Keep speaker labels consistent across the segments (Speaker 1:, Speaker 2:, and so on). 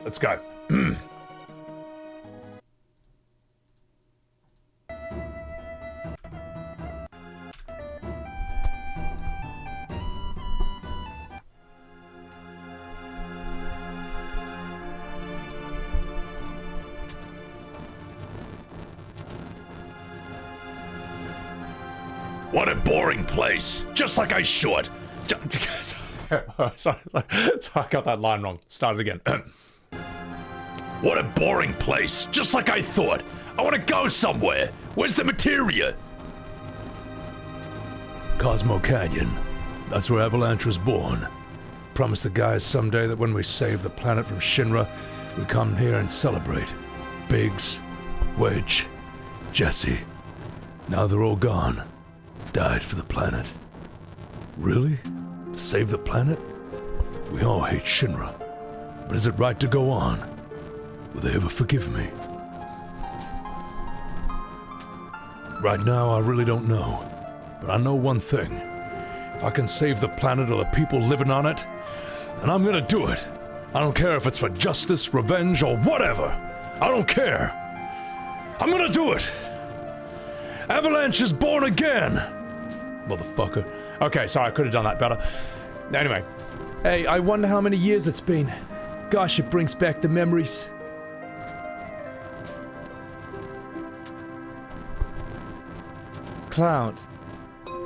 Speaker 1: let's go. What a boring place. Just like I should. Sorry, I got that line wrong. Start it again. What a boring place. Just like I thought. I want to go somewhere. Where's the materia? Cosmo Canyon. That's where Avalanche was born. Promised the guys someday that when we save the planet from Shinra, we come here and celebrate. Biggs, Wedge, Jesse. Now they're all gone. Died for the planet. Really? To save the planet? We all hate Shinra. But is it right to go on? Will they ever forgive me? Right now, I really don't know. But I know one thing. If I can save the planet or the people living on it, then I'm gonna do it. I don't care if it's for justice, revenge, or whatever. I don't care. I'm gonna do it. Avalanche is born again. Motherfucker. Okay, sorry, I could have done that better. Anyway. Hey, I wonder how many years it's been. Gosh, it brings back the memories.
Speaker 2: Cloud.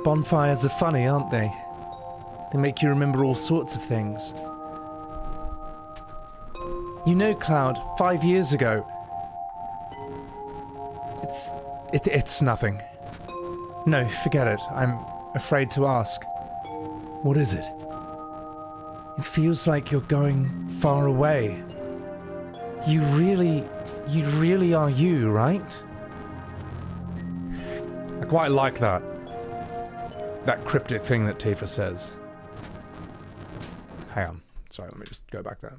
Speaker 2: Bonfires are funny, aren't they? They make you remember all sorts of things. You know, Cloud, 5 years ago... It's nothing. No, forget it. I'm afraid to ask. What is it? It feels like you're going far away. You really are you, right?
Speaker 1: I quite like that. That cryptic thing that Tifa says. Hang on. Sorry, let me just go back there.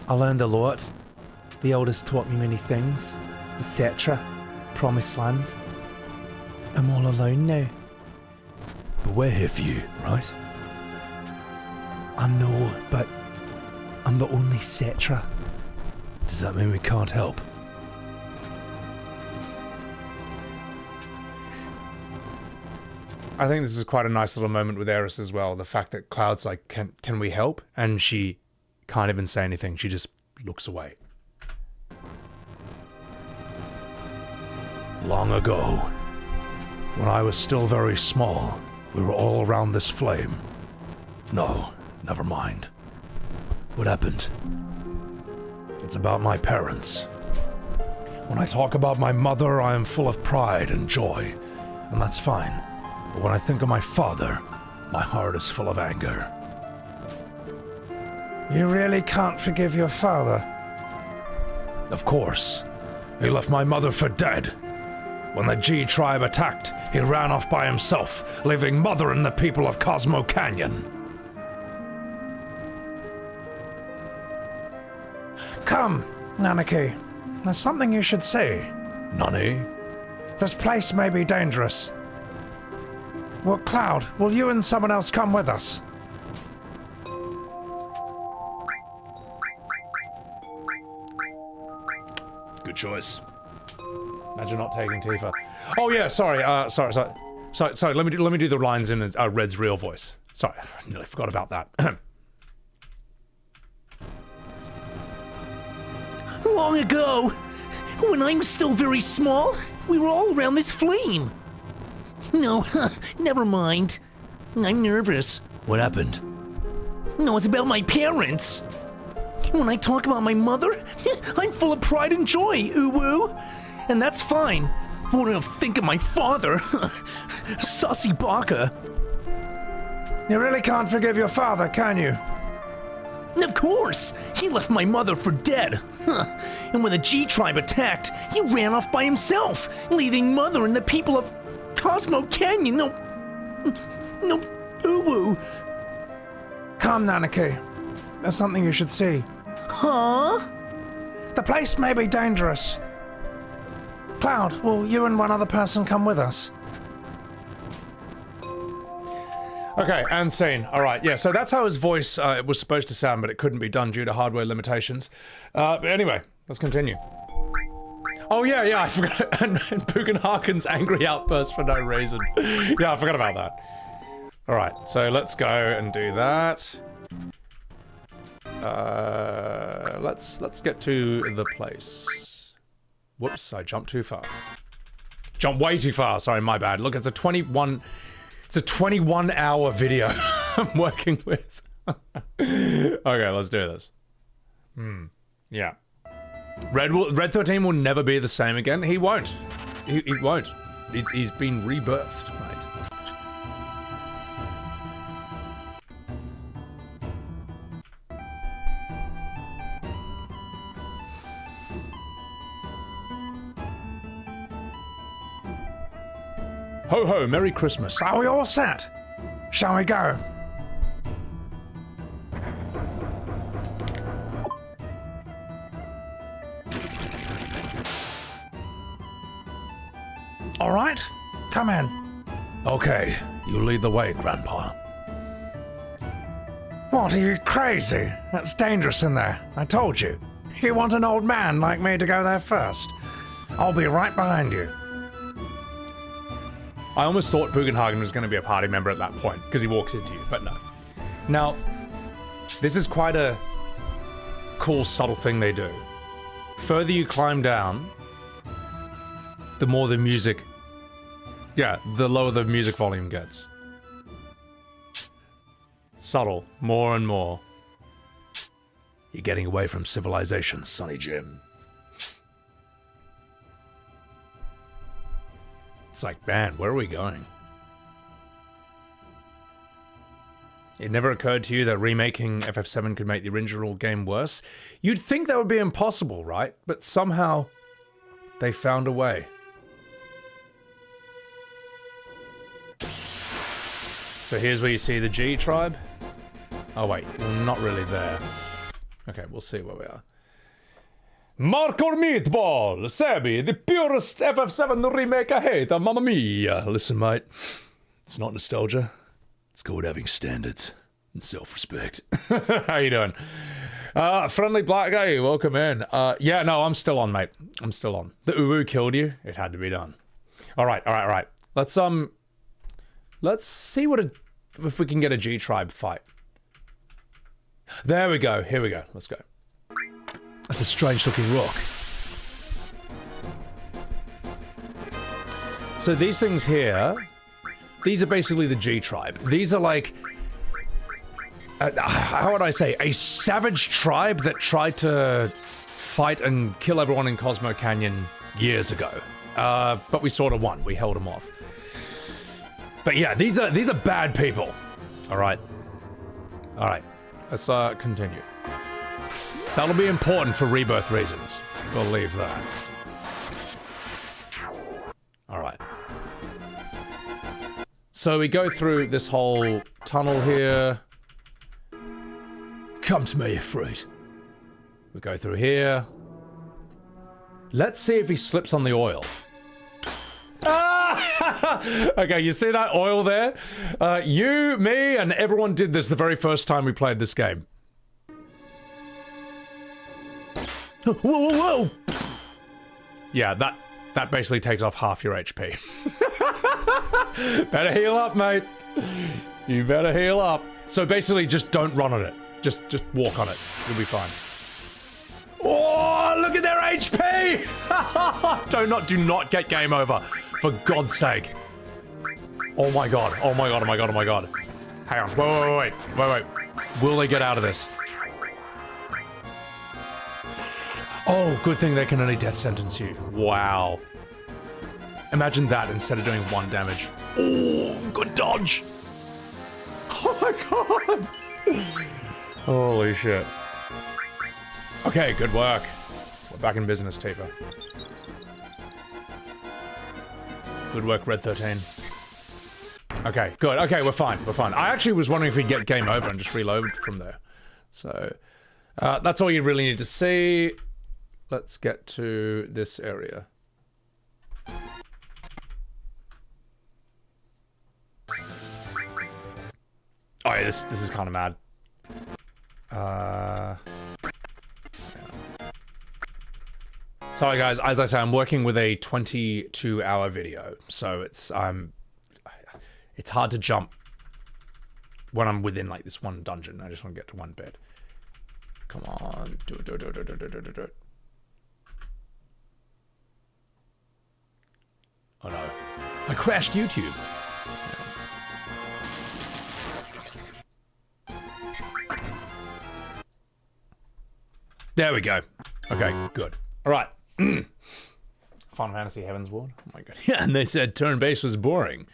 Speaker 2: I learned a lot. The elders taught me many things. Etc. Promised land. I'm all alone now.
Speaker 1: But we're here for you, right?
Speaker 2: I know, but I'm the only Cetra.
Speaker 1: Does that mean we can't help? I think this is quite a nice little moment with Aeris as well. The fact that Cloud's like, can we help? And she can't even say anything. She just looks away. Long ago, when I was still very small, we were all around this flame. No, never mind. What happened? It's about my parents. When I talk about my mother, I am full of pride and joy, and that's fine. But when I think of my father, my heart is full of anger.
Speaker 2: You really can't forgive your father?
Speaker 1: Of course. He left my mother for dead. When the G tribe attacked, he ran off by himself, leaving Mother and the people of Cosmo Canyon.
Speaker 2: Come, Nanaki. There's something you should say.
Speaker 1: Nani?
Speaker 2: This place may be dangerous. Well, Cloud, will you and someone else come with us?
Speaker 1: Good choice. Imagine not taking Tifa. Oh yeah, sorry, sorry. Let me do the lines in Red's real voice. Sorry, I nearly forgot about that.
Speaker 3: Long ago, when I was still very small, we were all around this flame. No, never mind. I'm nervous.
Speaker 1: What happened?
Speaker 3: No, it's about my parents. When I talk about my mother, I'm full of pride and joy, uwu. And that's fine. What do you think of my father? Sussy baka.
Speaker 2: You really can't forgive your father, can you?
Speaker 3: Of course! He left my mother for dead. And when the G tribe attacked, he ran off by himself, leaving Mother and the people of Cosmo Canyon no uwu.
Speaker 2: Come, Nanaki. There's something you should see.
Speaker 3: Huh?
Speaker 2: The place may be dangerous. Cloud, will you and one other person come with us? Okay, and scene. All right, yeah, so that's how his voice was supposed to sound, but it couldn't be done due to hardware limitations. But anyway, let's continue. Oh, yeah, I forgot. And Bugenhagen's angry outburst for no reason. Yeah, I forgot about that. All right, so let's go and do that. Let's get to the place. Whoops, I jumped too far. Jumped way too far, sorry, my bad. Look, it's a 21-hour video I'm working with. Okay, let's do this. Yeah. Red XIII will never be the same again. He won't. He won't. He's been rebirthed, mate. Ho ho, Merry Christmas. Are we all set? Shall we go? All right, come in.
Speaker 1: Okay, you lead the way, Grandpa.
Speaker 2: What, are you crazy? That's dangerous in there. I told you. You want an old man like me to go there first? I'll be right behind you. I almost thought Bugenhagen was going to be a party member at that point, because he walks into you, but no. Now, this is quite a cool, subtle thing they do. Further you climb down, the more the music... Yeah, the lower the music volume gets. Subtle, more and more.
Speaker 1: You're getting away from civilization, Sonny Jim.
Speaker 2: It's like, man, where are we going? It never occurred to you that remaking FF7 could make the original game worse? You'd think that would be impossible, right? But somehow, they found a way. So here's where you see the G tribe. Oh wait, we're not really there. Okay, we'll see where we are. Markor Meatball! Sebby, the purest FF7 remake I hate, mamma mia!
Speaker 1: Listen, mate, it's not nostalgia. It's called having standards and self-respect.
Speaker 2: How you doing? Friendly black guy, welcome in. Yeah, no, I'm still on, mate. I'm still on. The Uwu killed you. It had to be done. All right. Let's see if we can get a G tribe fight. There we go. Here we go. Let's go.
Speaker 1: That's a strange-looking rock.
Speaker 2: So these things here, these are basically the G tribe. These are like, how would I say, a savage tribe that tried to fight and kill everyone in Cosmo Canyon years ago. But we sort of won. We held them off. But yeah, these are bad people. All right. Let's continue. That'll be important for rebirth reasons. Believe that. All right. So we go through this whole tunnel here.
Speaker 1: Come to me, Ifrit.
Speaker 2: We go through here. Let's see if he slips on the oil. Okay, you see that oil there? You, me, and everyone did this the very first time we played this game.
Speaker 3: Whoa, whoa, whoa!
Speaker 2: Yeah, that basically takes off half your HP. Better heal up, mate. You better heal up. So basically, just don't run on it. Just walk on it. You'll be fine. Oh, look at their HP! Do not get game over. For God's sake. Oh my god. Oh my god. Oh my god. Oh my god. Hang on. Wait. Will they get out of this? Oh, good thing they can only death sentence you. Wow. Imagine that instead of doing 1 damage. Oh, good dodge. Oh my god. Holy shit. Okay, good work. We're back in business, Tifa. Good work, Red XIII. Okay, good. Okay, we're fine. I actually was wondering if we'd get game over and just reload from there. So, that's all you really need to see. Let's get to this area. Oh yeah, this is kind of mad. Sorry guys, as I say, I'm working with a 22-hour video, so it's hard to jump when I'm within like this one dungeon. I just want to get to one bit. Come on, do it. Oh no, I crashed YouTube. There we go. Okay, good. All right. Final Fantasy Heavensward. Oh my god. Yeah, and they said turn-based was boring.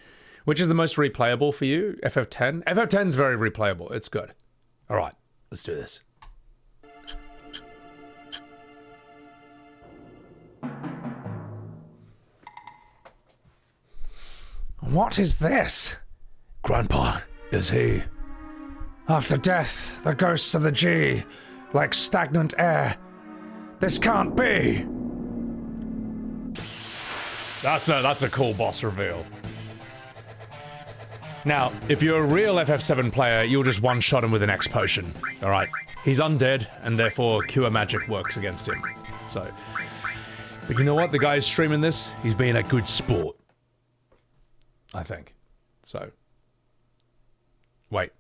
Speaker 2: Which is the most replayable for you? FF10? FF10's very replayable. It's good. All right, let's do this. What is this?
Speaker 1: Grandpa, is he?
Speaker 2: After death, the ghosts of the G, like stagnant air. This can't be. That's a cool boss reveal. Now, if you're a real FF7 player, you'll just one-shot him with an X potion. All right, he's undead, and therefore cure magic works against him. So, but you know what? The guy who's streaming this, he's being a good sport. I think. So, wait.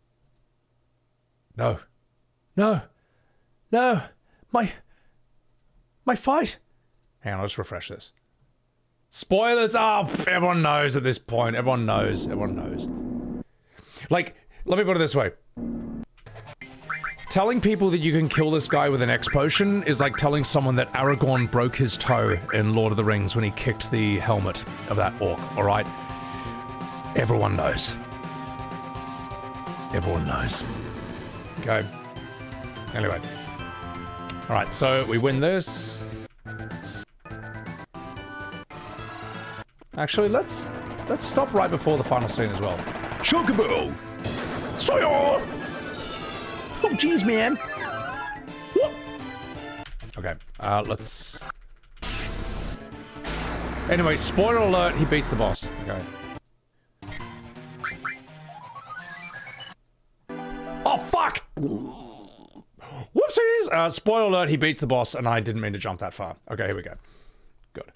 Speaker 2: No. No. No. My fight. Hang on, let's refresh this. Spoilers! Oh, everyone knows at this point. Everyone knows. Everyone knows. Like, let me put it this way. Telling people that you can kill this guy with an X potion is like telling someone that Aragorn broke his toe in Lord of the Rings when he kicked the helmet of that orc, alright? Everyone knows. Everyone knows. Okay. Anyway. Alright, so we win this. Actually, let's stop right before the final scene as well.
Speaker 1: Chocobo!
Speaker 3: Soyo! Oh, jeez, man. What?
Speaker 2: Okay, let's... Anyway, spoiler alert, he beats the boss. Okay. Oh, fuck! Whoopsies! Spoiler alert, he beats the boss, and I didn't mean to jump that far. Okay, here we go. Good.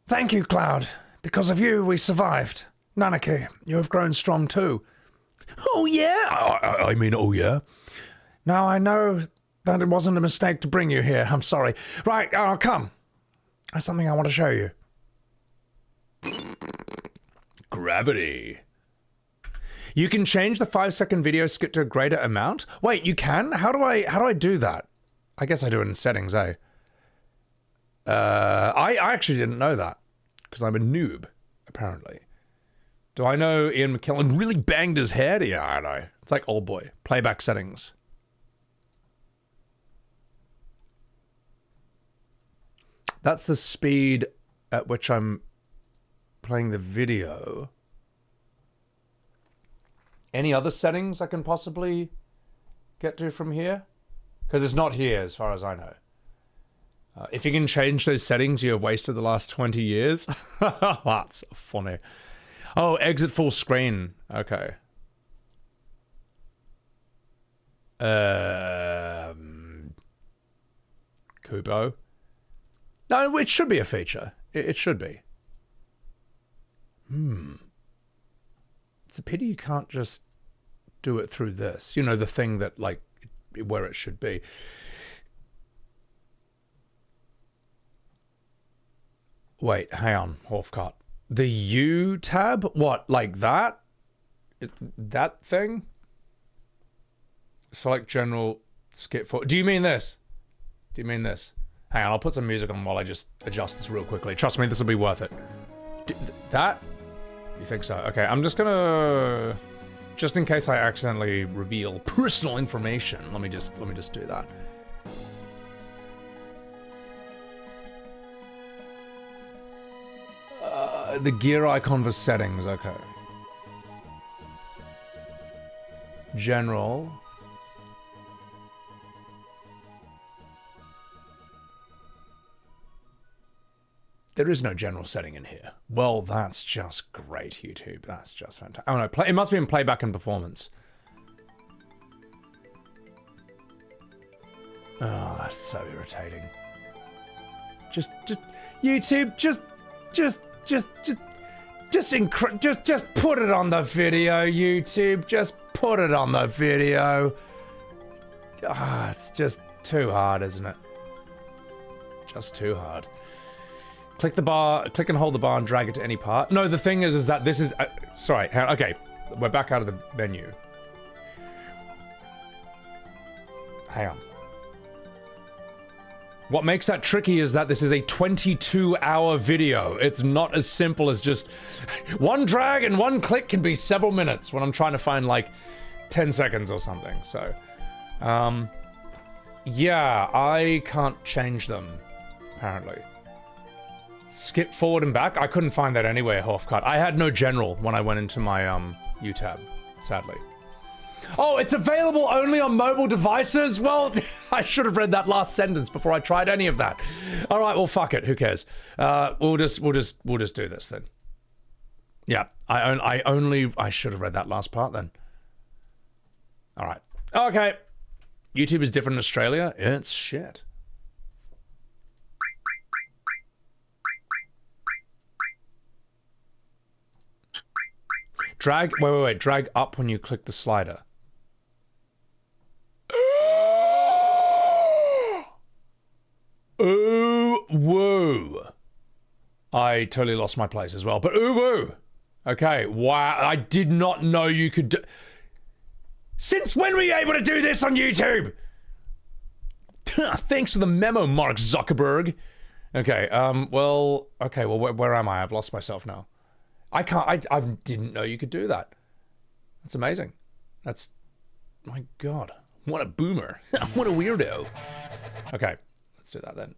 Speaker 2: Thank you, Cloud. Because of you, we survived. Nanaki, you have grown strong too.
Speaker 3: Oh, yeah?
Speaker 1: I mean, oh yeah?
Speaker 2: Now I know that it wasn't a mistake to bring you here. I'm sorry. Right, come. There's something I want to show you.
Speaker 1: Gravity.
Speaker 2: You can change the 5-second video skip to a greater amount? Wait, you can? How do I do that? I guess I do it in settings, eh? I actually didn't know that. Because I'm a noob, apparently. Do I know Ian McKellen really banged his head? Yeah, I know. It's like old boy. Playback settings. That's the speed at which I'm playing the video. Any other settings I can possibly get to from here? Because it's not here as far as I know. If you can change those settings, you have wasted the last 20 years. That's funny. Oh, exit full screen. Okay. Kubo. No, it should be a feature. It should be. It's a pity you can't just do it through this. You know, the thing that, like, where it should be. Wait, hang on, Horfcott. The U tab? What, like that? That thing? Select general, skip for... Do you mean this? Do you mean this? Hang on, I'll put some music on while I just adjust this real quickly. Trust me, this will be worth it. That? You think so? Okay, I'm just gonna... Just in case I accidentally reveal personal information, let me just do that. The gear icon for settings, okay. General. There is no general setting in here. Well, that's just great, YouTube. That's just fantastic. Oh no, it must be in playback and performance. Oh, that's so irritating. Just YouTube, just put it on the video, YouTube. Just put it on the video. Ah, it's just too hard, isn't it? Just too hard. Click the bar, click and hold the bar and drag it to any part. No, the thing is that this is, sorry, okay, we're back out of the menu. Hang on. What makes that tricky is that this is a 22-hour video. It's not as simple as just one drag and one click can be several minutes when I'm trying to find like 10 seconds or something. So, yeah, I can't change them, apparently. Skip forward and back? I couldn't find that anywhere, Hofcut. I had no general when I went into my U-tab, sadly. Oh, it's available only on mobile devices? Well, I should have read that last sentence before I tried any of that. All right, well, fuck it. Who cares? We'll just do this then. Yeah, I should have read that last part then. All right. Okay. YouTube is different in Australia. It's shit. Drag, wait, drag up when you click the slider. Ooh, woo. I totally lost my place as well, but ooh, woo. Okay, wow, I did not know you could do... Since when were you able to do this on YouTube? Thanks for the memo, Mark Zuckerberg. Okay, well, where am I? I've lost myself now. I didn't know you could do that. That's amazing. That's, my God, what a boomer. What a weirdo. Okay, let's do that then.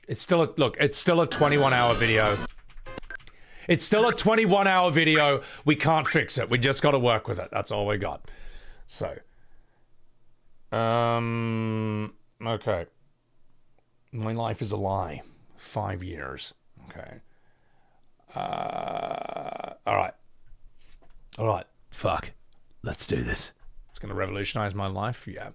Speaker 2: It's still a, look, it's still a 21-hour video. It's still a 21-hour video. We can't fix it. We just got to work with it. That's all we got. So, okay. My life is a lie. 5 years. Okay. All right. Fuck. Let's do this. It's going to revolutionize my life. Yeah.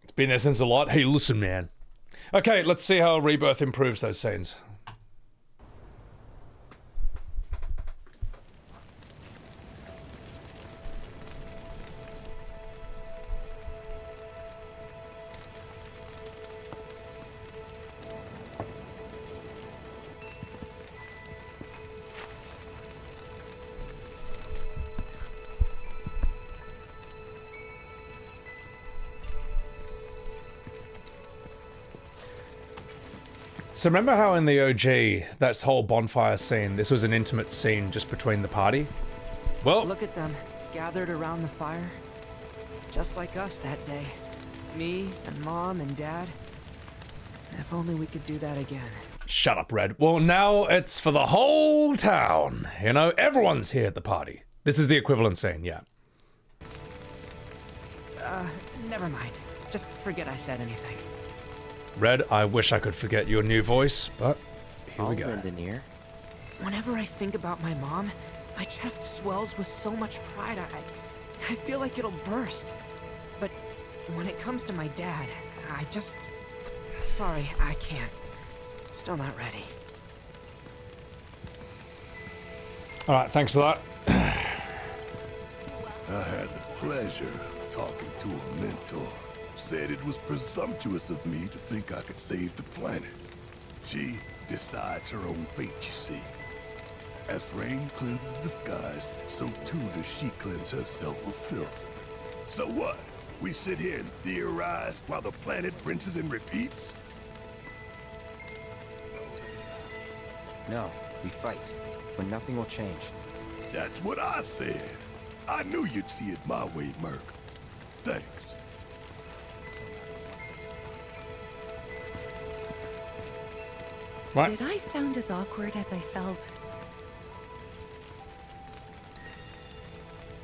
Speaker 2: It's been there since a lot. Hey, listen, man. Okay, let's see how Rebirth improves those scenes. So remember how in the OG, that whole bonfire scene, this was an intimate scene just between the party? Well...
Speaker 4: Look at them, gathered around the fire. Just like us that day. Me and Mom and Dad. If only we could do that again.
Speaker 2: Shut up, Red. Well, now it's for the whole town. You know, everyone's here at the party. This is the equivalent scene, yeah.
Speaker 4: Never mind. Just forget I said anything.
Speaker 2: Red, I wish I could forget your new voice, but here we go.
Speaker 4: Whenever I think about my mom, my chest swells with so much pride, I feel like it'll burst. But when it comes to my dad, I just... Sorry, I can't. Still not ready.
Speaker 2: Alright, thanks for that.
Speaker 5: I had the pleasure of talking to a mentor. Said it was presumptuous of me to think I could save the planet. She decides her own fate, you see. As rain cleanses the skies, so too does she cleanse herself with filth. So what? We sit here and theorize while the planet rinses and repeats?
Speaker 6: No, we fight, when nothing will change.
Speaker 5: That's what I said. I knew you'd see it my way, Merc. Thanks.
Speaker 2: What?
Speaker 7: Did I sound as awkward as I felt?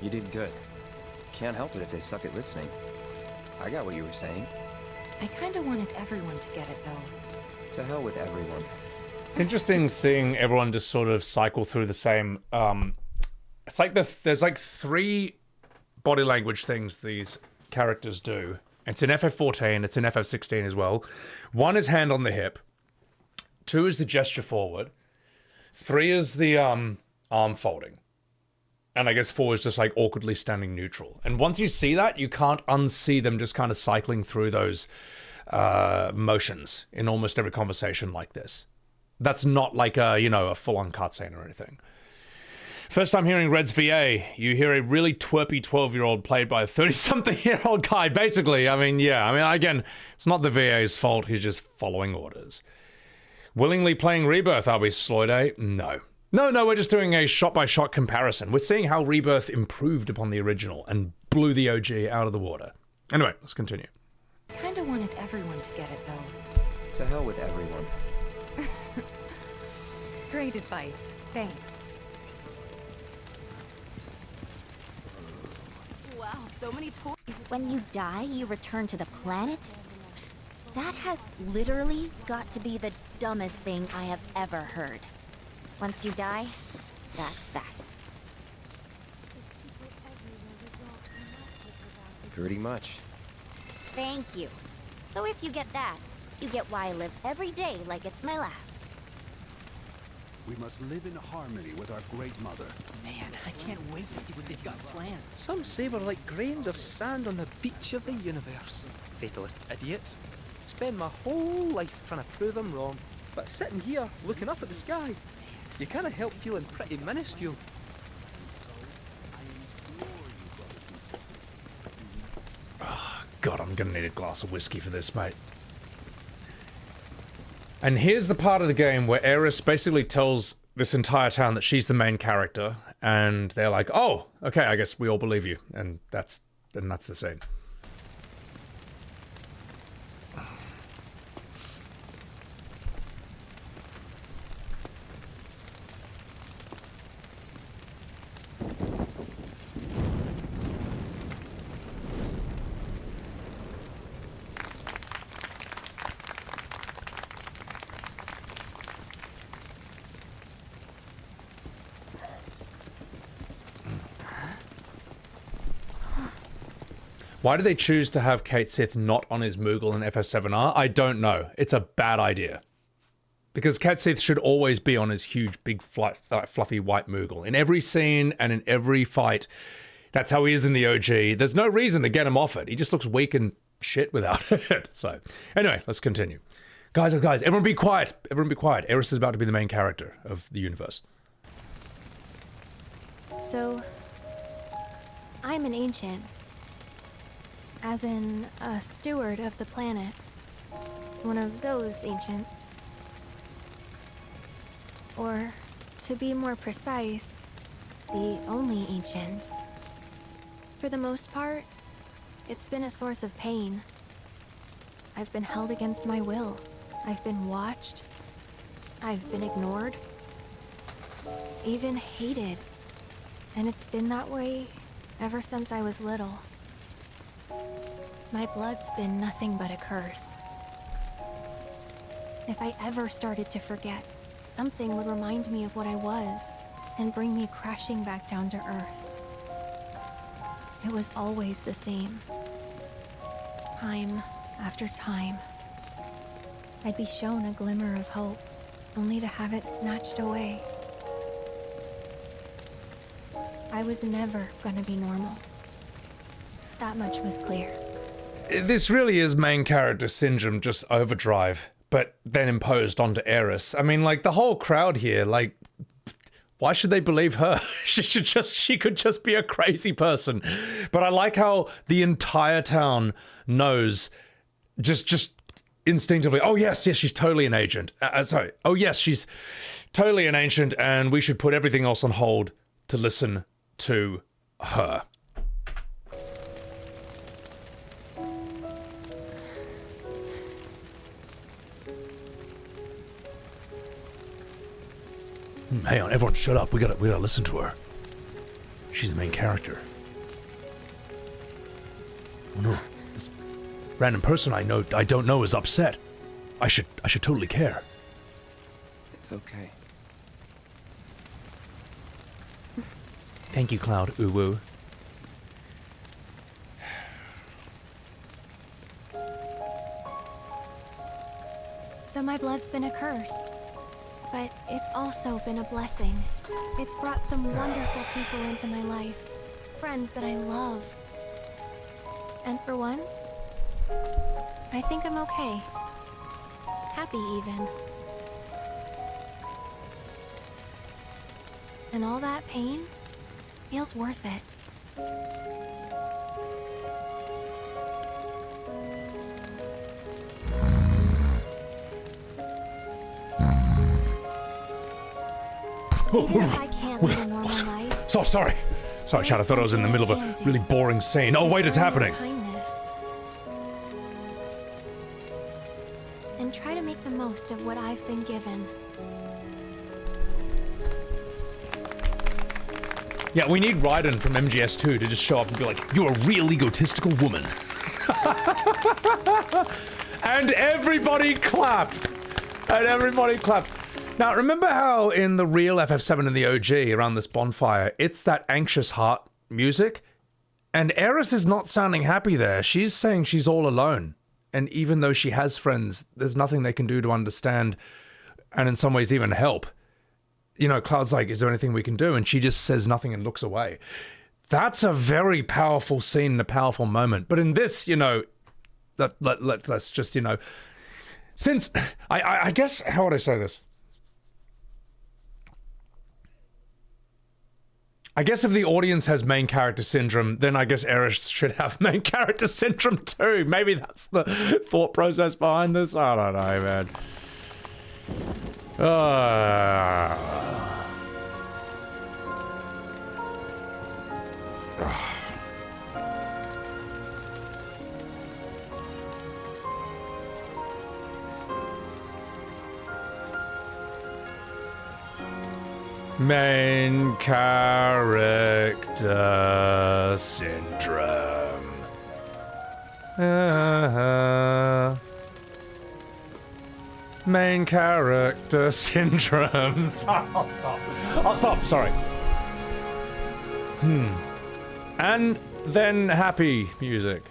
Speaker 6: You did good. Can't help it if they suck at listening. I got what you were saying.
Speaker 7: I kinda wanted everyone to get it, though.
Speaker 6: To hell with everyone.
Speaker 2: It's interesting seeing everyone just sort of cycle through the same. It's like there's like 3 body language things these characters do. It's in FF14, it's in FF16 as well. 1 is hand on the hip. 2 is the gesture forward. 3 is the arm folding. And I guess 4 is just like awkwardly standing neutral. And once you see that, you can't unsee them just kind of cycling through those motions in almost every conversation like this. That's not like a, you know, a full-on cutscene or anything. First time hearing Red's VA, you hear a really twerpy 12-year-old played by a 30-something-year-old guy, basically. I mean, yeah. I mean, again, it's not the VA's fault. He's just following orders. Willingly playing Rebirth, are we, Sloyday? No. No, we're just doing a shot-by-shot comparison. We're seeing how Rebirth improved upon the original and blew the OG out of the water. Anyway, let's continue.
Speaker 7: Kinda wanted everyone to get it, though.
Speaker 6: To hell with everyone.
Speaker 7: Great advice. Thanks.
Speaker 8: Wow, so many toys.
Speaker 9: When you die, you return to the planet? That has literally got to be the dumbest thing I have ever heard. Once you die, that's that.
Speaker 6: Pretty much.
Speaker 9: Thank you. So if you get that, you get why I live every day like it's my last.
Speaker 10: We must live in harmony with our Great Mother.
Speaker 4: Man, I can't wait to see what they've got planned.
Speaker 11: Some say we're like grains of sand on the beach of the universe. Fatalist idiots. Spend my whole life trying to prove them wrong. But sitting here, looking up at the sky, you can't help feeling pretty minuscule.
Speaker 2: Oh, God, I'm gonna need a glass of whiskey for this, mate. And here's the part of the game where Aeris basically tells this entire town that she's the main character, and they're like, "Oh, okay, I guess we all believe you," and that's the scene. Why do they choose to have Cait Sith not on his Moogle in FF7R? I don't know. It's a bad idea. Because Cait Sith should always be on his huge, big, fluffy white Moogle. In every scene and in every fight, that's how he is in the OG. There's no reason to get him off it. He just looks weak and shit without it. So, anyway, let's continue. Guys, everyone be quiet. Everyone be quiet. Aeris is about to be the main character of the universe.
Speaker 12: So, I'm an ancient. As in, a steward of the planet. One of those ancients. Or, to be more precise, the only ancient. For the most part, it's been a source of pain. I've been held against my will. I've been watched. I've been ignored. Even hated. And it's been that way ever since I was little. My blood's been nothing but a curse. If I ever started to forget, something would remind me of what I was and bring me crashing back down to earth. It was always the same. Time after time. I'd be shown a glimmer of hope, only to have it snatched away. I was never gonna be normal. That much was clear.
Speaker 2: This really is main character syndrome, just overdrive, but then imposed onto Aeris. I mean, like, the whole crowd here, like, why should they believe her? She could just be a crazy person. But I like how the entire town knows, just instinctively, oh yes, she's totally an agent. Oh yes, she's totally an ancient, and we should put everything else on hold to listen to her.
Speaker 1: Hang on, everyone shut up. We gotta listen to her. She's the main character. Oh no, this random person I don't know is upset. I should totally care.
Speaker 6: It's okay.
Speaker 2: Thank you, Cloud Uwu.
Speaker 12: So my blood's been a curse, but it's also been a blessing. It's brought some wonderful people into my life, friends that I love. And for once, I think I'm okay. Happy even. And all that pain feels worth it. Even if I can't live a normal life.
Speaker 1: So sorry, Chad. I thought I was in the middle of a really boring scene. Oh wait, it's happening.
Speaker 12: Kindness. And try to make the most of what I've been given.
Speaker 1: Yeah, we need Raiden from MGS2 to just show up and be like, "You're a real egotistical woman," and everybody clapped. Now, remember how in the real FF7 and the OG, around this bonfire, it's that anxious heart music? And Aeris is not sounding happy there. She's saying she's all alone. And even though she has friends, there's nothing they can do to understand, and in some ways even help. You know, Cloud's like, is there anything we can do? And she just says nothing and looks away. That's a very powerful scene and a powerful moment. But in this, you know, let's just, you know, since, I guess, how would I say this? I guess if the audience has main character syndrome, then I guess Aeris should have main character syndrome too. Maybe that's the thought process behind this. I don't know, man. Main character syndrome. Main character syndrome. I'll stop. Sorry. And then happy music.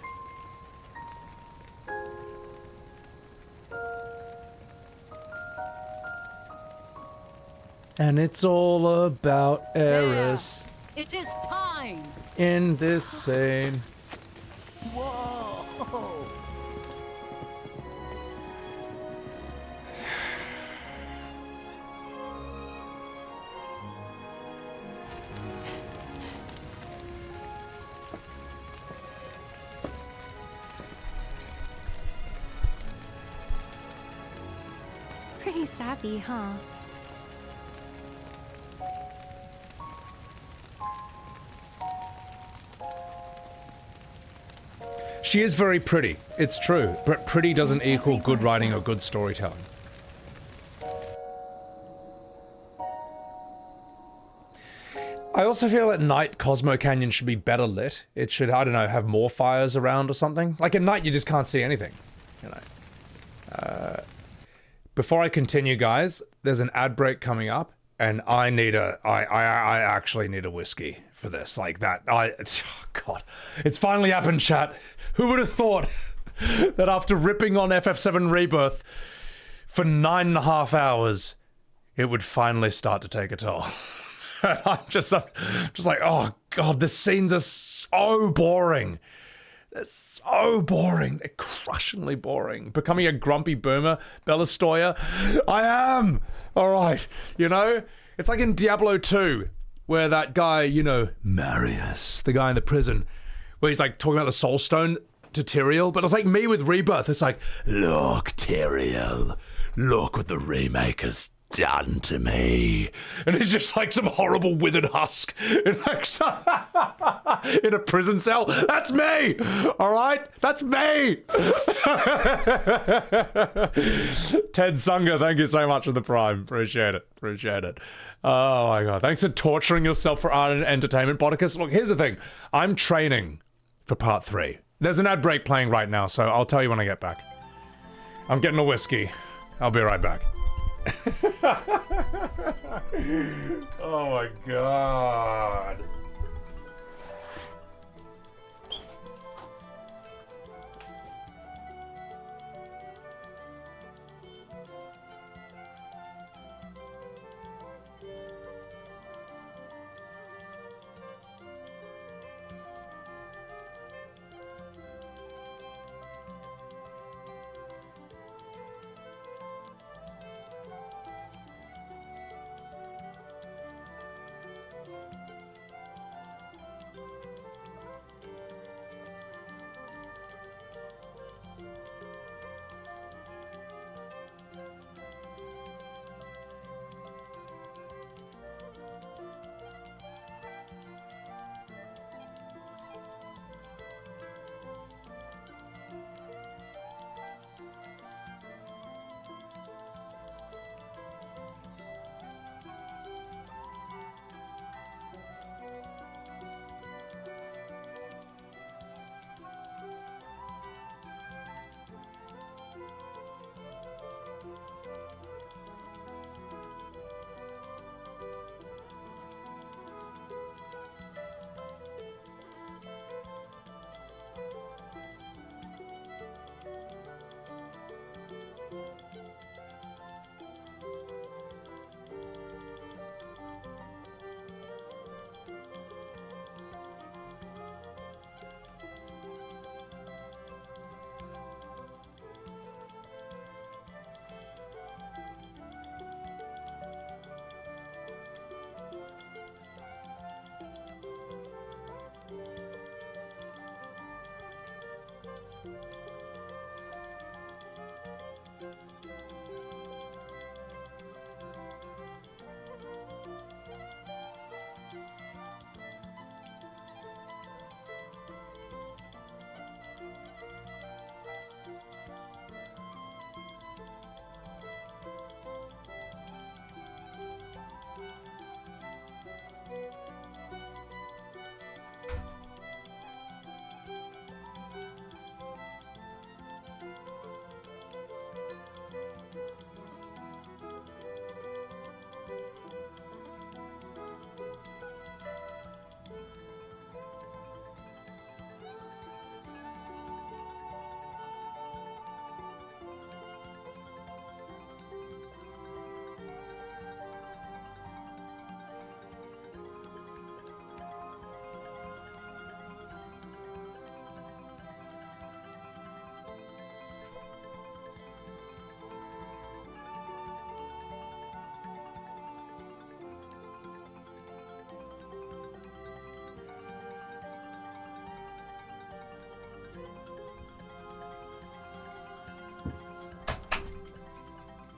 Speaker 1: And it's all about Aeris.
Speaker 8: There. It is time.
Speaker 1: In this scene.
Speaker 5: Whoa!
Speaker 12: Pretty sappy, huh?
Speaker 1: She is very pretty, it's true, but pretty doesn't equal good writing or good storytelling. I also feel at night Cosmo Canyon should be better lit. It should, I don't know, have more fires around or something. Like at night you just can't see anything, you know. Before I continue, guys, there's an ad break coming up, and I actually need a whiskey for this. Like that, oh God, it's finally happened, chat. Who would have thought that after ripping on FF7 Rebirth for 9.5 hours, it would finally start to take a toll? I'm just like, oh God, the scenes are so boring. They're so boring. They're crushingly boring. Becoming a grumpy boomer, Bellastoya. I am. All right. You know, it's like in Diablo 2, where that guy, you know, Marius, the guy in the prison, where he's like talking about the Soul Stone to Tyrael, but it's like me with Rebirth. It's like, look, Tyrael, look what the Remake has done to me. And it's just like some horrible withered husk in, like, in a prison cell. That's me! All right? That's me! Ted Sunger, thank you so much for the Prime. Appreciate it. Appreciate it. Oh my God. Thanks for torturing yourself for art and entertainment, Boticus. Look, here's the thing. I'm training for part 3.
Speaker 2: There's an ad break playing right now, so I'll tell you when I get back. I'm getting a whiskey. I'll be right back. Oh my god.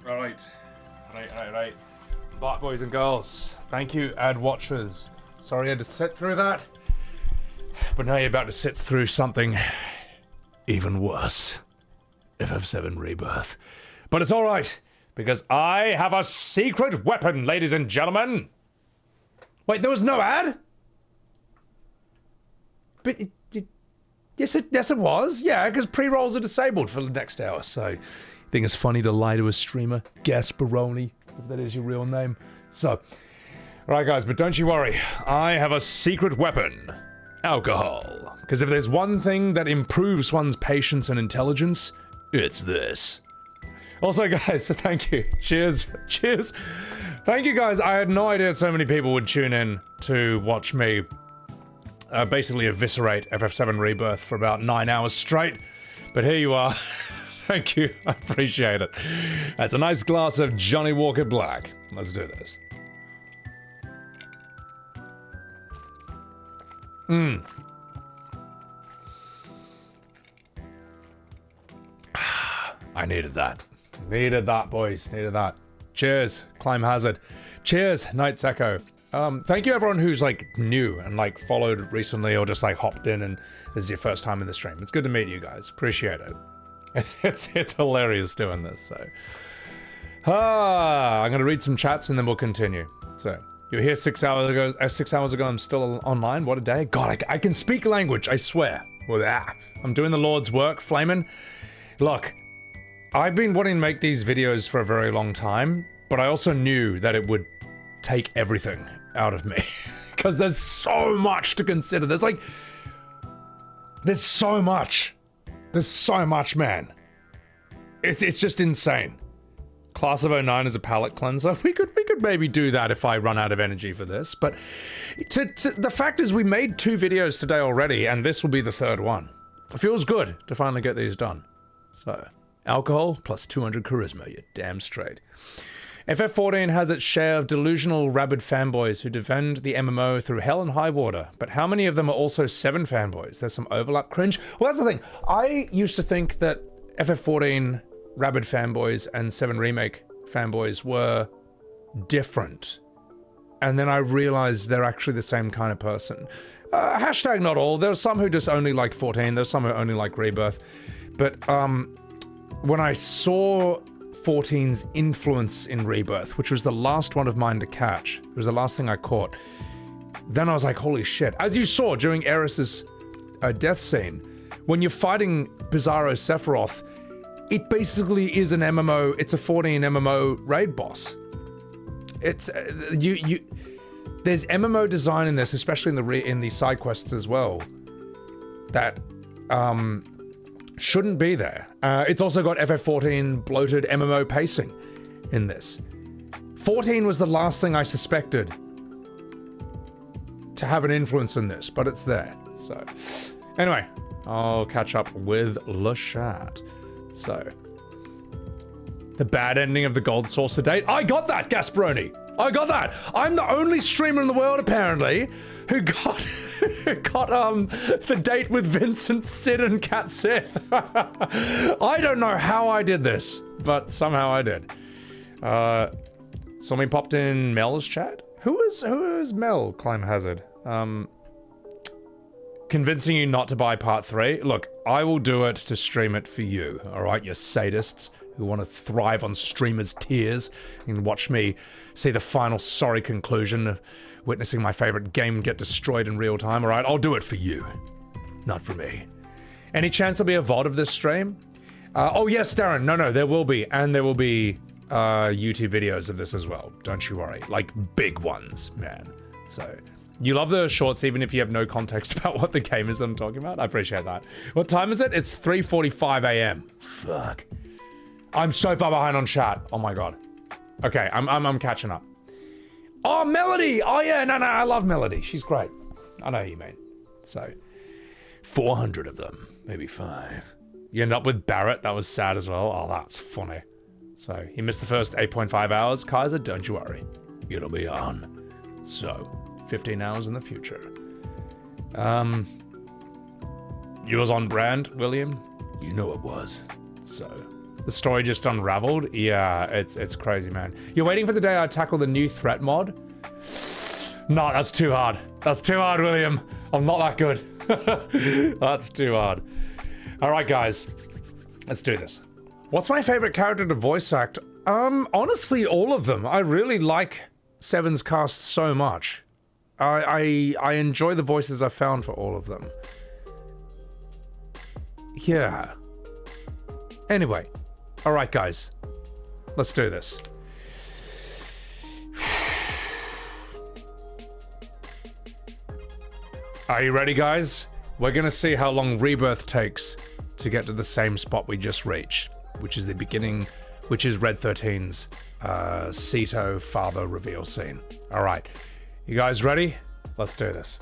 Speaker 2: Right. But boys and girls, thank you, ad watchers. Sorry I had to sit through that. But now you're about to sit through something even worse. FF7 Rebirth. But it's alright, because I have a secret weapon, ladies and gentlemen! Wait, there was no ad? But yes it was. Yeah, because pre-rolls are disabled for the next hour, so... I think it's funny to lie to a streamer. Gasparoni, if that is your real name. So, alright guys, but don't you worry. I have a secret weapon. Alcohol. Because if there's one thing that improves one's patience and intelligence, it's this. Also guys, so thank you. Cheers. Thank you guys. I had no idea so many people would tune in to watch me basically eviscerate FF7 Rebirth for about 9 hours straight. But here you are. Thank you, I appreciate it. That's a nice glass of Johnny Walker Black. Let's do this. I needed that. Needed that, boys. Needed that. Cheers, Climb Hazard. Cheers, Night's Echo. Thank you everyone who's like new and like followed recently or just like hopped in and this is your first time in the stream. It's good to meet you guys. Appreciate it. It's hilarious doing this, so. I'm gonna read some chats and then we'll continue. So, you were here 6 hours ago, I'm still online, what a day. God, I can speak language, I swear. I'm doing the Lord's work, Flamin'. Look, I've been wanting to make these videos for a very long time, but I also knew that it would take everything out of me. Because there's so much to consider. There's so much. There's so much, man. It's just insane. Class of 09 is a palate cleanser. We could maybe do that if I run out of energy for this. But the fact is we made 2 videos today already, and this will be the 3rd one. It feels good to finally get these done. So, alcohol plus 200 charisma, you're damn straight. FF14 has its share of delusional, rabid fanboys who defend the MMO through hell and high water, but how many of them are also 7 fanboys? There's some overlap. Cringe. Well, that's the thing. I used to think that FF14 rabid fanboys and 7 Remake fanboys were different. And then I realized they're actually the same kind of person. Hashtag not all. There are some who just only like 14. There's some who only like Rebirth. But when I saw 14's influence in Rebirth, which was the last one of mine to catch, it was the last thing I caught, then I was like, holy shit. As you saw during Aeris' death scene, when you're fighting Bizarro Sephiroth, it basically is an MMO, it's a 14 MMO raid boss. It's, there's MMO design in this, especially in the side quests as well, that, shouldn't be there. It's also got FF14 bloated MMO pacing in this. 14 was the last thing I suspected to have an influence in this, but it's there. So, anyway, I'll catch up with Lashat. So, the bad ending of the Gold Saucer date. I got that, Gasparoni! I got that! I'm the only streamer in the world, apparently, who got the date with Vincent, Sid, and Cait Sith. I don't know how I did this, but somehow I did. Somebody popped in Mel's chat. Who is Mel, Climb Hazard? Convincing you not to buy part 3. Look, I will do it to stream it for you, alright, you sadists who want to thrive on streamers' tears and watch me see the final sorry conclusion of witnessing my favorite game get destroyed in real time. Alright, I'll do it for you, not for me. Any chance there'll be a VOD of this stream? Oh yes, Darren, no, there will be, and there will be YouTube videos of this as well, don't you worry. Like, big ones, man. So, you love the shorts even if you have no context about what the game is that I'm talking about? I appreciate that. What time is it? It's 3:45 AM. Fuck. I'm so far behind on chat. Oh my god. Okay, I'm catching up. Oh, Melody! Oh yeah, no, I love Melody. She's great. I know who you mean. So, 400 of them, maybe 5. You end up with Barrett, that was sad as well. Oh, that's funny. So, he missed the first 8.5 hours. Kaiser, don't you worry. It'll be on. So, 15 hours in the future. Yours on brand, William? You know it was. So, the story just unraveled? Yeah, it's crazy, man. You're waiting for the day I tackle the new threat mod? No, that's too hard. That's too hard, William. I'm not that good. That's too hard. Alright, guys. Let's do this. What's my favorite character to voice act? Honestly, all of them. I really like Seven's cast so much. I enjoy the voices I found for all of them. Yeah. Anyway. Alright, guys. Let's do this. Are you ready, guys? We're gonna see how long Rebirth takes to get to the same spot we just reached, which is the beginning, which is Red XIII's Seto father reveal scene. Alright. You guys ready? Let's do this.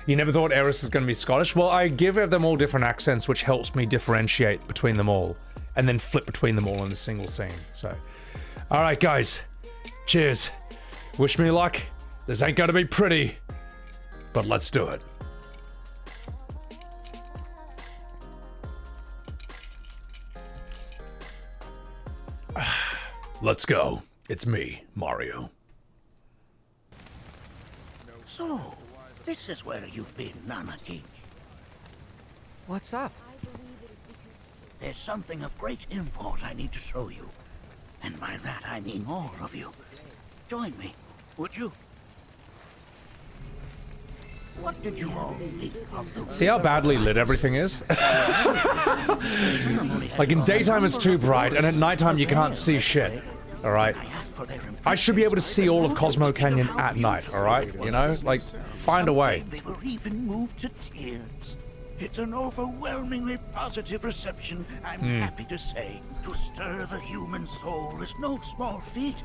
Speaker 2: You never thought Aeris is gonna be Scottish? Well, I give them all different accents, which helps me differentiate between them all, and then flip between them all in a single scene. So, alright guys, cheers. Wish me luck. This ain't gonna be pretty, but let's do it. Let's go. It's me, Mario.
Speaker 8: So, this is where you've been, Nana King.
Speaker 4: What's up?
Speaker 8: There's something of great import I need to show you. And by that I mean all of you. Join me, would you? What did you all think of the
Speaker 2: See how badly lit everything is? Like in daytime it's too bright, and at nighttime you can't see shit. Alright? I should be able to see all of Cosmo Canyon at night, alright? You know? Like, find a way.
Speaker 8: They were even moved to tears. It's an overwhelmingly positive reception, I'm happy to say. To stir the human soul is no small feat,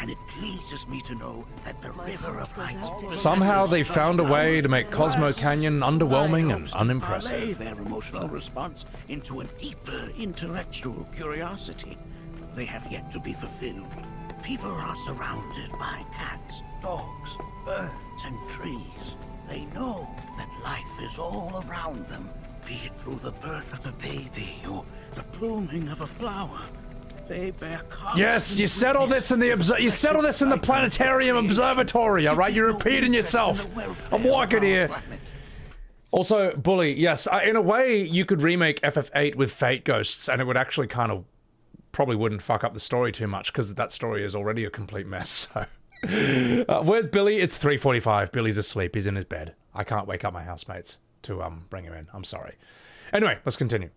Speaker 8: and it pleases me to know that the River of Light...
Speaker 2: Somehow they found a way to make Cosmo Canyon underwhelming and unimpressive.
Speaker 8: Their emotional response into a deeper intellectual curiosity. They have yet to be fulfilled. People are surrounded by cats, dogs, birds, and trees. They know that life is all around them, be it through the birth of a baby or the blooming of a flower. They bear
Speaker 2: Yes, you said all this in the you said all this in the planetarium observatory, all right? You're repeating yourself. I'm walking here. Also, Bully, yes, in a way you could remake FF8 with Fate Ghosts, and it would actually kind of probably wouldn't fuck up the story too much because that story is already a complete mess. So, where's Billy? It's 3:45. Billy's asleep. He's in his bed. I can't wake up my housemates to bring him in. I'm sorry. Anyway, let's continue.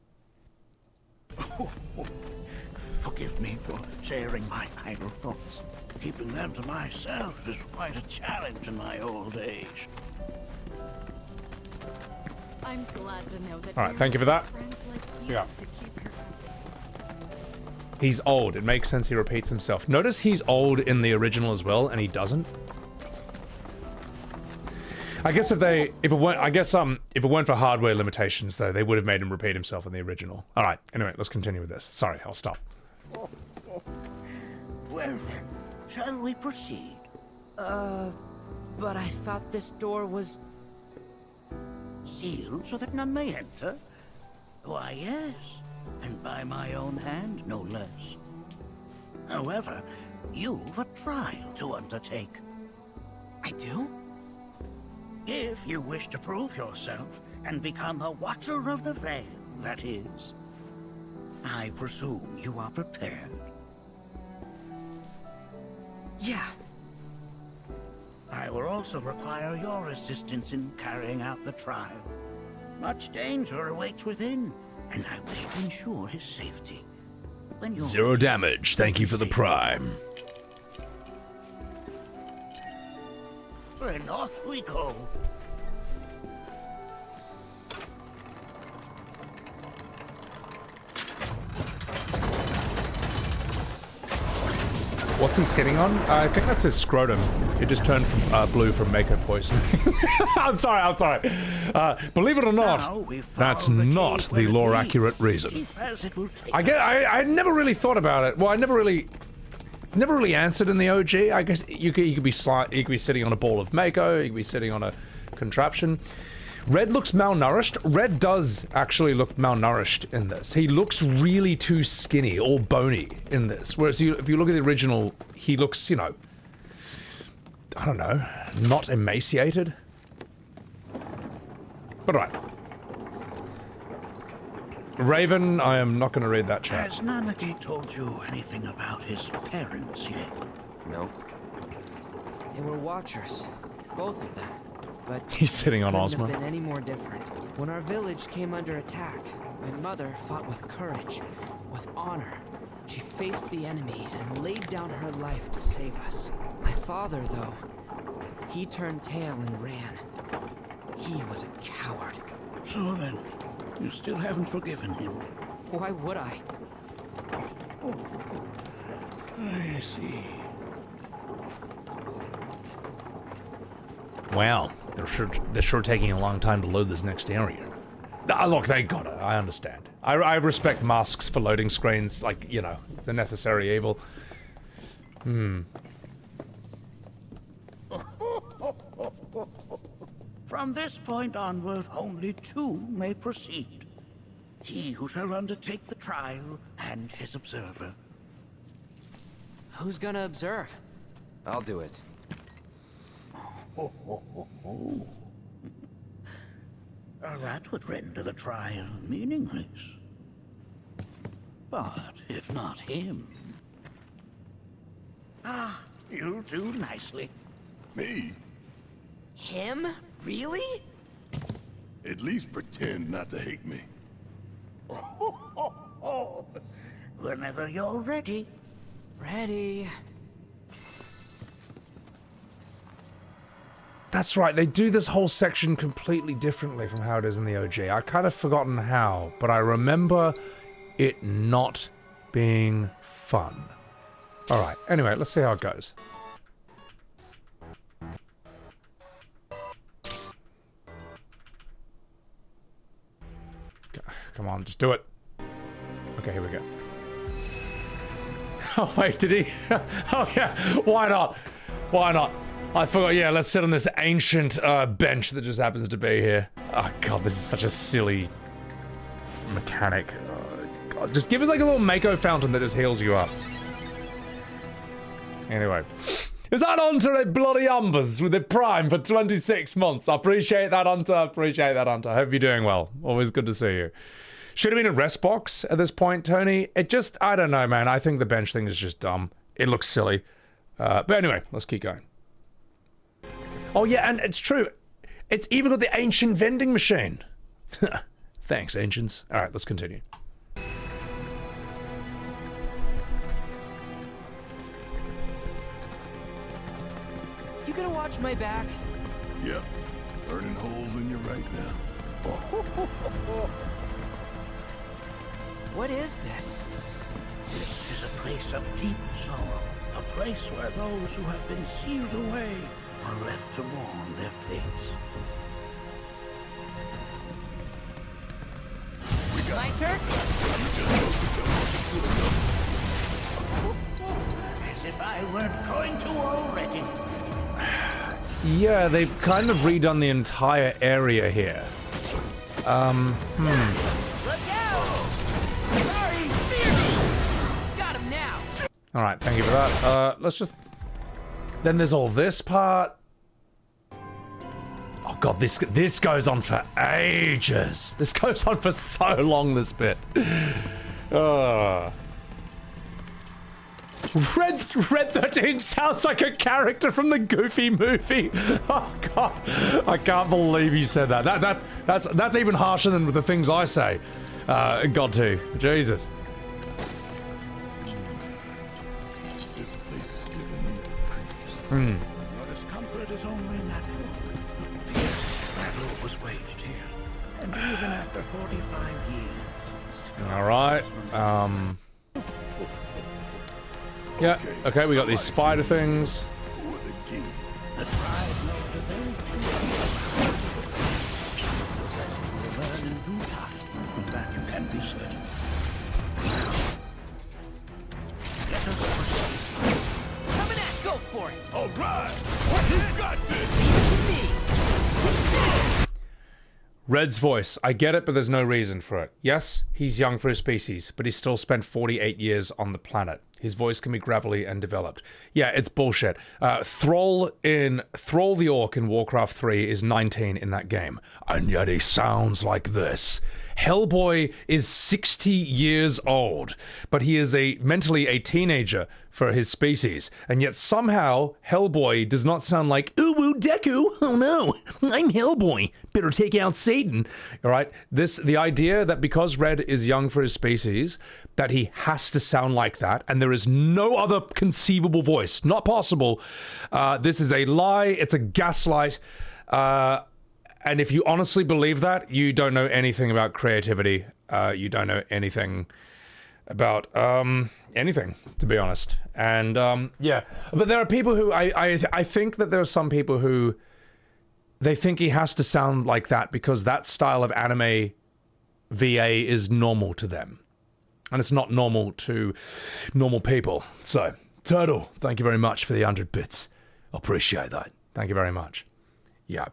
Speaker 8: Forgive me for sharing my idle thoughts. Keeping them to myself is quite a challenge in my old age.
Speaker 7: I'm glad to know that.
Speaker 2: All right, thank you for that. Yeah. He's old. It makes sense he repeats himself. Notice he's old in the original as well, and he doesn't. I guess if it weren't for hardware limitations, though, they would have made him repeat himself in the original. All right. Anyway, let's continue with this. Sorry, I'll stop.
Speaker 8: Well then, shall we proceed?
Speaker 4: But I thought this door was...
Speaker 8: sealed so that none may enter? Why, yes. And by my own hand, no less. However, you've a trial to undertake.
Speaker 4: I do?
Speaker 8: If you wish to prove yourself and become a Watcher of the Veil, that is. I presume you are prepared.
Speaker 4: Yeah.
Speaker 8: I will also require your assistance in carrying out the trial. Much danger awaits within, and I wish to ensure his safety. When you're
Speaker 1: 0 damage. Thank you for the prime.
Speaker 8: Then off we go.
Speaker 2: What's he sitting on? I think that's his scrotum. It just turned from blue from makeup poisoning. I'm sorry. Believe it or not, that's not the lore-accurate reason. I never really thought about it. Well, it's never really answered in the OG. I guess you could be sitting on a ball of Mako. You could be sitting on a contraption. Red looks malnourished. Red does actually look malnourished in this. He looks really too skinny or bony in this. Whereas if you look at the original, he looks, you know, I don't know, not emaciated. But right. Raven, I am not going to read that chat.
Speaker 8: Has Nanaki told you anything about his parents yet?
Speaker 6: No.
Speaker 4: They were Watchers. Both of them. But
Speaker 2: he's sitting on Ozma.
Speaker 4: Couldn't have been any more different. When our village came under attack, my mother fought with courage, with honor. She faced the enemy and laid down her life to save us. My father, though, he turned tail and ran. He was a coward.
Speaker 8: So then, you still haven't forgiven him?
Speaker 4: Why would I?
Speaker 8: I see.
Speaker 2: Wow, they're sure taking a long time to load this next area. Look, they got it. I understand. I respect masks for loading screens, like, you know, the necessary evil.
Speaker 8: From this point onward, only 2 may proceed. He who shall undertake the trial and his observer.
Speaker 4: Who's gonna observe?
Speaker 6: I'll do it.
Speaker 8: That would render the trial meaningless. But if not him... Ah, you'll do nicely.
Speaker 5: Me?
Speaker 4: Him? Really?
Speaker 5: At least pretend not to hate me.
Speaker 8: Whenever you're ready.
Speaker 4: Ready.
Speaker 2: That's right, they do this whole section completely differently from how it is in the OG. I kind of forgotten how, but I remember it not being fun. Alright, anyway, let's see how it goes. Come on, just do it. Okay, here we go. Oh wait, did he? Oh yeah, why not? Why not? I forgot, yeah, let's sit on this ancient bench that just happens to be here. Oh god, this is such a silly mechanic. Oh, god. Just give us like a little Mako fountain that just heals you up. Anyway. Is that Hunter a bloody umbers with a prime for 26 months? I appreciate that, Hunter. I appreciate that, Hunter. I hope you're doing well. Always good to see you. Should have been a rest box at this point, Tony. It just, I don't know, man. I think the bench thing is just dumb. It looks silly. But anyway, let's keep going. Oh yeah, and it's true. It's even got the ancient vending machine. Thanks, ancients. All right, let's continue.
Speaker 4: You gonna watch my back?
Speaker 5: Yep. Burning holes in you right now.
Speaker 4: What is this?
Speaker 8: This is a place of deep sorrow. A place where those who have been sealed away are left to mourn their fates.
Speaker 4: My turn?
Speaker 8: As if I weren't going to already.
Speaker 2: Yeah, they've kind of redone the entire area here.
Speaker 4: Look out! Sorry, fear me! Got him now!
Speaker 2: Alright, thank you for that. Let's just... Then there's all this part. Oh god, this goes on for ages. This goes on for so long, this bit. Red XIII sounds like a character from the Goofy movie. Oh god, I can't believe you said that. That's even harsher than the things I say. God too, Jesus.
Speaker 5: This place is giving me the creeps.
Speaker 8: Your discomfort is only natural. A fierce battle was waged here, and even after 45 years.
Speaker 2: All right. Yeah, okay, we got these spider things.
Speaker 8: The tribe knows a very few people. The rest you will learn in due time. That you can be certain. Let us proceed.
Speaker 4: Coming at, go for it!
Speaker 5: All right! You got this!
Speaker 2: Red's voice. I get it, but there's no reason for it. Yes, he's young for his species, but he still spent 48 years on the planet. His voice can be gravelly and developed. Yeah, it's bullshit. Thrall the Orc in Warcraft 3 is 19 in that game, and yet he sounds like this. Hellboy is 60 years old, but he is mentally a teenager for his species, and yet somehow Hellboy does not sound like Uwu Deku. Oh no, I'm Hellboy. Better take out Satan. All right, the idea that because Red is young for his species, that he has to sound like that, and there is no other conceivable voice. Not possible. This is a lie. It's a gaslight. And if you honestly believe that, you don't know anything about creativity. You don't know anything about anything, to be honest. And yeah, but there are people who I think that there are some people who they think he has to sound like that because that style of anime VA is normal to them. And it's not normal to normal people. So, Turtle, thank you very much for the 100 bits. Appreciate that. Thank you very much. Yeah.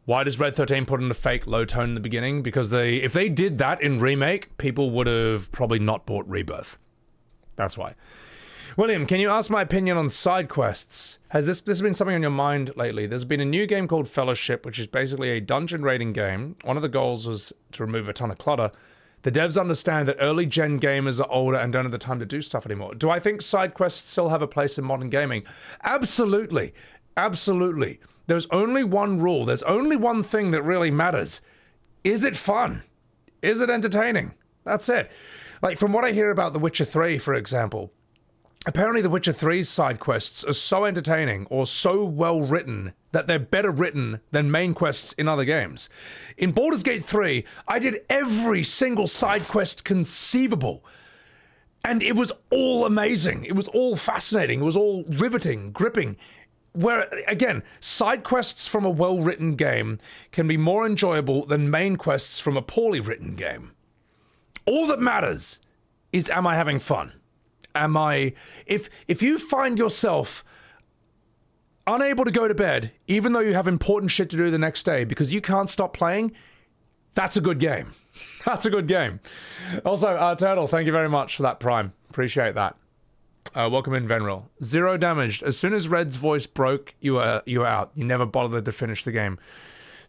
Speaker 2: Why does Red XIII put in a fake low tone in the beginning? Because if they did that in Remake, people would have probably not bought Rebirth. That's why. William, can you ask my opinion on side quests? Has this been something on your mind lately? There's been a new game called Fellowship, which is basically a dungeon raiding game. One of the goals was to remove a ton of clutter. The devs understand that early gen gamers are older and don't have the time to do stuff anymore. Do I think side quests still have a place in modern gaming? Absolutely. Absolutely. There's only one rule. There's only one thing that really matters. Is it fun? Is it entertaining? That's it. Like, from what I hear about The Witcher 3, for example, apparently The Witcher 3's side quests are so entertaining or so well written that they're better written than main quests in other games. In Baldur's Gate 3, I did every single side quest conceivable. And it was all amazing. It was all fascinating. It was all riveting, gripping. Where, again, side quests from a well-written game can be more enjoyable than main quests from a poorly written game. All that matters is, am I having fun? Am I... If you find yourself unable to go to bed, even though you have important shit to do the next day because you can't stop playing, that's a good game. That's a good game. Also, Turtle, thank you very much for that Prime. Appreciate that. Welcome in, Venril. 0 damaged. As soon as Red's voice broke, you were out. You never bothered to finish the game.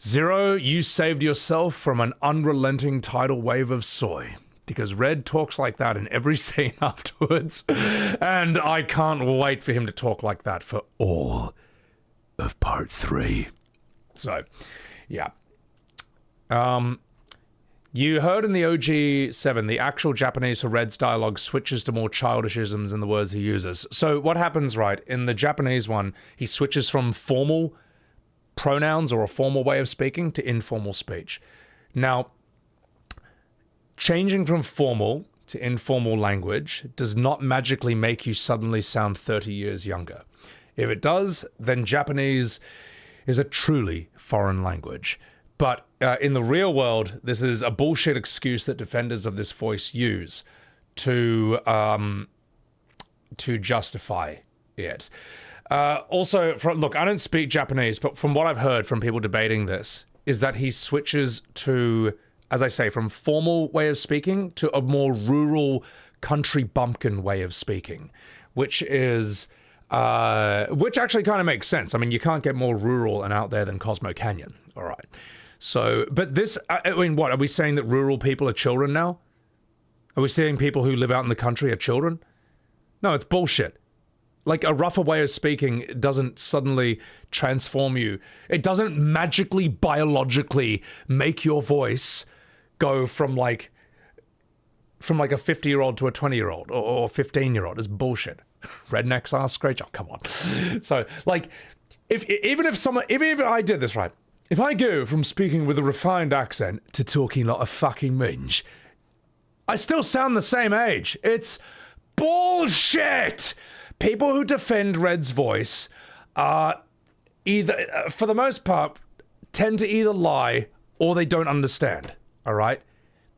Speaker 2: 0, you saved yourself from an unrelenting tidal wave of soy. Because Red talks like that in every scene afterwards. And I can't wait for him to talk like that for all of part 3. So, yeah. You heard in the OG7, the actual Japanese for Red's dialogue switches to more childishisms in the words he uses. So what happens, right, in the Japanese one, he switches from formal pronouns or a formal way of speaking to informal speech. Now, changing from formal to informal language does not magically make you suddenly sound 30 years younger. If it does, then Japanese is a truly foreign language. But in the real world, this is a bullshit excuse that defenders of this voice use to justify it. Also, look, I don't speak Japanese, but from what I've heard from people debating this, is that he switches to, as I say, from formal way of speaking to a more rural country bumpkin way of speaking, which is... which actually kind of makes sense. I mean, you can't get more rural and out there than Cosmo Canyon. All right. So, but this, I mean, what, are we saying that rural people are children now? Are we saying people who live out in the country are children? No, it's bullshit. Like, a rougher way of speaking doesn't suddenly transform you. It doesn't magically, biologically make your voice go from like a 50-year-old to a 20-year-old or 15-year-old. It's bullshit. Rednecks are screech. Oh, come on. So, like, even if I did this right, if I go from speaking with a refined accent to talking like a fucking minge, I still sound the same age. It's bullshit. People who defend Red's voice are either, for the most part, tend to either lie or they don't understand. All right?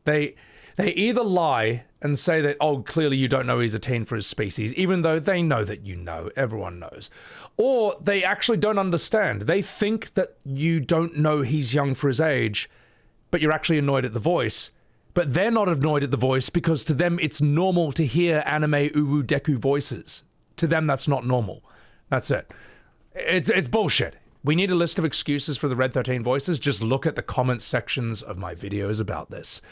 Speaker 2: They either lie and say that, oh, clearly you don't know he's a teen for his species, even though they know that you know, everyone knows. Or they actually don't understand. They think that you don't know he's young for his age, but you're actually annoyed at the voice. But they're not annoyed at the voice because to them it's normal to hear anime uwu deku voices. To them that's not normal. That's it. It's bullshit. We need a list of excuses for the Red 13 voices. Just look at the comment sections of my videos about this.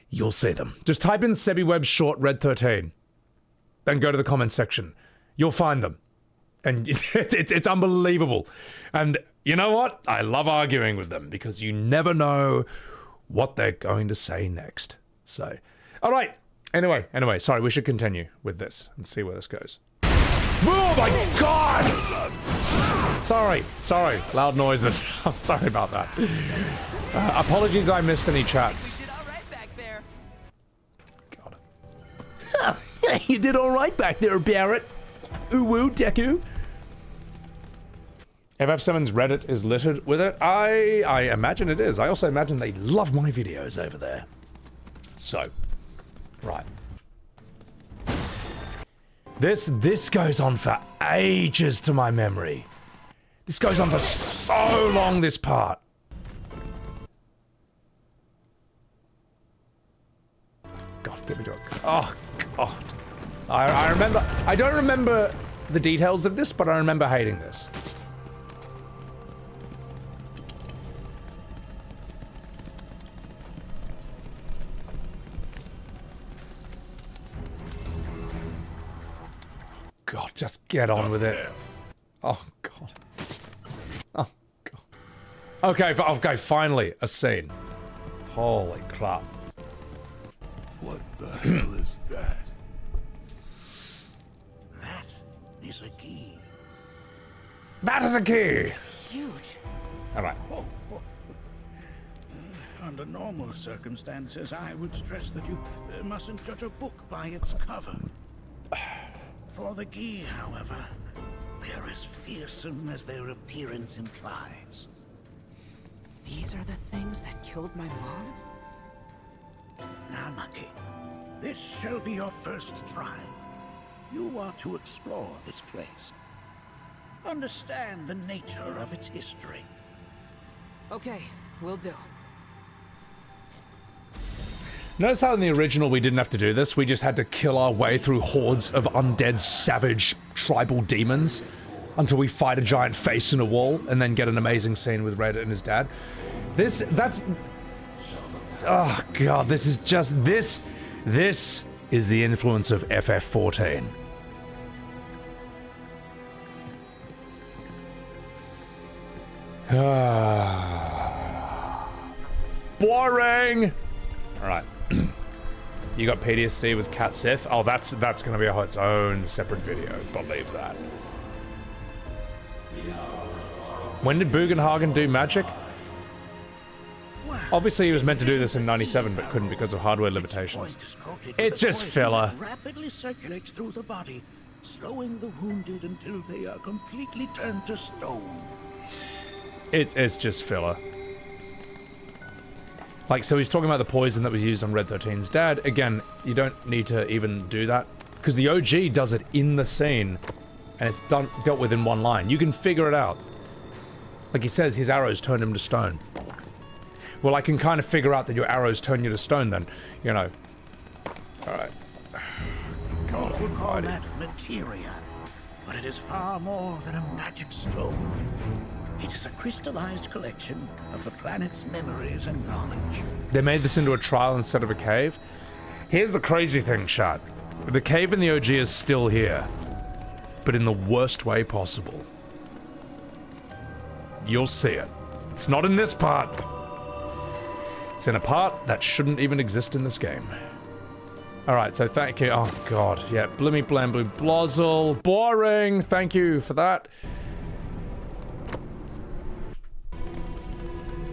Speaker 2: You'll see them. Just type in Sebbywebz short Red 13. Then go to the comment section. You'll find them. And it's unbelievable. And you know what? I love arguing with them because you never know what they're going to say next. So, all right. Anyway, sorry, we should continue with this and see where this goes. Oh my God! Sorry, loud noises. I'm sorry about that. Apologies I missed any chats.
Speaker 3: God. You did all right back there, Barrett. Uwu Deku.
Speaker 2: FF7's Reddit is littered with it. I imagine it is. I also imagine they love my videos over there. So, right. This goes on for ages to my memory. This goes on for so long, this part. God, get me to it. Oh, God. I remember... I don't remember the details of this, but I remember hating this. God, just get on with it. Oh, God. Oh, Okay, okay, finally, a scene. Holy crap.
Speaker 5: What the hell is that?
Speaker 8: That is a key.
Speaker 2: That is a key!
Speaker 4: Huge.
Speaker 2: Alright.
Speaker 8: Under normal circumstances, I would stress that you mustn't judge a book by its cover. For the key, however, they're as fearsome as their appearance implies.
Speaker 4: These are the things that killed my mom?
Speaker 8: Now, Nucky, this shall be your first trial. You are to explore this place. Understand the nature of its history.
Speaker 4: Okay, will do.
Speaker 2: Notice how in the original we didn't have to do this, we just had to kill our way through hordes of undead, savage, tribal demons until we fight a giant face in a wall and then get an amazing scene with Red and his dad. Oh god, this is just, this is the influence of FF14. Boring! Alright. You got PTSD with Cait Sith? Oh, that's gonna be its own separate video. Believe that. When did Bugenhagen do magic? Obviously he was meant to do this in 97, but couldn't because of hardware limitations. It's just filler.
Speaker 8: Rapidly circulates through the body, slowing the wounded until they are completely turned to stone.
Speaker 2: It's just filler. Like, so he's talking about the poison that was used on Red XIII's dad. Again, you don't need to even do that, because the OG does it in the scene, and it's dealt with in one line. You can figure it out. Like he says, his arrows turned him to stone. Well, I can kind of figure out that your arrows turn you to stone then, you know. Alright.
Speaker 8: Most would call that materia, but it is far more than a magic stone. It is a crystallized collection of the planet's memories and knowledge.
Speaker 2: They made this into a trial instead of a cave. Here's the crazy thing, chat. The cave in the OG is still here, but in the worst way possible. You'll see it. It's not in this part. It's in a part that shouldn't even exist in this game. Alright, so thank you. Oh god, yeah. Blimmy Blambloo Blozzle. Boring! Thank you for that.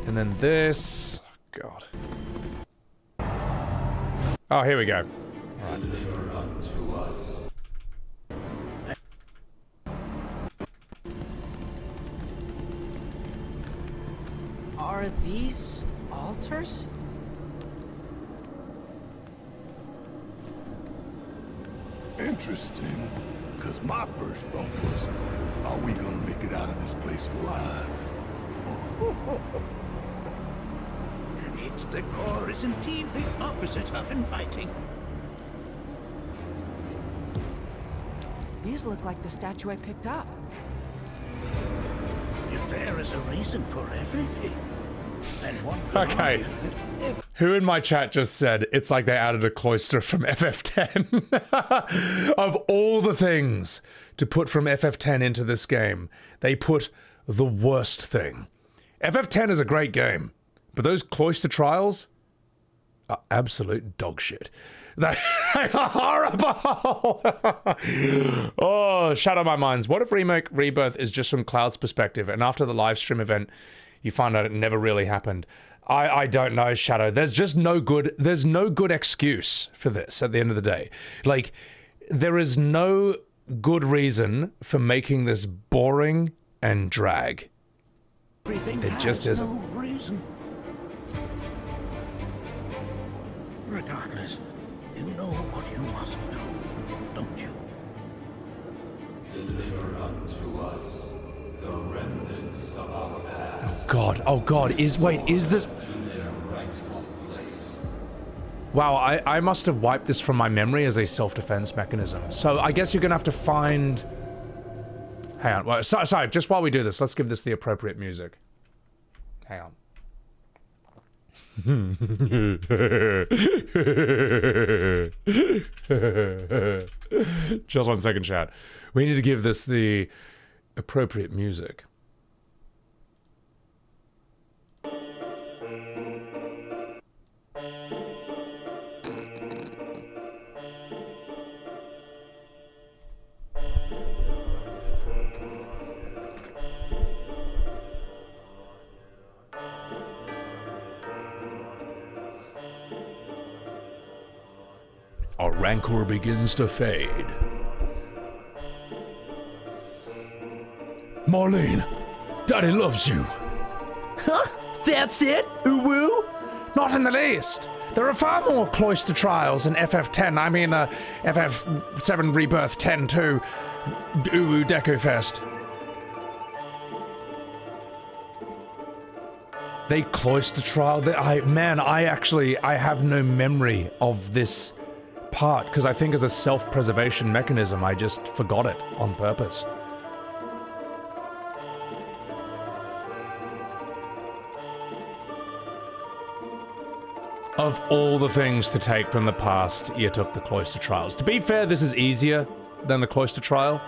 Speaker 2: And then this. Oh, god. Oh, here we go. Right.
Speaker 5: Deliver unto us.
Speaker 4: Are these altars?
Speaker 5: Interesting. Because my first thought was, are we gonna make it out of this place alive?
Speaker 8: Its decor is indeed the opposite of inviting.
Speaker 4: These look like the statue I picked up.
Speaker 8: If there is a reason for everything, then one could
Speaker 2: Okay.
Speaker 8: argue that if
Speaker 2: Who in my chat just said it's like they added a cloister from FF10? Of all the things to put from FF10 into this game, they put the worst thing. FF10 is a great game, but those cloister trials are absolute dog shit. They are horrible! Oh, shadow my minds. What if Remake Rebirth is just from Cloud's perspective, and after the live stream event, you find out it never really happened? I don't know, Shadow. There's no good excuse for this at the end of the day. Like, there is no good reason for making this boring and drag.
Speaker 8: everything
Speaker 2: It
Speaker 8: has
Speaker 2: just
Speaker 8: no
Speaker 2: isn't.
Speaker 8: reason. Regardless, you know what you must do, don't you?
Speaker 5: Deliver unto us the remnants of our past.
Speaker 2: Oh god, is this...
Speaker 5: To their rightful place.
Speaker 2: Wow, I must have wiped this from my memory as a self-defense mechanism. So I guess you're gonna have to find... Hang on, well, sorry, just while we do this, let's give this the appropriate music. Hang on. Just 1 second, chat. We need to give this the appropriate music.
Speaker 1: our rancor begins to fade. Marlene, Daddy loves you.
Speaker 3: Huh? That's it? Uwu?
Speaker 2: Not in the least. There are far more cloister trials in FF10. I mean, FF7 Rebirth 10 too. Uwu Deku Fest. They cloister trial. I have no memory of this part because I think as a self-preservation mechanism, I just forgot it on purpose. Of all the things to take from the past, you took the cloister trials. To be fair, this is easier than the cloister trial.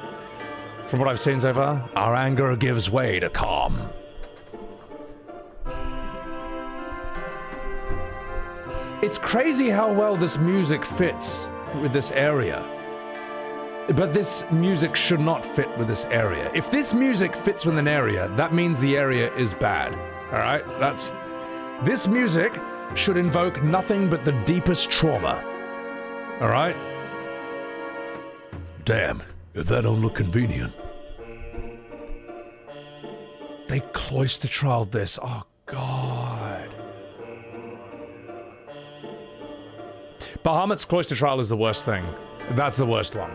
Speaker 2: From what I've seen so far,
Speaker 1: our anger gives way to calm.
Speaker 2: It's crazy how well this music fits with this area. But this music should not fit with this area. If this music fits with an area, that means the area is bad. Alright? This music should invoke nothing but the deepest trauma. Alright?
Speaker 1: Damn, if that don't look convenient.
Speaker 2: They cloister trialed this. Oh, God. Bahamut's cloister trial is the worst thing. That's the worst one.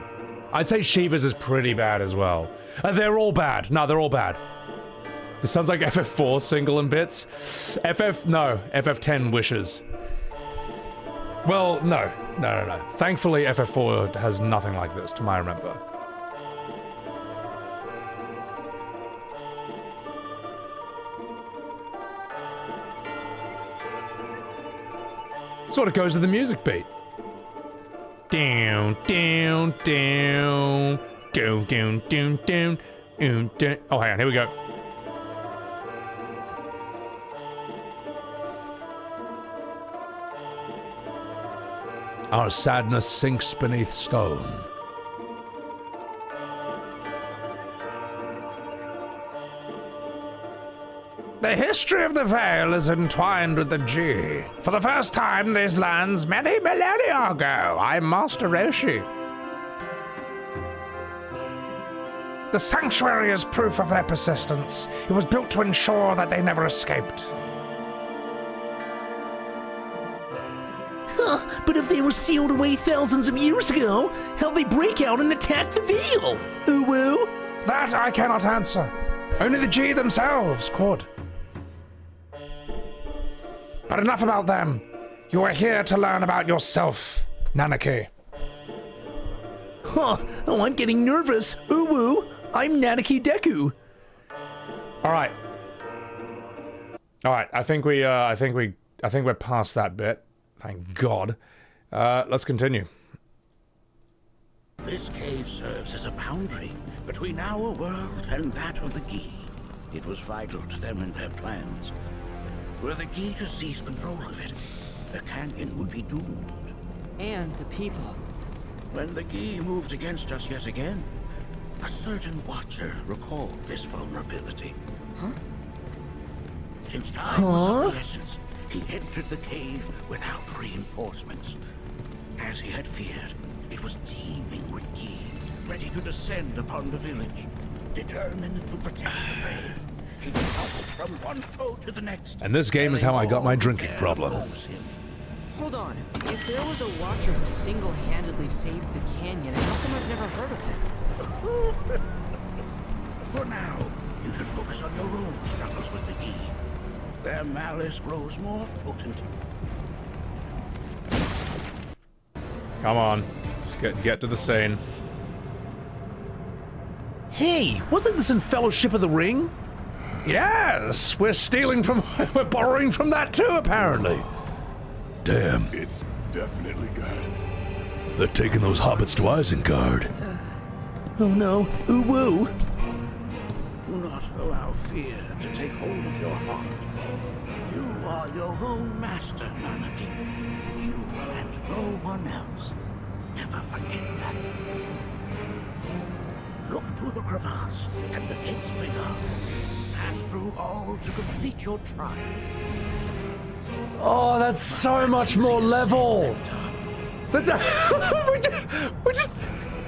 Speaker 2: I'd say Shiva's is pretty bad as well. They're all bad. No, they're all bad. This sounds like FF4 single in bits. FF10 wishes. Well, no. Thankfully, FF4 has nothing like this, to my remember. Sort of goes with the music beat. Down, down, down, down, down, down, down, down. Oh, hang on, here we go.
Speaker 1: Our sadness sinks beneath stone.
Speaker 2: The history of the Vale is entwined with the G. For the first time, these lands many millennia ago, I'm Master Roshi. The sanctuary is proof of their persistence. It was built to ensure that they never escaped.
Speaker 3: Huh, but if they were sealed away thousands of years ago, how'd they break out and attack the Veil? Uwu?
Speaker 2: That I cannot answer. Only the G themselves could. But enough about them. You are here to learn about yourself, Nanaki.
Speaker 3: Huh. Oh, I'm getting nervous. Uwu, I'm Nanaki Deku.
Speaker 2: Alright. I think we're past that bit. Thank God. Let's continue.
Speaker 8: This cave serves as a boundary between our world and that of the Gi. It was vital to them in their plans. Were the Gi to seize control of it, the canyon would be doomed.
Speaker 4: And the people.
Speaker 8: When the Gi moved against us yet again, a certain watcher recalled this vulnerability.
Speaker 4: Huh?
Speaker 8: Since time was of the essence, he entered the cave without reinforcements. As he had feared, it was teeming with Gi, ready to descend upon the village, determined to protect the Vale. He bounced from one foe to the next.
Speaker 1: And this game is how I got my drinking problem.
Speaker 4: Hold on. If there was a watcher who single-handedly saved the canyon, how come I've never heard of him?
Speaker 8: For now, you should focus on your own struggles with the Gi. Their malice grows more potent.
Speaker 2: Come on. Let's get to the scene.
Speaker 3: Hey, wasn't this in Fellowship of the Ring?
Speaker 2: Yes, we're borrowing from that too, apparently.
Speaker 1: Damn.
Speaker 5: It's definitely good.
Speaker 1: They're taking those hobbits to Isengard.
Speaker 3: Oh no, Uwu.
Speaker 8: Do not allow fear to take hold of your heart. You are your own master, Nanaki. You and no one else. Never forget that. Look to the crevasse and the gates beyond. Pass through all to complete your trial.
Speaker 2: Oh, that's so much more level. We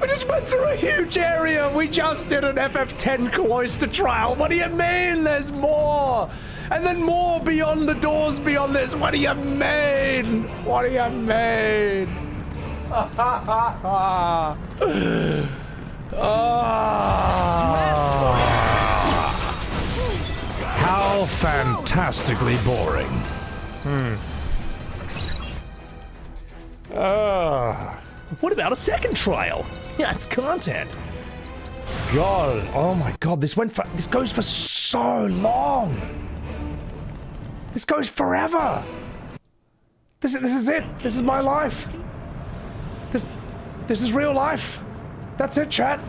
Speaker 2: just went through a huge area. We just did an FF10 cloister trial. What do you mean there's more? And then more beyond the doors beyond this. What do you mean? What do you mean?
Speaker 1: How fantastically boring.
Speaker 3: What about a second trial? Yeah, it's content.
Speaker 2: God, oh my God, this goes for so long. This goes forever. This is it. This is my life. This is real life. That's it, chat.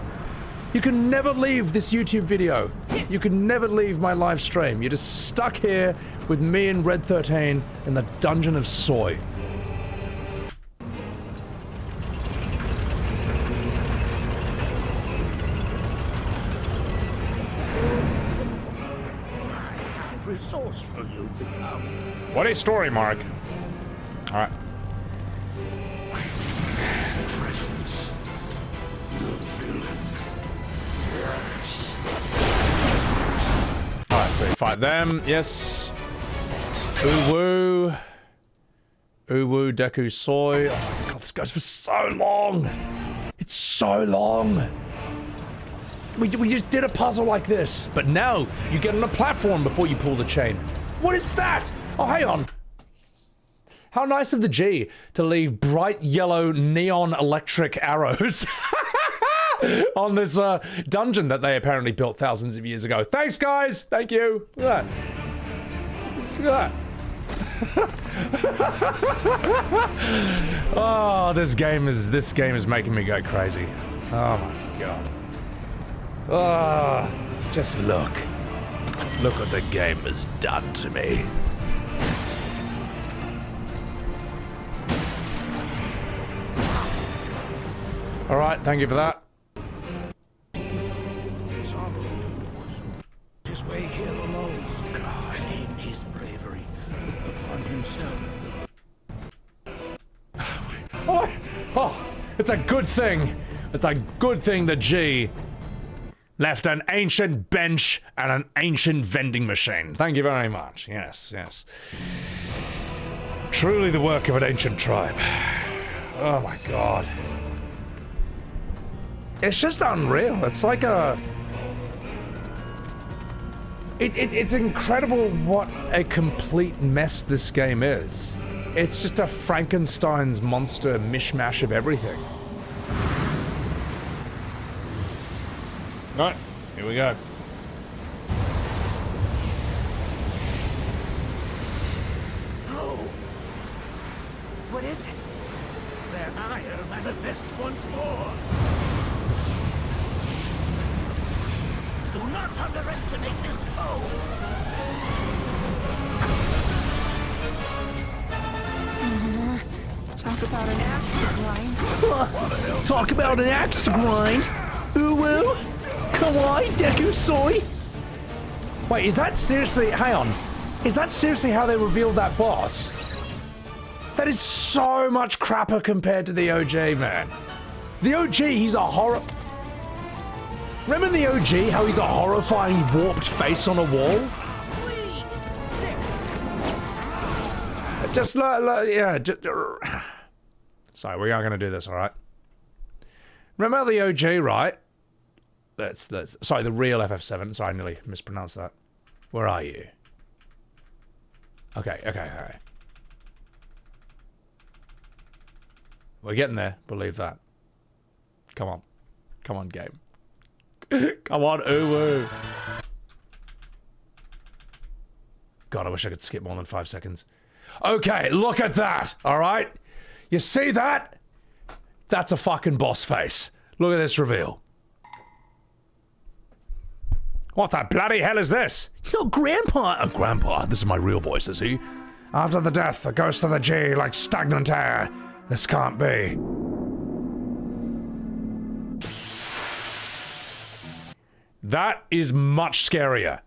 Speaker 2: You can never leave this YouTube video. You can never leave my live stream. You're just stuck here with me and Red XIII in the Dungeon of Soy.
Speaker 8: Resourceful you've become.
Speaker 2: What a story, Mark. All right. Alright, so we fight them. Yes. Uwu. Uwu, Deku, Soy. Oh my God, this goes for so long. It's so long. We just did a puzzle like this, but now you get on a platform before you pull the chain. What is that? Oh, hang on. How nice of the G to leave bright yellow neon electric arrows on this dungeon that they apparently built thousands of years ago. Thanks, guys. Thank you. Look at that. Look at that. Oh, this game is making me go crazy. Oh my God. Oh, just look. Look what the game has done to me. All right, thank you for that.
Speaker 8: Sorrow to his way here alone. God. And in his bravery, took upon himself the...
Speaker 2: Oh, it's a good thing. It's a good thing the G left an ancient bench and an ancient vending machine. Thank you very much. Yes, yes. Truly the work of an ancient tribe. Oh my God. It's just unreal. It's like a... It's incredible what a complete mess this game is. It's just a Frankenstein's monster mishmash of everything. Alright, here we go.
Speaker 8: No!
Speaker 4: What is it?
Speaker 8: Their ire manifests once more. Do not underestimate this foe.
Speaker 4: Talk about an axe to grind.
Speaker 3: Talk about an axe to grind. Uwu, kawaii, Deku, Soy.
Speaker 2: Wait, is that seriously... Hang on. Is that seriously how they revealed that boss? That is so much crapper compared to the OG, man. The OG, he's a horror... Remember the OG, how he's a horrifying warped face on a wall? Just yeah, just... Sorry, we are going to do this, alright? Remember the OG, right? That's sorry, the real FF7. Sorry, I nearly mispronounced that. Where are you? Okay. We're getting there, believe that. Come on, game. Come on, Uwu. God, I wish I could skip more than 5 seconds. Okay, look at that, alright? You see that? That's a fucking boss face. Look at this reveal. What the bloody hell is this?
Speaker 3: Yo, Grandpa!
Speaker 1: Grandpa, this is my real voice, is he?
Speaker 2: After the death, the ghost of the G like stagnant air. This can't be. That is much scarier.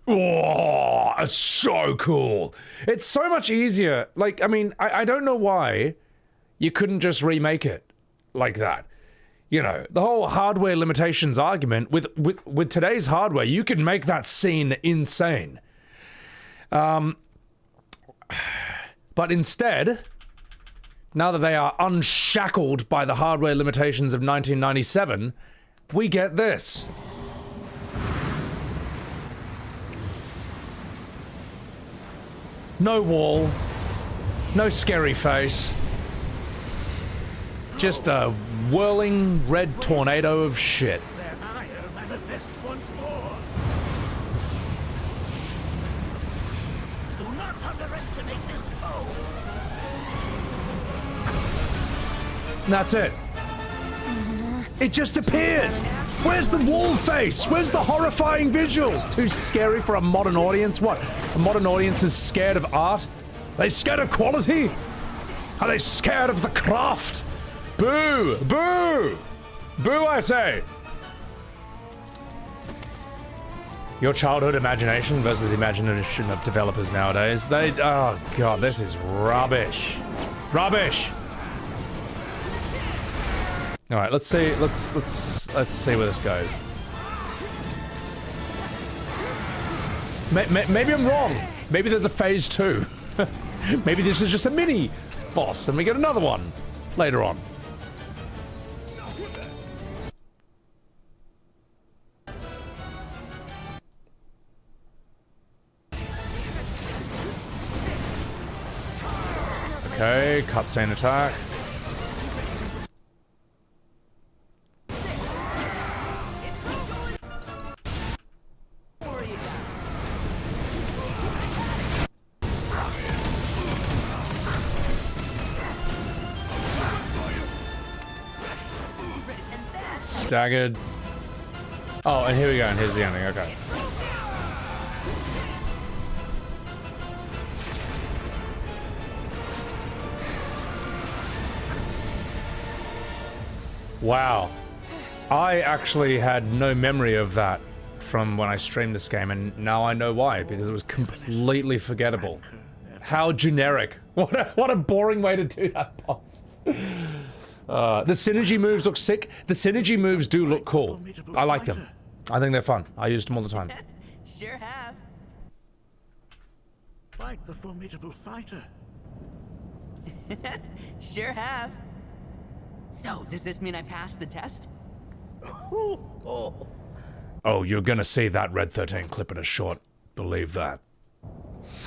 Speaker 2: Oh, That is so cool. It's so much easier. Like, I mean, I don't know why you couldn't just remake it like that. You know, the whole hardware limitations argument, with today's hardware, you can make that scene insane. But instead, now that they are unshackled by the hardware limitations of 1997, we get this. No wall, no scary face, just a whirling red tornado of shit.
Speaker 8: Their ire manifests once more. Do not underestimate this foe.
Speaker 2: And that's it. It just appears. Where's the wall face? Where's the horrifying visuals? Too scary for a modern audience? What? A modern audience is scared of art? Are they scared of quality? Are they scared of the craft? Boo! Boo! Boo, I say! Your childhood imagination versus the imagination of developers nowadays. Oh god, this is rubbish. Rubbish! All right, let's see. Let's see where this goes. Maybe I'm wrong. Maybe there's a phase 2. Maybe this is just a mini boss, and we get another one later on. Okay, cutscene attack. Staggered. Oh, and here we go, and here's the ending, okay. Wow. I actually had no memory of that from when I streamed this game, and now I know why, because it was completely forgettable. How generic. What a boring way to do that, boss. The synergy moves look sick. The synergy moves do look cool. I like them. I think they're fun. I use them all the time.
Speaker 4: Sure have.
Speaker 8: Fight the formidable fighter.
Speaker 4: Sure have. So, does this mean I passed the test?
Speaker 2: Oh, you're gonna see that Red 13 clip in a short. Believe that.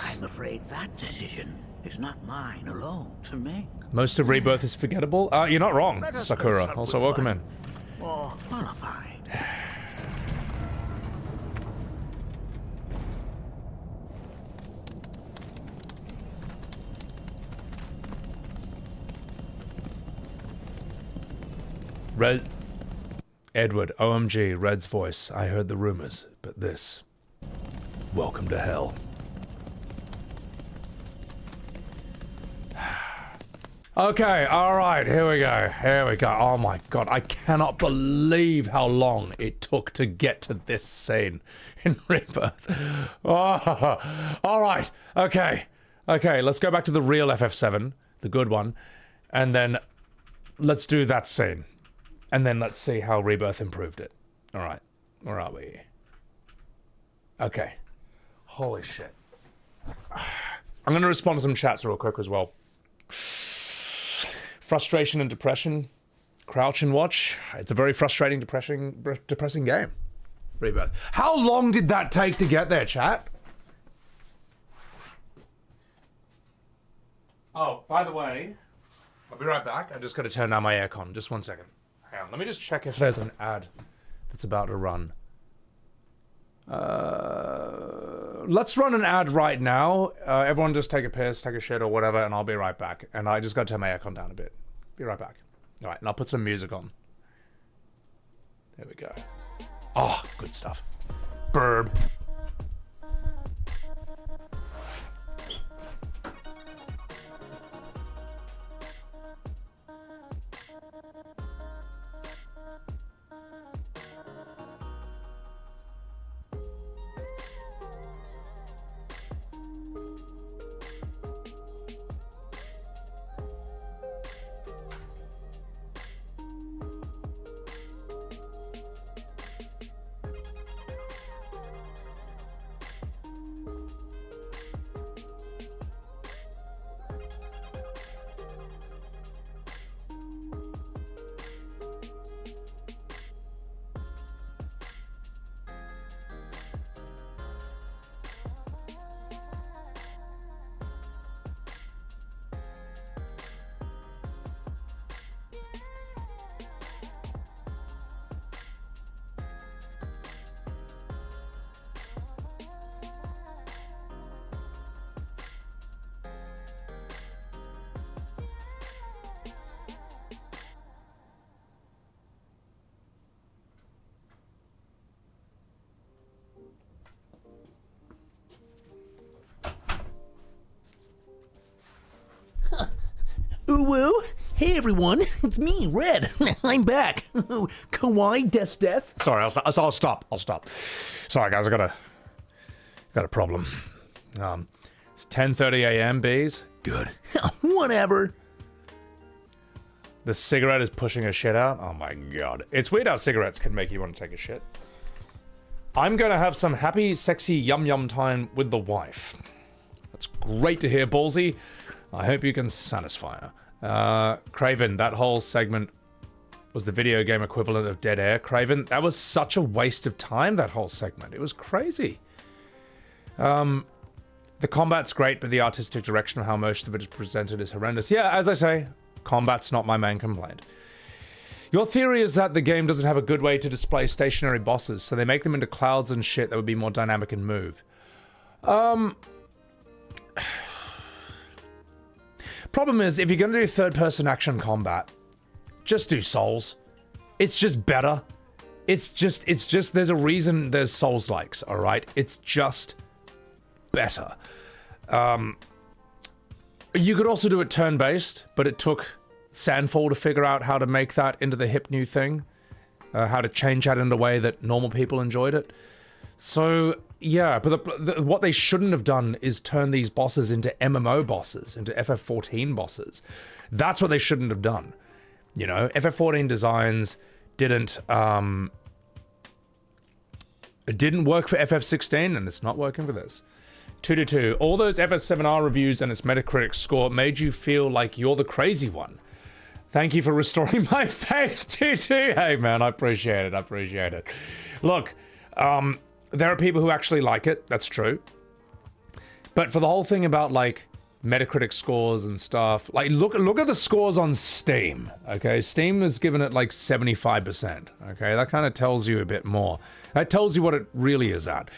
Speaker 8: I'm afraid that decision is not mine alone to make.
Speaker 2: Most of Rebirth is forgettable? You're not wrong, Sakura. Also, welcome in.
Speaker 8: More qualified.
Speaker 2: Red... Edward, OMG, Red's voice. I heard the rumors, but this... Welcome to hell. Okay, alright, here we go. Here we go. Oh my god, I cannot believe how long it took to get to this scene in Rebirth. Oh, alright, okay. Okay, let's go back to the real FF7, the good one, and then let's do that scene. And then let's see how Rebirth improved it. Alright, where are we? Okay. Holy shit. I'm gonna respond to some chats real quick as well. Frustration and depression. Crouch and watch. It's a very frustrating, depressing game. Rebirth. How long did that take to get there, chat? Oh, by the way, I'll be right back. I just gotta turn down my aircon. Just 1 second. Hang on, let me just check if there's an ad that's about to run. Let's run an ad right now. Everyone just take a piss, take a shit or whatever, and I'll be right back. And I just gotta turn my aircon down a bit. Be right back. Alright, and I'll put some music on. There we go. Oh, good stuff. Burb.
Speaker 3: Woo! Hey everyone, it's me, Red. I'm back. Kawaii des des.
Speaker 2: Sorry, I'll stop. Sorry, guys, I got a problem. It's 10:30 a.m. Bees. Good.
Speaker 3: Whatever.
Speaker 2: The cigarette is pushing her shit out. Oh my god. It's weird how cigarettes can make you want to take a shit. I'm gonna have some happy, sexy yum time with the wife. That's great to hear, Ballsy. I hope you can satisfy her. Craven, that whole segment was the video game equivalent of Dead Air. Craven, that was such a waste of time, that whole segment. It was crazy. The combat's great, but the artistic direction of how most of it is presented is horrendous. Yeah, as I say, combat's not my main complaint. Your theory is that the game doesn't have a good way to display stationary bosses, so they make them into clouds and shit that would be more dynamic and move. Problem is, if you're gonna do third-person action combat, just do Souls. It's just better. It's just, there's a reason there's Souls-likes, alright? It's just better. You could also do it turn-based, but it took Sandfall to figure out how to make that into the hip new thing. How to change that in a way that normal people enjoyed it. So, yeah, but what they shouldn't have done is turn these bosses into MMO bosses, into FF14 bosses. That's what they shouldn't have done. You know, FF14 designs didn't it didn't work for FF16, and it's not working for this. 2-2. All those FF7R reviews and its Metacritic score made you feel like you're the crazy one. Thank you for restoring my faith, 2-2. Hey, man, I appreciate it. Look, there are people who actually like it. That's true. But for the whole thing about, like, Metacritic scores and stuff, like, look at the scores on Steam, okay? Steam has given it, like, 75%, okay? That kind of tells you a bit more. That tells you what it really is at.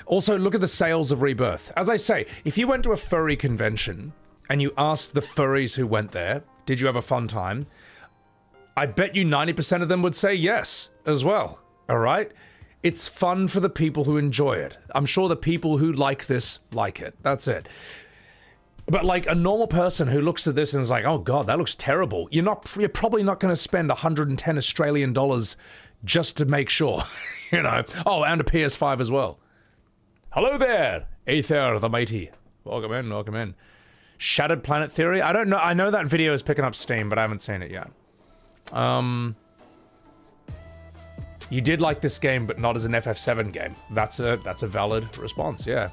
Speaker 2: Also, look at the sales of Rebirth. As I say, if you went to a furry convention and you asked the furries who went there, did you have a fun time? I bet you 90% of them would say yes as well, all right? It's fun for the people who enjoy it. I'm sure the people who like this like it. That's it. But like a normal person who looks at this and is like, oh god, that looks terrible. You're probably not going to spend 110 Australian dollars just to make sure, you know. Oh, and a PS5 as well. Hello there, Aether the Mighty. Welcome in. Shattered Planet Theory? I don't know. I know that video is picking up steam, but I haven't seen it yet. You did like this game, but not as an FF7 game. That's a valid response, yeah.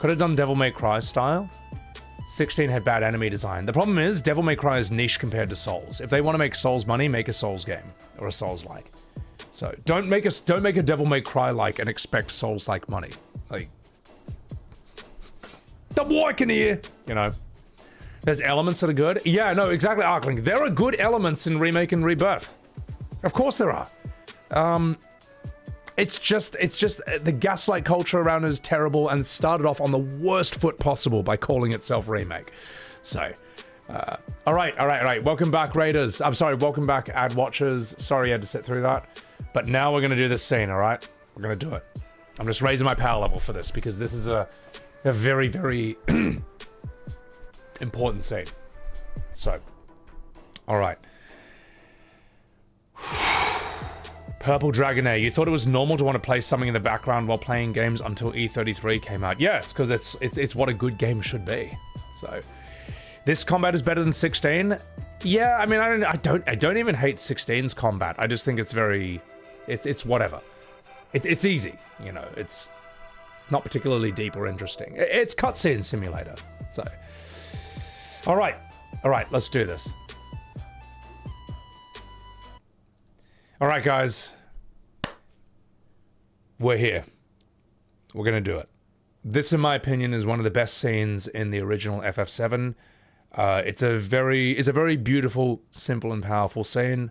Speaker 2: Could have done Devil May Cry style. 16 had bad enemy design. The problem is, Devil May Cry is niche compared to Souls. If they want to make Souls money, make a Souls game. Or a Souls-like. So, don't make a Devil May Cry-like and expect Souls-like money. Like, the working here, you know. There's elements that are good. Yeah, no, exactly, Arkling. There are good elements in Remake and Rebirth. Of course there are. It's just the gaslight culture around it is terrible and started off on the worst foot possible by calling itself Remake. So, all right. Welcome back, Raiders. I'm sorry, welcome back, ad watchers. Sorry you had to sit through that. But now we're going to do this scene, all right? We're going to do it. I'm just raising my power level for this because this is a very, very important scene. So, all right. Purple Dragonair, you thought it was normal to want to play something in the background while playing games until E33 came out. Yeah, it's because it's what a good game should be. So, this combat is better than 16. Yeah, I mean, I don't even hate 16's combat. I just think it's very, it's whatever. It's easy, you know. It's not particularly deep or interesting. It's cutscene simulator. So, all right, let's do this. All right, guys. We're here. We're gonna do it. This, in my opinion, is one of the best scenes in the original FF7. It's a very beautiful, simple, and powerful scene.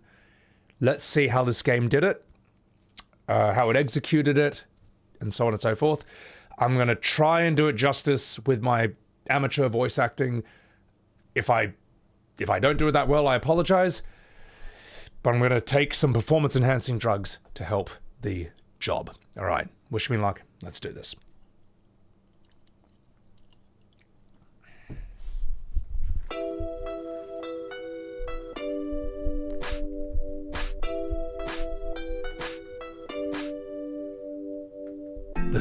Speaker 2: Let's see how this game did it, how it executed it, and so on and so forth. I'm gonna try and do it justice with my amateur voice acting. If I don't do it that well, I apologize. But I'm going to take some performance-enhancing drugs to help the job. All right, wish me luck. Let's do this.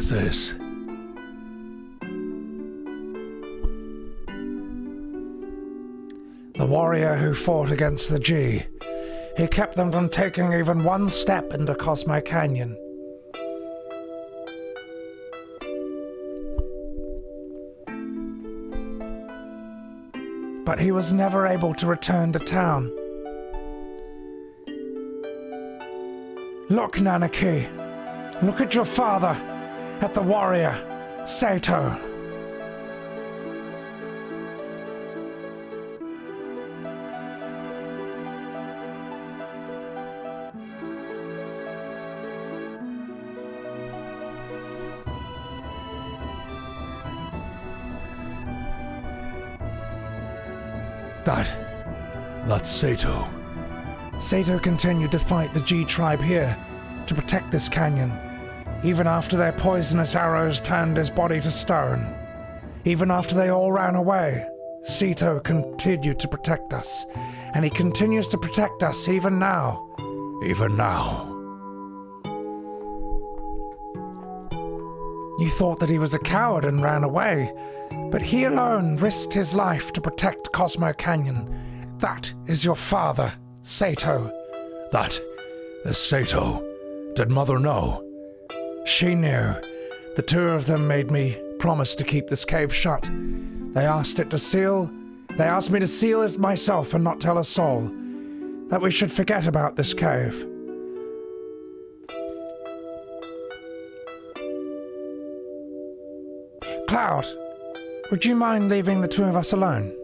Speaker 1: this is.
Speaker 2: The warrior who fought against the G. He kept them from taking even one step into Cosmo Canyon. But he was never able to return to town. Look, Nanaki. Look at your father, at the warrior, Seto.
Speaker 1: That's Seto.
Speaker 2: Seto continued to fight the G tribe here to protect this canyon, even after their poisonous arrows turned his body to stone. Even after they all ran away, Seto continued to protect us, and he continues to protect us even now.
Speaker 1: Even now.
Speaker 2: You thought that he was a coward and ran away, but he alone risked his life to protect Cosmo Canyon. That is your father, Seto.
Speaker 1: That is Seto. Did Mother know?
Speaker 2: She knew. The two of them made me promise to keep this cave shut. They asked me to seal it myself and not tell a soul. That we should forget about this cave. Cloud, would you mind leaving the two of us alone?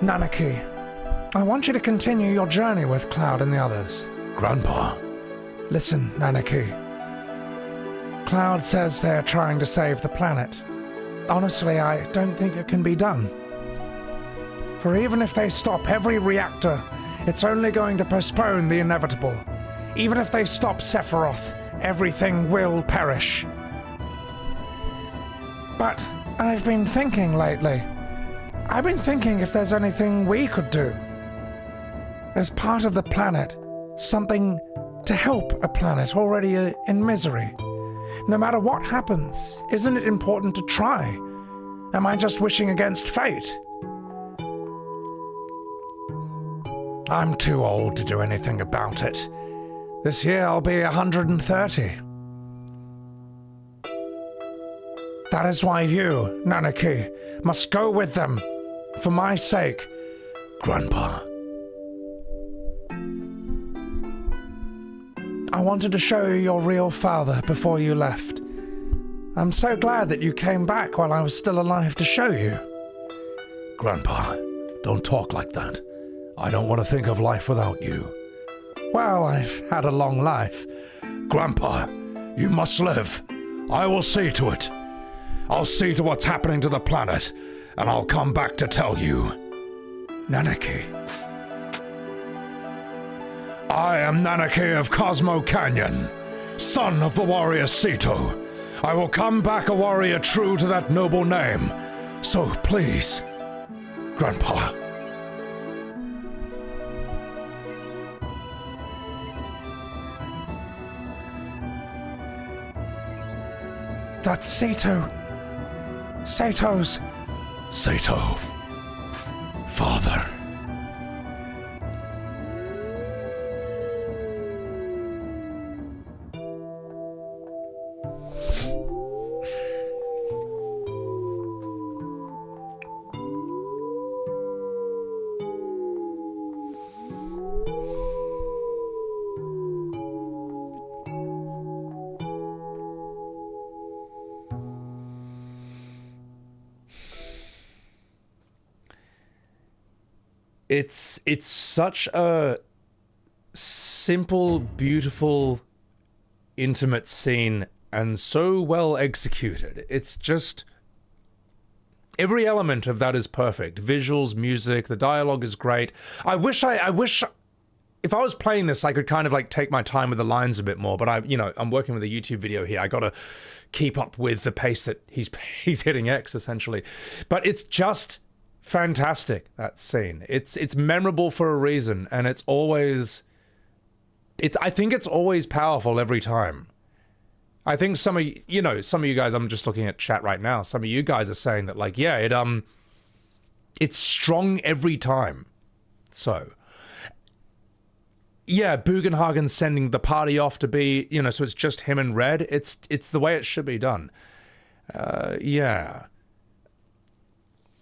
Speaker 2: Nanaki, I want you to continue your journey with Cloud and the others.
Speaker 1: Grandpa.
Speaker 2: Listen, Nanaki. Cloud says they're trying to save the planet. Honestly, I don't think it can be done. For even if they stop every reactor, it's only going to postpone the inevitable. Even if they stop Sephiroth, everything will perish. But I've been thinking lately. I've been thinking if there's anything we could do. As part of the planet, something to help a planet already in misery. No matter what happens, isn't it important to try? Am I just wishing against fate? I'm too old to do anything about it. This year I'll be 130. That is why you, Nanaki, must go with them. For my sake.
Speaker 1: Grandpa.
Speaker 2: I wanted to show you your real father before you left. I'm so glad that you came back while I was still alive to show you.
Speaker 1: Grandpa, don't talk like that. I don't want to think of life without you.
Speaker 2: Well, I've had a long life.
Speaker 1: Grandpa, you must live. I will see to it. I'll see to what's happening to the planet, and I'll come back to tell you.
Speaker 2: Nanaki.
Speaker 1: I am Nanaki of Cosmo Canyon, son of the warrior Seto. I will come back a warrior true to that noble name. So please, Grandpa.
Speaker 2: That's Seto. Seto's.
Speaker 1: Seto. Father.
Speaker 2: It's such a simple, beautiful, intimate scene and so well executed. It's just every element of that is perfect. Visuals, music, the dialogue is great. I wish if I was playing this, I could kind of like take my time with the lines a bit more, but I'm working with a YouTube video here. I gotta keep up with the pace that he's hitting X, essentially. But it's just fantastic, that scene. It's memorable for a reason, and it's always... I think it's always powerful every time. I think some of you guys, I'm just looking at chat right now, some of you guys are saying that, like, yeah, it's strong every time. So, yeah, Bugenhagen sending the party off to be, so it's just him and Red. It's the way it should be done. Yeah.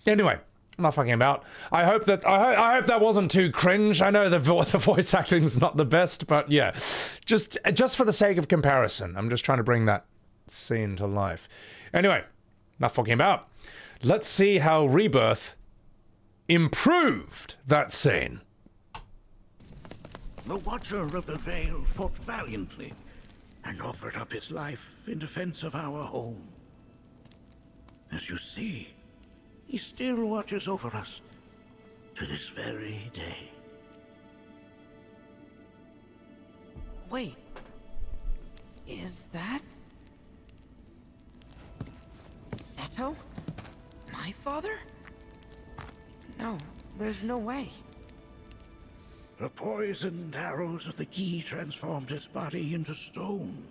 Speaker 2: Anyway, I'm not fucking about. I hope that wasn't too cringe. I know the voice acting's not the best, but yeah, just for the sake of comparison, I'm just trying to bring that scene to life. Anyway, not fucking about. Let's see how Rebirth improved that scene.
Speaker 8: The Watcher of the Veil fought valiantly and offered up his life in defense of our home. As you see, he still watches over us to this very day.
Speaker 4: Wait, is that Seto? My father? No, there's no way.
Speaker 8: The poisoned arrows of the key transformed his body into stone,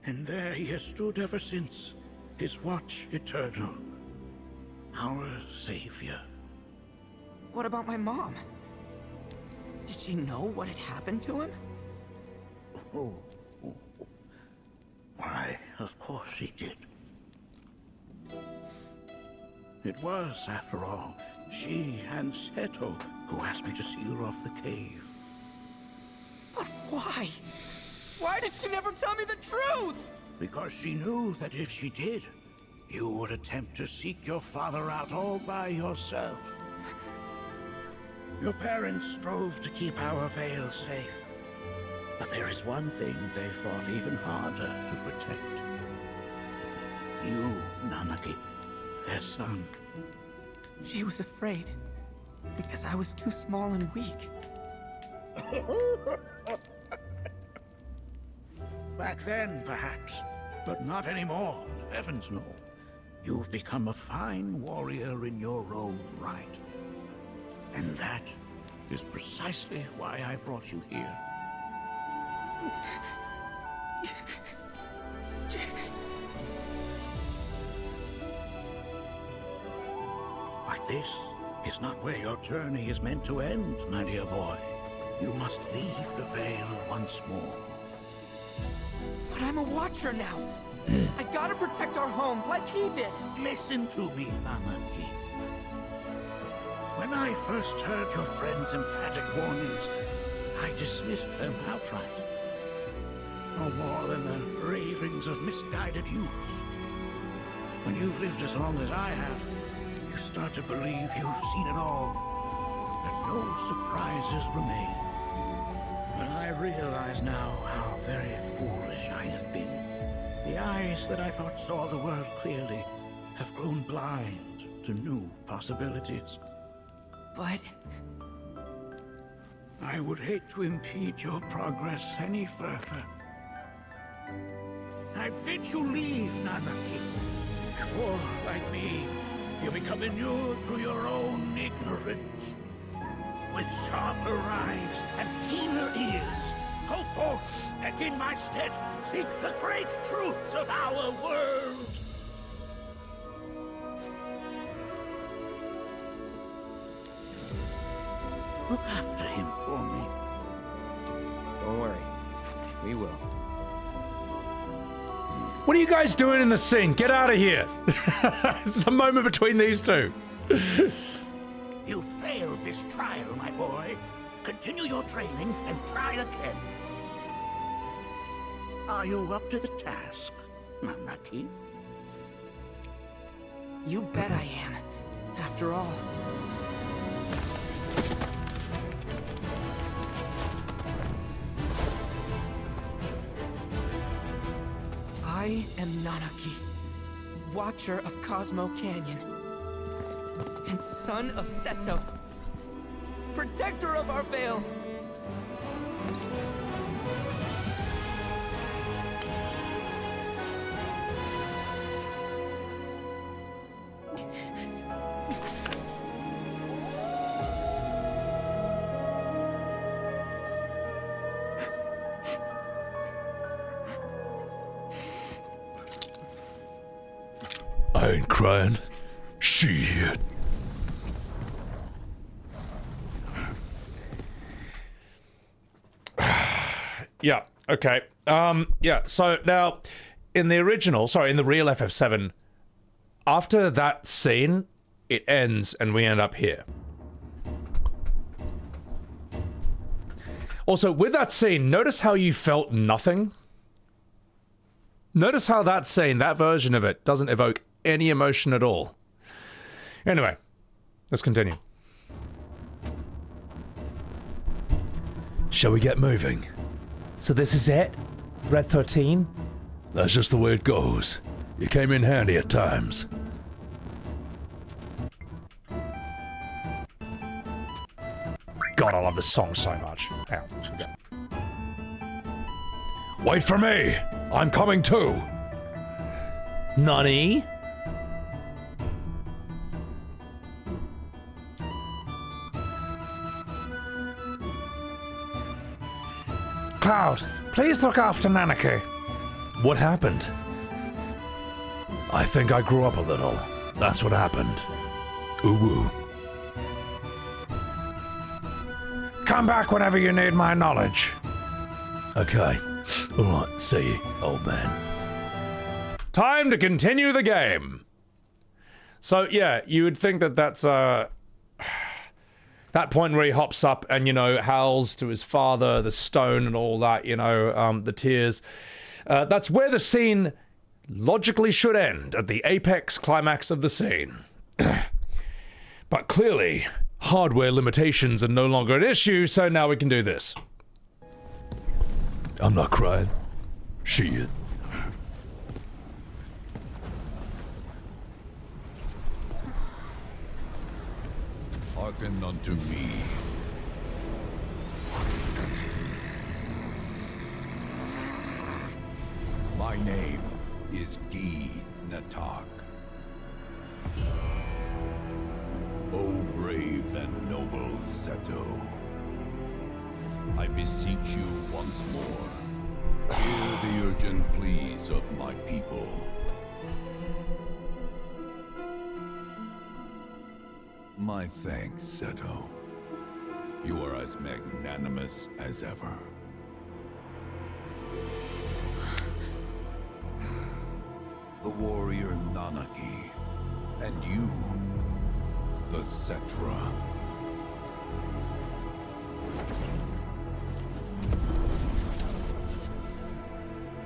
Speaker 8: and there he has stood ever since, his watch eternal. Our savior.
Speaker 4: What about my mom? Did she know what had happened to him?
Speaker 8: Oh. Why, of course she did. It was, after all, she and Seto who asked me to seal off the cave.
Speaker 4: But why? Why did she never tell me the truth?
Speaker 8: Because she knew that if she did, you would attempt to seek your father out all by yourself. Your parents strove to keep our veil safe. But there is one thing they fought even harder to protect. You, Nanaki, their son.
Speaker 4: She was afraid, because I was too small and weak.
Speaker 8: Back then, perhaps, but not anymore, heavens no. You've become a fine warrior in your own right. And that is precisely why I brought you here. But this is not where your journey is meant to end, my dear boy. You must leave the Veil once more.
Speaker 4: But I'm a Watcher now. I gotta protect our home, like he did.
Speaker 8: Listen to me, Nanaki. When I first heard your friend's emphatic warnings, I dismissed them outright. No more than the ravings of misguided youths. When you've lived as long as I have, you start to believe you've seen it all, that no surprises remain. But I realize now how very foolish I have been. The eyes that I thought saw the world clearly have grown blind to new possibilities.
Speaker 4: But
Speaker 8: I would hate to impede your progress any further. I bid you leave, Nanaki, before, like me, you become inured to your own ignorance. With sharper eyes and keener ears, go forth and in my stead seek the great truths of our world. Look after him for me.
Speaker 6: Don't worry. We will.
Speaker 2: What are you guys doing in the scene? Get out of here. It's a moment between these two.
Speaker 8: You failed this trial, my boy. Continue your training and try again. Are you up to the task, Nanaki?
Speaker 4: you bet I am. After all. I am Nanaki, Watcher of Cosmo Canyon, and son of Seto, protector of our veil.
Speaker 1: ain't crying. Shit.
Speaker 2: Yeah, okay. Yeah, so now, in the original, sorry, in the real FF7, after that scene, it ends and we end up here. Also, with that scene, notice how you felt nothing? Notice how that scene, that version of it, doesn't evoke any emotion at all. Anyway, let's continue.
Speaker 1: Shall we get moving?
Speaker 2: So this is it? Red 13?
Speaker 1: That's just the way it goes. You came in handy at times.
Speaker 2: God, I love this song so much. Ow. Okay.
Speaker 1: Wait for me! I'm coming too!
Speaker 2: Nani? Cloud, please look after Nanaki.
Speaker 1: What happened? I think I grew up a little. That's what happened. Ooh-woo.
Speaker 2: Come back whenever you need my knowledge.
Speaker 1: Okay. Alright, see you, old man.
Speaker 2: Time to continue the game. So, yeah, you would think that that's, that point where he hops up and, you know, howls to his father, the stone and all that, you know, the tears. That's where the scene logically should end, at the apex climax of the scene. But clearly, hardware limitations are no longer an issue, so now we can do this.
Speaker 1: I'm not crying. Shit.
Speaker 5: Hearken unto me. My name is Gi Natak. O brave and noble Seto, I beseech you once more, hear the urgent pleas of my people. My thanks, Seto. You are as magnanimous as ever. The warrior Nanaki, and you, the Cetra.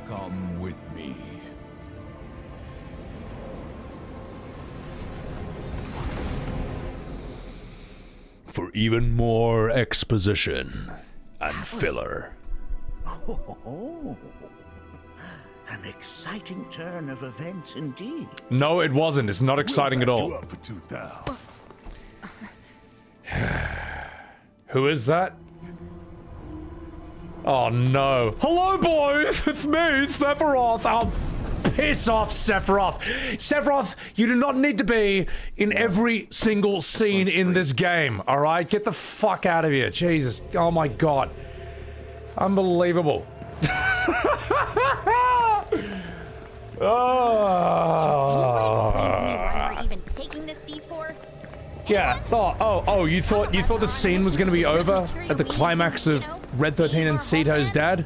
Speaker 5: Come with me.
Speaker 1: For even more exposition and filler.
Speaker 8: Oh, an exciting turn of events indeed.
Speaker 2: No, it wasn't. It's not exciting at all. Who is that? Oh no. Hello boys, it's me, Sephiroth. Oh, piss off, Sephiroth. Sephiroth, you do not need to be in every single scene in this game, alright? Get the fuck out of here. Jesus. Oh my god. Unbelievable.
Speaker 9: Oh. Even taking this detour?
Speaker 2: Yeah. Oh, you thought the scene was gonna be over at the climax of Red 13 and Seto's dad?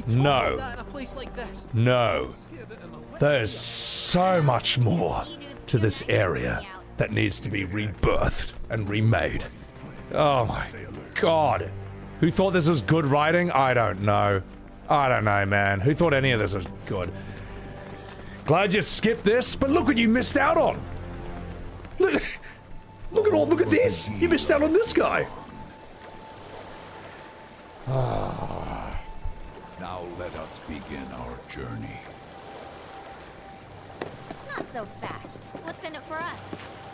Speaker 2: No. No. There's so much more to this area that needs to be rebirthed and remade. Oh my god. Who thought this was good writing? I don't know. I don't know, man. Who thought any of this was good? Glad you skipped this, but look what you missed out on. Look at this. You missed out on this guy.
Speaker 5: Now let us begin our journey.
Speaker 9: Not so fast. What's in it for us?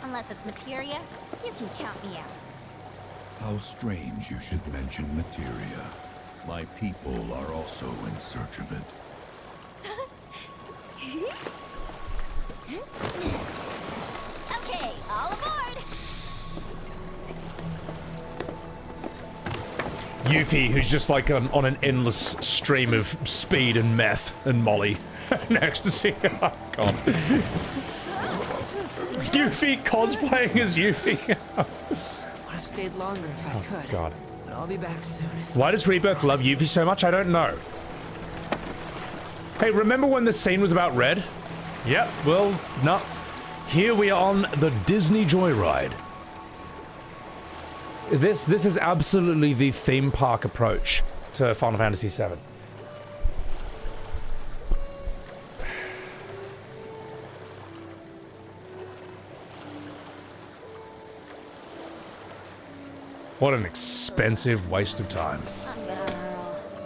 Speaker 9: Unless it's materia, you can count me out.
Speaker 5: How strange you should mention materia. My people are also in search of it.
Speaker 9: Okay, all aboard!
Speaker 2: Yuffie, who's just like on an endless stream of speed and meth and Molly and ecstasy. Oh god. Yuffie cosplaying as Yuffie.
Speaker 4: Would have stayed longer if I could.
Speaker 2: God.
Speaker 4: But I'll be back soon.
Speaker 2: Why does Rebirth love Yuffie so much? I don't know. Hey, remember when the scene was about Red? Yep, well, no. Here we are on the Disney Joyride. This is absolutely the theme park approach to Final Fantasy VII. What an expensive waste of time.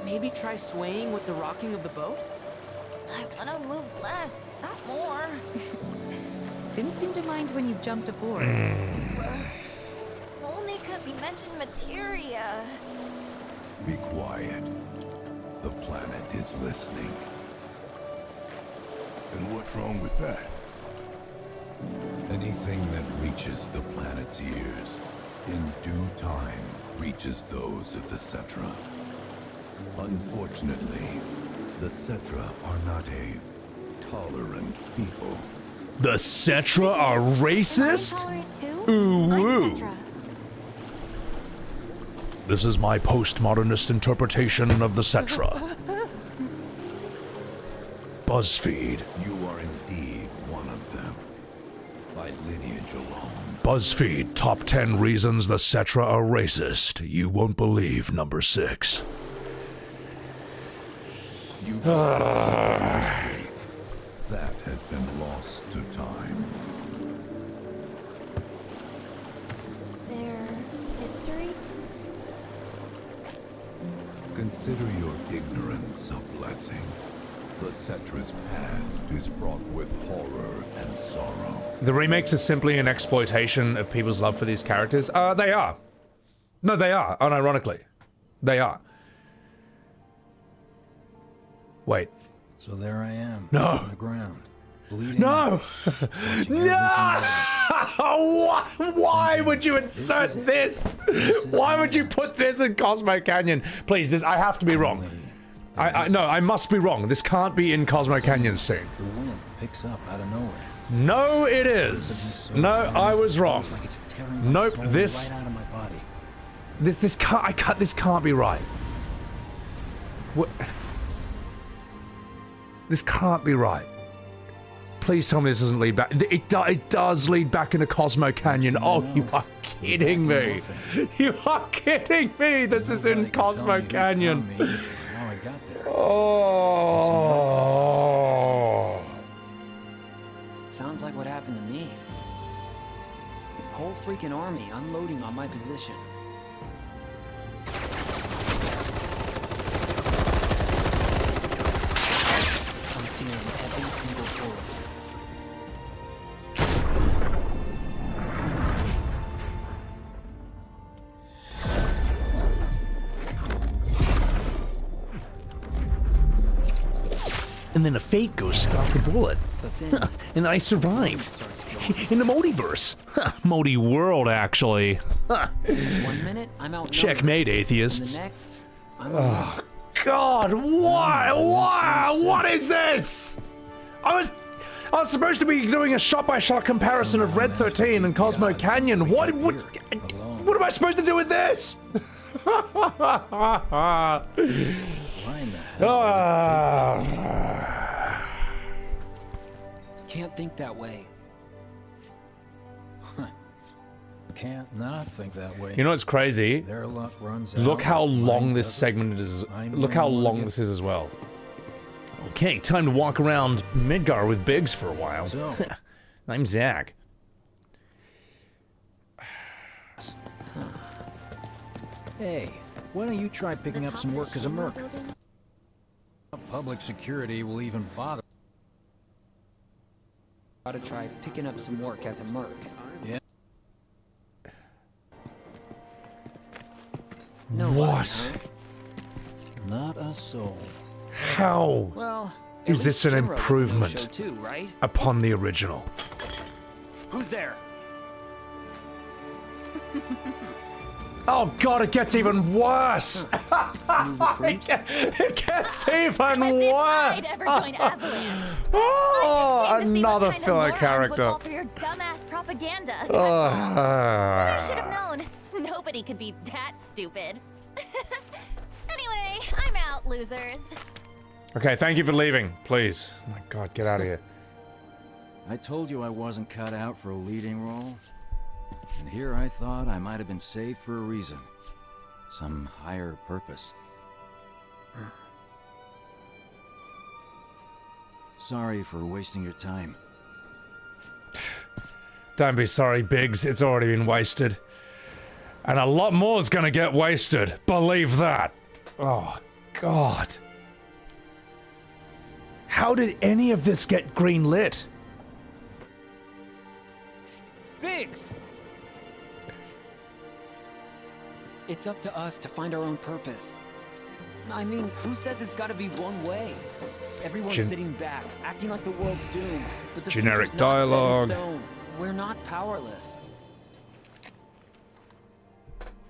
Speaker 4: Maybe try swaying with the rocking of the boat?
Speaker 9: I wanna move less, not more.
Speaker 7: Didn't seem to mind when you jumped aboard.
Speaker 9: Only because he mentioned materia.
Speaker 5: Be quiet. The planet is listening. And what's wrong with that? Anything that reaches the planet's ears, in due time, reaches those of the Cetra. Unfortunately, the Cetra are not a tolerant people.
Speaker 1: The Cetra are racist?
Speaker 9: Ooh,
Speaker 1: woo. This is my postmodernist interpretation of the Cetra. BuzzFeed.
Speaker 5: You are indeed one of them. By lineage alone.
Speaker 1: BuzzFeed, top 10 reasons the Cetra are racist. You won't believe number 6.
Speaker 5: You history. That has been lost to time.
Speaker 12: Their history?
Speaker 5: Consider your ignorance a blessing. The Cetra's past is fraught with horror and sorrow.
Speaker 2: The remakes are simply an exploitation of people's love for these characters. They are. No, they are, unironically. They are. Wait.
Speaker 13: So there I am.
Speaker 2: No.
Speaker 13: On the ground. Bleeding.
Speaker 2: No! No! Why would you insert this? Why would you put this in Cosmo Canyon? Please, this, I have to be wrong. No, I must be wrong. This can't be in Cosmo Canyon scene.
Speaker 13: The wind picks up out of nowhere.
Speaker 2: No, it is. No, I was wrong. Nope, this.
Speaker 13: Right out of my body.
Speaker 2: This can't be right. What? This can't be right. Please tell me this doesn't lead back. It does lead back into Cosmo Canyon. Oh, you are kidding me. You are kidding me. This is in Cosmo Canyon.
Speaker 13: How I got there.
Speaker 2: Oh.
Speaker 14: Sounds like what happened to me. Whole freaking army unloading on my position. I'm feeling every single bullet.
Speaker 3: And then a fake ghost stopped the bullet. And I survived. In the multiverse. Modi world, actually.
Speaker 14: 1 minute, I'm out.
Speaker 3: Checkmate, atheist.
Speaker 14: And the next, I'm
Speaker 2: Oh, God, why? What is this? I was supposed to be doing a shot-by-shot comparison of Red XIII and Cosmo Canyon. What am I supposed to do with this?
Speaker 14: Can't think that way.
Speaker 13: Can't not think that way.
Speaker 2: You know what's crazy?
Speaker 13: Their luck runs out.
Speaker 2: Look how long this segment is. Look how long this is as well.
Speaker 3: Okay, time to walk around Midgar with Biggs for a while.
Speaker 13: So.
Speaker 3: I'm Zack.
Speaker 13: Hey, why don't you try picking up some work as a merc? Public security will even bother.
Speaker 14: Gotta try picking up some work as a merc.
Speaker 13: Yeah.
Speaker 2: What?
Speaker 13: Not a soul.
Speaker 2: How
Speaker 14: Well,
Speaker 2: is this an improvement
Speaker 14: too, right?
Speaker 2: upon the original?
Speaker 14: Who's there?
Speaker 2: Oh god, it gets even worse! It gets even worse!
Speaker 9: Ever joined Avalanche.
Speaker 2: Oh,
Speaker 9: I just came to see what
Speaker 2: another
Speaker 9: kind of
Speaker 2: filler
Speaker 9: morons would
Speaker 2: character.
Speaker 9: fall for your dumbass propaganda. That's all. But I should have known. Nobody could be that stupid. Anyway, I'm out, losers.
Speaker 2: Okay, thank you for leaving, please. Oh my god, get out of here.
Speaker 13: I told you I wasn't cut out for a leading role. And here I thought I might have been saved for a reason. Some higher purpose. Sorry for wasting your time.
Speaker 2: Don't be sorry, Biggs. It's already been wasted. And a lot more is gonna get wasted. Believe that. Oh, God. How did any of this get greenlit?
Speaker 14: Biggs! It's up to us to find our own purpose. I mean, who says it's gotta be one way? Everyone's sitting back, acting like the world's doomed. But the
Speaker 2: generic
Speaker 14: future's not set in
Speaker 2: dialogue.
Speaker 14: stone. We're not powerless.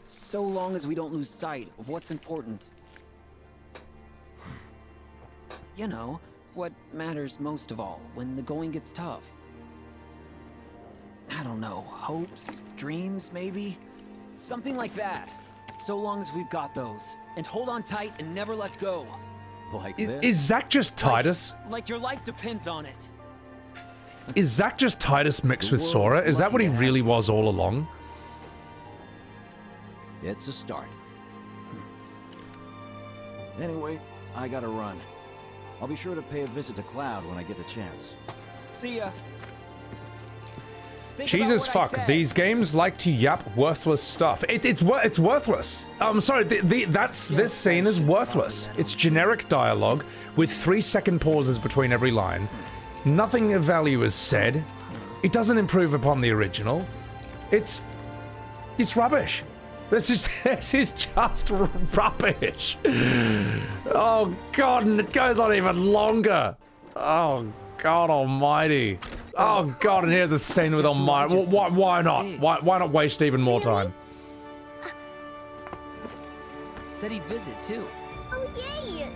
Speaker 14: So long as we don't lose sight of what's important. You know, what matters most of all when the going gets tough. I don't know, hopes, dreams, maybe? Something like that. So long as we've got those. And hold on tight and never let go.
Speaker 13: Like this?
Speaker 2: Is Zack just Titus?
Speaker 14: Like your life depends on it.
Speaker 2: Is Zack just Titus mixed with Sora? Is that what he really was all along?
Speaker 13: It's a start. Anyway, I gotta run. I'll be sure to pay a visit to Cloud when I get the chance.
Speaker 14: See ya.
Speaker 2: Jesus fuck, these games like to yap worthless stuff. It's worthless. I'm sorry, this scene is worthless. It's generic dialogue with 3-second pauses between every line. Nothing of value is said. It doesn't improve upon the original. It's rubbish. This is just rubbish. Oh god, and it goes on even longer. Oh god almighty. Oh god, and here's a scene with Almighty. Why not? Why not waste even more time?
Speaker 14: Said he'd visit too.
Speaker 15: Oh yay!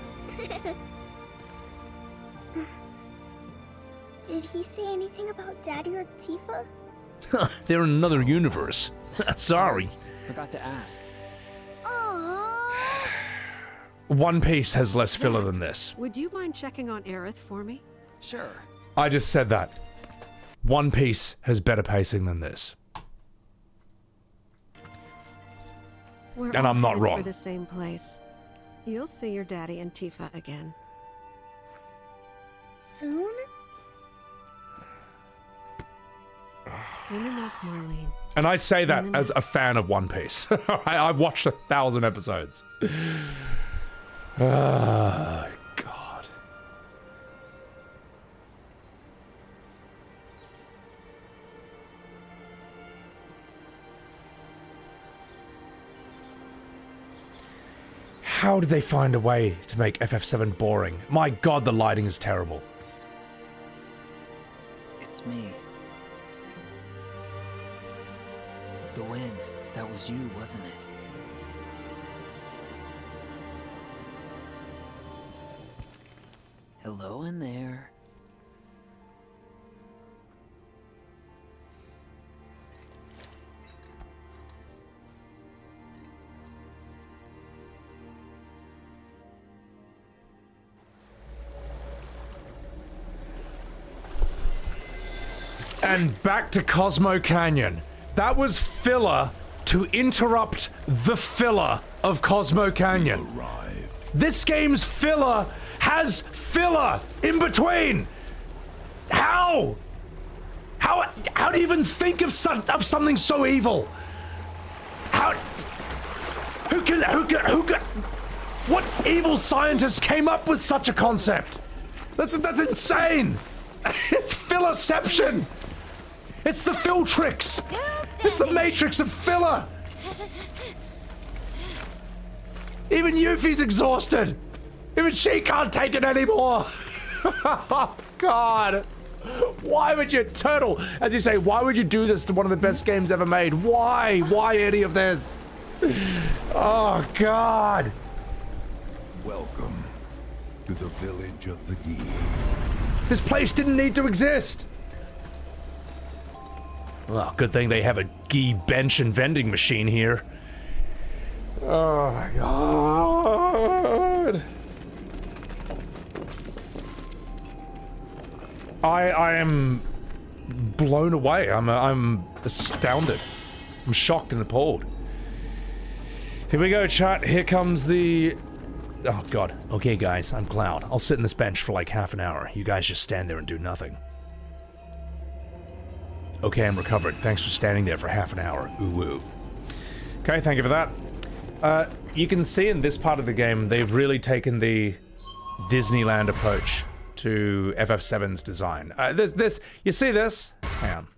Speaker 15: Did he say anything about Daddy or Tifa?
Speaker 1: They're in another universe. Sorry.
Speaker 14: Forgot to ask.
Speaker 15: Aww.
Speaker 2: One Piece has less filler than this.
Speaker 16: Would you mind checking on Aerith for me?
Speaker 14: Sure.
Speaker 2: I just said that. One Piece has better pacing than this.
Speaker 16: We're
Speaker 2: And
Speaker 16: all
Speaker 2: I'm not
Speaker 16: headed
Speaker 2: wrong.
Speaker 16: For the same place. You'll see your daddy and Tifa again.
Speaker 15: Soon?
Speaker 16: Soon enough, Marlene.
Speaker 2: And I say that as a fan of One Piece. I've watched 1,000 episodes. God. How did they find a way to make FF7 boring? My god, the lighting is terrible.
Speaker 14: It's me. The wind. That was you, wasn't it? Hello in there.
Speaker 2: And back to Cosmo Canyon. That was filler to interrupt the filler of Cosmo Canyon. This game's filler has filler in between. How? How do you even think of something so evil? How? Who can? What evil scientist came up with such a concept? That's insane. It's fillerception. It's the Filtrix. It's the Matrix of filler. Even Yuffie's exhausted. Even she can't take it anymore. Oh, God. Why would you, Turtle, as you say, why would you do this to one of the best games ever made? Why? Why any of this? Oh, God!
Speaker 10: Welcome to the village of the Gi.
Speaker 2: This place didn't need to exist!
Speaker 1: Well, good thing they have a Gi bench and vending machine here.
Speaker 2: Oh my God! I am blown away. I'm astounded. I'm shocked and appalled. Here we go, chat. Here comes the... Oh, God.
Speaker 1: Okay, guys, I'm Cloud. I'll sit in this bench for like half an hour. You guys just stand there and do nothing. Okay, I'm recovered. Thanks for standing there for half an hour. Ooh-woo.
Speaker 2: Okay, thank you for that. You can see in this part of the game, they've really taken the Disneyland approach to FF7's design. You see this? Hang on.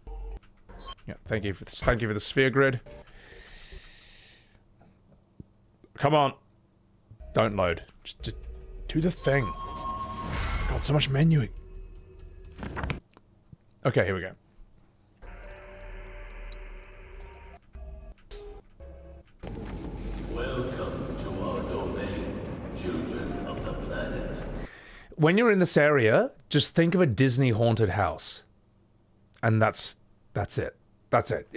Speaker 2: Yeah, thank you for the sphere grid. Come on. Don't load. Just do the thing. God, so much menuing. Okay, here we go.
Speaker 17: Welcome to our domain, children of the planet.
Speaker 2: When you're in this area, just think of a Disney haunted house. And that's it. That's it.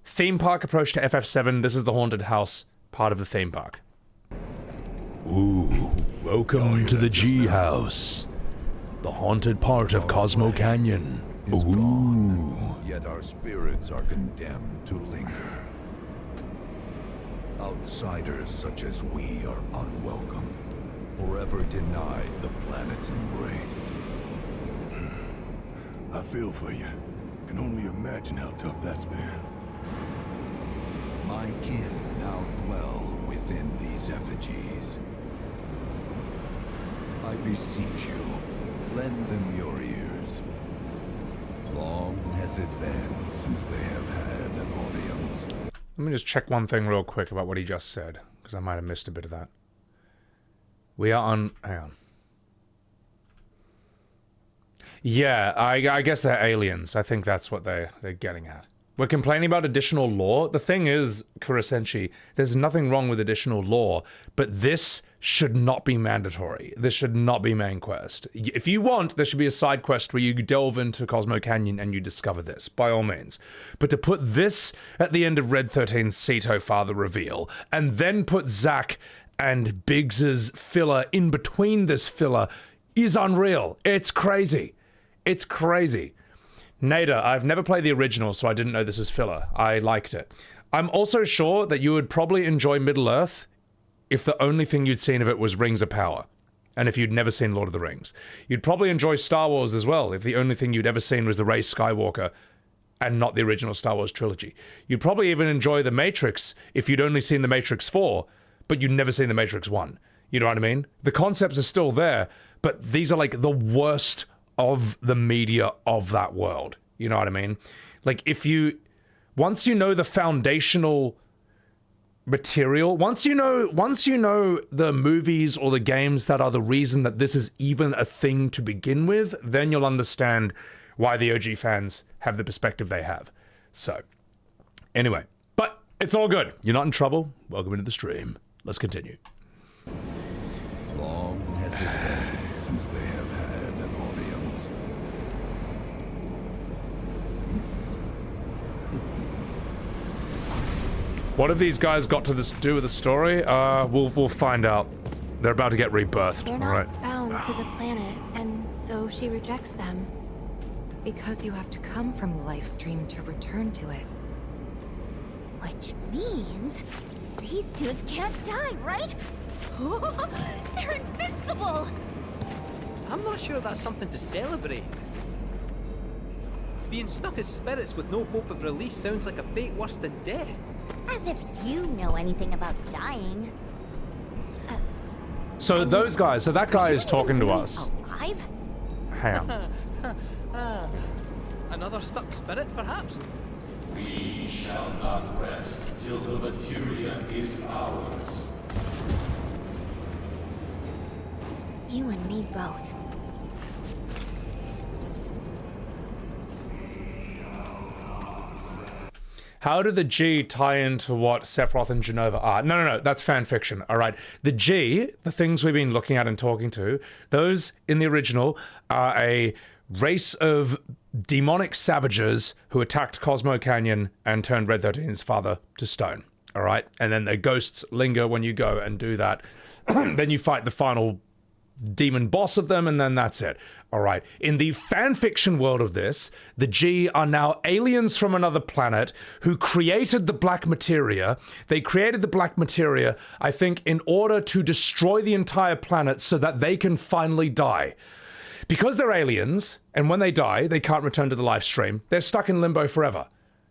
Speaker 2: Theme park approach to FF7, this is the haunted house part of the theme park.
Speaker 1: Ooh, welcome to the G House. The haunted part of Cosmo Canyon. Ooh.
Speaker 10: Yet our spirits are condemned to linger. Outsiders such as we are unwelcome, forever denied the planet's embrace.
Speaker 5: I feel for you. Can only imagine how tough that's been.
Speaker 10: My kin now dwell within these effigies. I beseech you, lend them your ears. Long has it been since they have had an audience.
Speaker 2: Let me just check one thing real quick about what he just said, because I might have missed a bit of that. We are on... Hang on. Yeah, I guess they're aliens. I think that's what they're getting at. We're complaining about additional lore. The thing is, Kurosenshi, there's nothing wrong with additional lore, but this should not be mandatory. This should not be main quest. If you want, there should be a side quest where you delve into Cosmo Canyon and you discover this, by all means. But to put this at the end of Red XIII's Seto father reveal, and then put Zack and Biggs's filler in between this filler, is unreal. It's crazy. It's crazy. Nader, I've never played the original, so I didn't know this was filler. I liked it. I'm also sure that you would probably enjoy Middle-earth if the only thing you'd seen of it was Rings of Power, and if you'd never seen Lord of the Rings. You'd probably enjoy Star Wars as well, if the only thing you'd ever seen was the Rey Skywalker, and not the original Star Wars trilogy. You'd probably even enjoy The Matrix if you'd only seen The Matrix 4, but you'd never seen The Matrix 1. You know what I mean? The concepts are still there, but these are like the worst of the media of that world. You know what I mean? Like, once you know the foundational material, once you know the movies or the games that are the reason that this is even a thing to begin with, then you'll understand why the OG fans have the perspective they have. So, anyway, but it's all good. You're not in trouble. Welcome into the stream. Let's continue.
Speaker 10: Long has it been since they have had an audience.
Speaker 2: What have these guys got to do with the story? We'll find out. They're about to get rebirthed.
Speaker 12: They're not bound to the planet, and so she rejects them.
Speaker 7: Because you have to come from the life stream to return to it.
Speaker 9: Which means these dudes can't die, right? They're invincible!
Speaker 11: I'm not sure that's something to celebrate. Being stuck as spirits with no hope of release sounds like a fate worse than death.
Speaker 9: As if you know anything about dying.
Speaker 2: So those guys, so that guy is talking to us.
Speaker 9: Alive?
Speaker 2: Hang on.
Speaker 11: Another stuck spirit, perhaps?
Speaker 17: We shall not rest till the materia is ours.
Speaker 9: You and me both.
Speaker 2: How do the G tie into what Sephiroth and Genova are? No, that's fan fiction, all right? The G, the things we've been looking at and talking to, those in the original are a race of demonic savages who attacked Cosmo Canyon and turned Red XIII's father to stone, all right? And then their ghosts linger when you go and do that. Then you fight the final demon boss of them, and then that's it. All right. In the fanfiction world of this, the G are now aliens from another planet who created the black materia. They created the black materia, I think, in order to destroy the entire planet so that they can finally die. Because they're aliens, and when they die, they can't return to the live stream, they're stuck in limbo forever.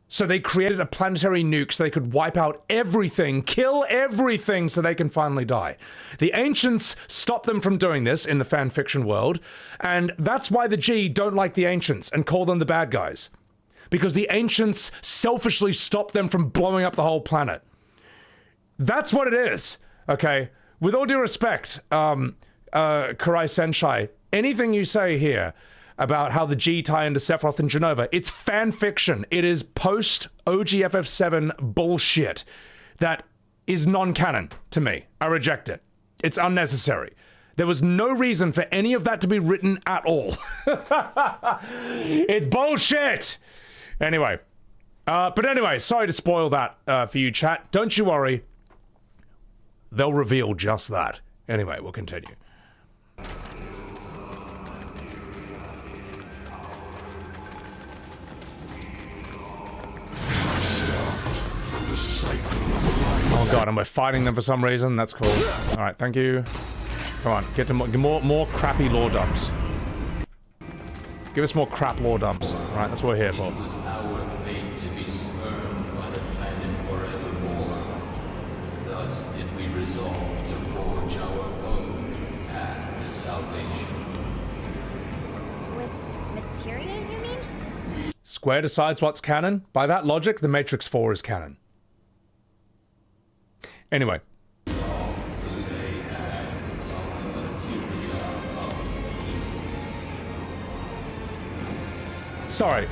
Speaker 2: So they created a planetary nuke so they could wipe out everything, kill everything so they can finally die. The Ancients stopped them from doing this in the fanfiction world, and that's why the G don't like the Ancients and call them the bad guys. Because the Ancients selfishly stopped them from blowing up the whole planet. That's what it is, okay? With all due respect, Karai Senshai, anything you say here about how the G tie into Sephiroth and Genova, it's fan fiction. It is post OG FF7 bullshit that is non-canon to me. I reject it. It's unnecessary. There was no reason for any of that to be written at all. It's bullshit! Anyway. But anyway, sorry to spoil that for you, chat. Don't you worry. They'll reveal just that. Anyway, we'll continue. Oh god, and we're fighting them for some reason. That's cool. Alright, thank you. Come on, get to more crappy lore dumps. Give us more crap lore dumps. Alright, that's what we're here for.
Speaker 17: It was our fate to be spurned by the planet forevermore. Thus did we resolve to forge our own path to salvation.
Speaker 9: With materia, you mean?
Speaker 2: Square decides what's canon. By that logic, the Matrix 4 is canon. Anyway. Sorry.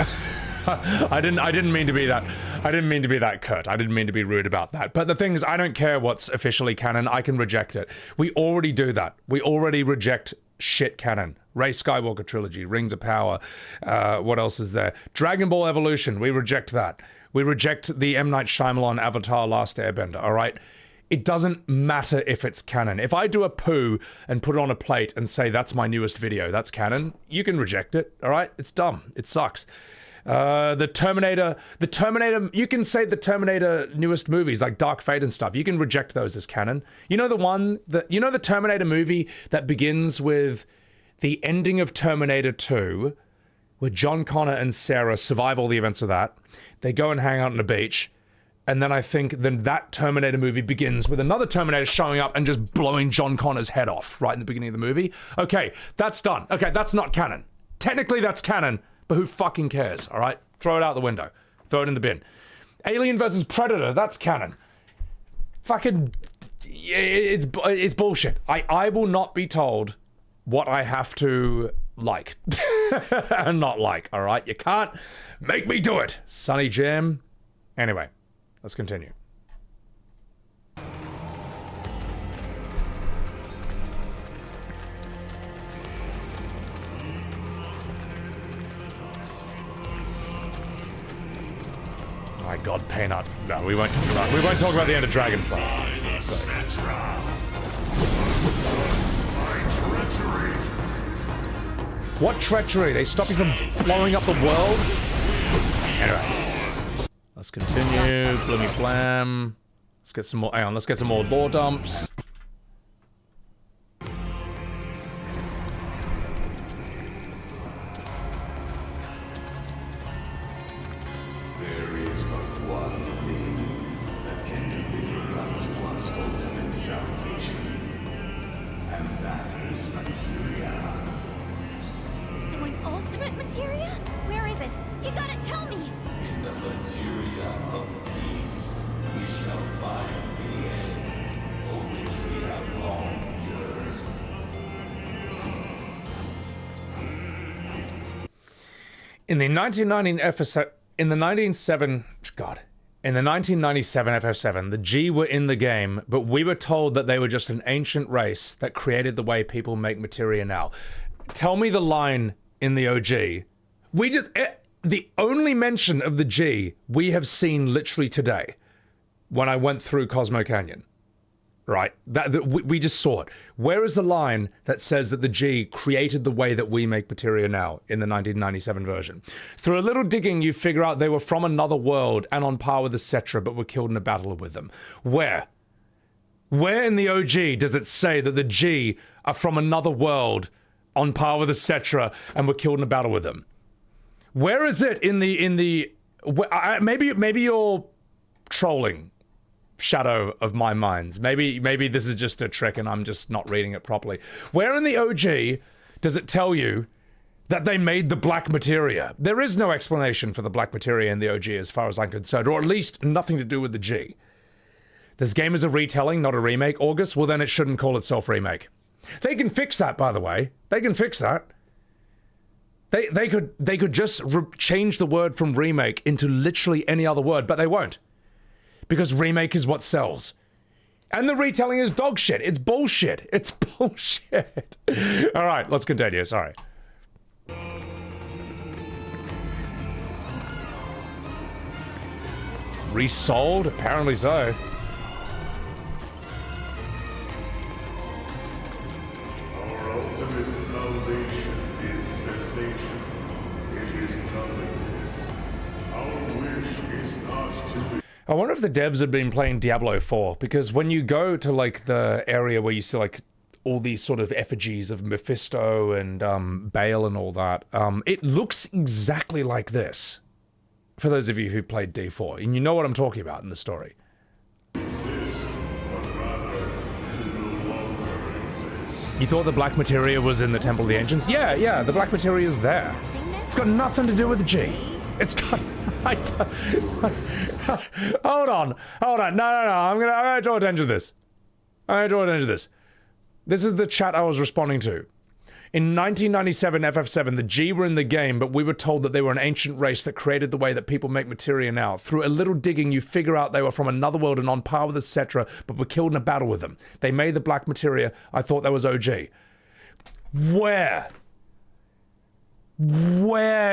Speaker 2: I didn't mean to be that. I didn't mean to be that curt. I didn't mean to be rude about that. But the thing is, I don't care what's officially canon. I can reject it. We already do that. We already reject shit canon. Rey Skywalker trilogy, Rings of Power. What else is there? Dragon Ball Evolution. We reject that. We reject the M. Night Shyamalan Avatar Last Airbender. All right. It doesn't matter if it's canon. If I do a poo and put it on a plate and say that's my newest video, that's canon, you can reject it, all right? It's dumb. It sucks. The Terminator, you can say the Terminator newest movies like Dark Fate and stuff, you can reject those as canon. You know the Terminator movie that begins with the ending of Terminator 2, where John Connor and Sarah survive all the events of that. They go and hang out on a beach. And then I think then that Terminator movie begins with another Terminator showing up and just blowing John Connor's head off right in the beginning of the movie. Okay, that's done. Okay, that's not canon. Technically that's canon, but who fucking cares, all right? Throw it out the window. Throw it in the bin. Alien versus Predator, that's canon. Fucking, it's bullshit. I will not be told what I have to like and not like, all right? You can't make me do it, Sonny Jim. Anyway. Let's continue. My God, Peanut. No, we won't talk about. We won't talk about the end of Dragonfly. What treachery? They stop you from blowing up the world? Anyway. Let's continue. Bloomy Blam. Let's get some more. Hang on, let's get some more lore dumps.
Speaker 17: There is but one thing that can deliver unto us ultimate salvation, and that is materia.
Speaker 9: So an ultimate materia? Where is it? You gotta tell me!
Speaker 17: In the materia of peace, we shall find the end for which we have long yearned.
Speaker 2: In the 1997, In the 1997 FF7, the G were in the game, but we were told that they were just an ancient race that created the way people make materia now. Tell me the line in the OG. The only mention of the G we have seen literally today when I went through Cosmo Canyon. Right? We just saw it. Where is the line that says that the G created the way that we make materia now in the 1997 version? Through a little digging, you figure out they were from another world and on par with the Cetra, but were killed in a battle with them. Where? Where in the OG does it say that the G are from another world on par with the Cetra and were killed in a battle with them? Where is it in the maybe you're trolling, Shadow of my minds. Maybe this is just a trick and I'm just not reading it properly. Where in the OG does it tell you that they made the black materia? There is no explanation for the black materia in the OG as far as I'm concerned, or at least nothing to do with the G. This game is a retelling, not a remake, August? Well, then it shouldn't call itself Remake. They can fix that, by the way. They can fix that. They could just change the word from remake into literally any other word, but they won't. Because remake is what sells. And the retelling is dog shit. It's bullshit. It's bullshit. All right, let's continue. Sorry. Resold? Apparently so.
Speaker 5: Our ultimate salvation is cessation. It is nothingness. Our wish is not to...
Speaker 2: I wonder if the devs had been playing Diablo 4, because when you go to like the area where you see like all these sort of effigies of Mephisto and Baal and all that, it looks exactly like this. For those of you who played D4, and you know what I'm talking about in the story. You thought the black materia was in the Temple of the Ancients? Yeah, the black materia is there. It's got nothing to do with the G. It's got... Hold on. No. I'm gonna draw attention to this. This is the chat I was responding to. In 1997 FF7, the G were in the game, but we were told that they were an ancient race that created the way that people make materia now. Through a little digging, you figure out they were from another world and on par with the Cetra, but were killed in a battle with them. They made the black materia. I thought that was OG. Where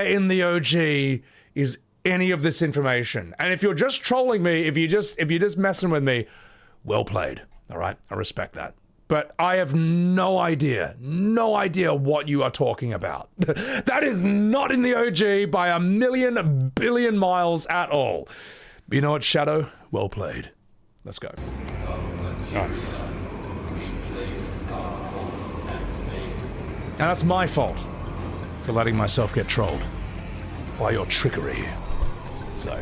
Speaker 2: in the OG is any of this information? And if you're just trolling me, if you're just messing with me, well played. All right, I respect that. But I have no idea what you are talking about. That is not in the OG by a million billion miles at all. But you know what, Shadow? Well played. Let's go. All right. And that's my fault for letting myself get trolled by your trickery. So.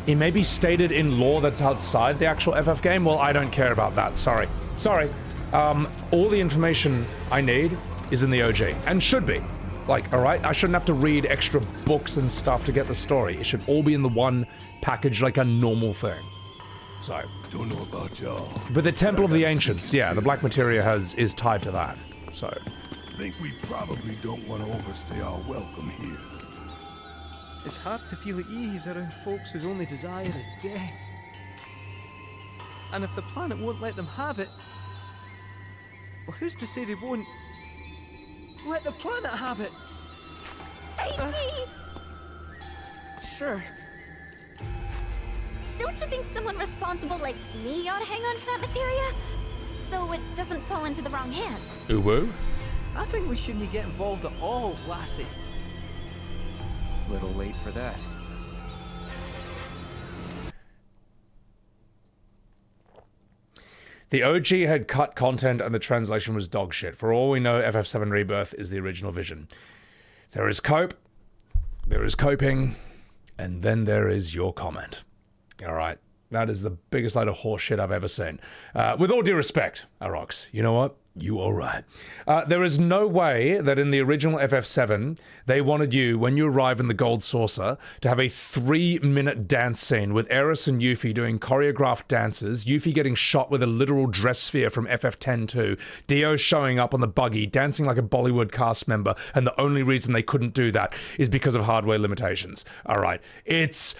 Speaker 2: It may be stated in lore that's outside the actual FF game. Well, I don't care about that. Sorry. All the information I need is in the OG. And should be. Like, alright? I shouldn't have to read extra books and stuff to get the story. It should all be in the one package like a normal thing. So.
Speaker 5: Don't know about y'all.
Speaker 2: But the Temple of the Ancients, yeah, the black materia is tied to that. So.
Speaker 5: Think we probably don't want to overstay our welcome here.
Speaker 11: It's hard to feel at ease around folks whose only desire is death. And if the planet won't let them have it, well, who's to say they won't let the planet have it?
Speaker 9: Save me!
Speaker 4: Sure.
Speaker 9: Don't you think someone responsible like me ought to hang on to that materia? So it doesn't fall into the wrong hands.
Speaker 2: Uwu?
Speaker 11: I think we shouldn't get involved at all, lassie.
Speaker 6: Little late for that.
Speaker 2: The OG had cut content and the translation was dog shit. For all we know, FF7 Rebirth is the original vision. There is cope, there is coping, and then there is your comment. Alright, that is the biggest load of horse shit I've ever seen. With all due respect, Arox, you know what? You are right. There is no way that in the original FF7, they wanted you, when you arrive in the Gold Saucer, to have a 3-minute dance scene with Aeris and Yuffie doing choreographed dances, Yuffie getting shot with a literal dress sphere from FF10 too, Dio showing up on the buggy, dancing like a Bollywood cast member, and the only reason they couldn't do that is because of hardware limitations. Alright, it's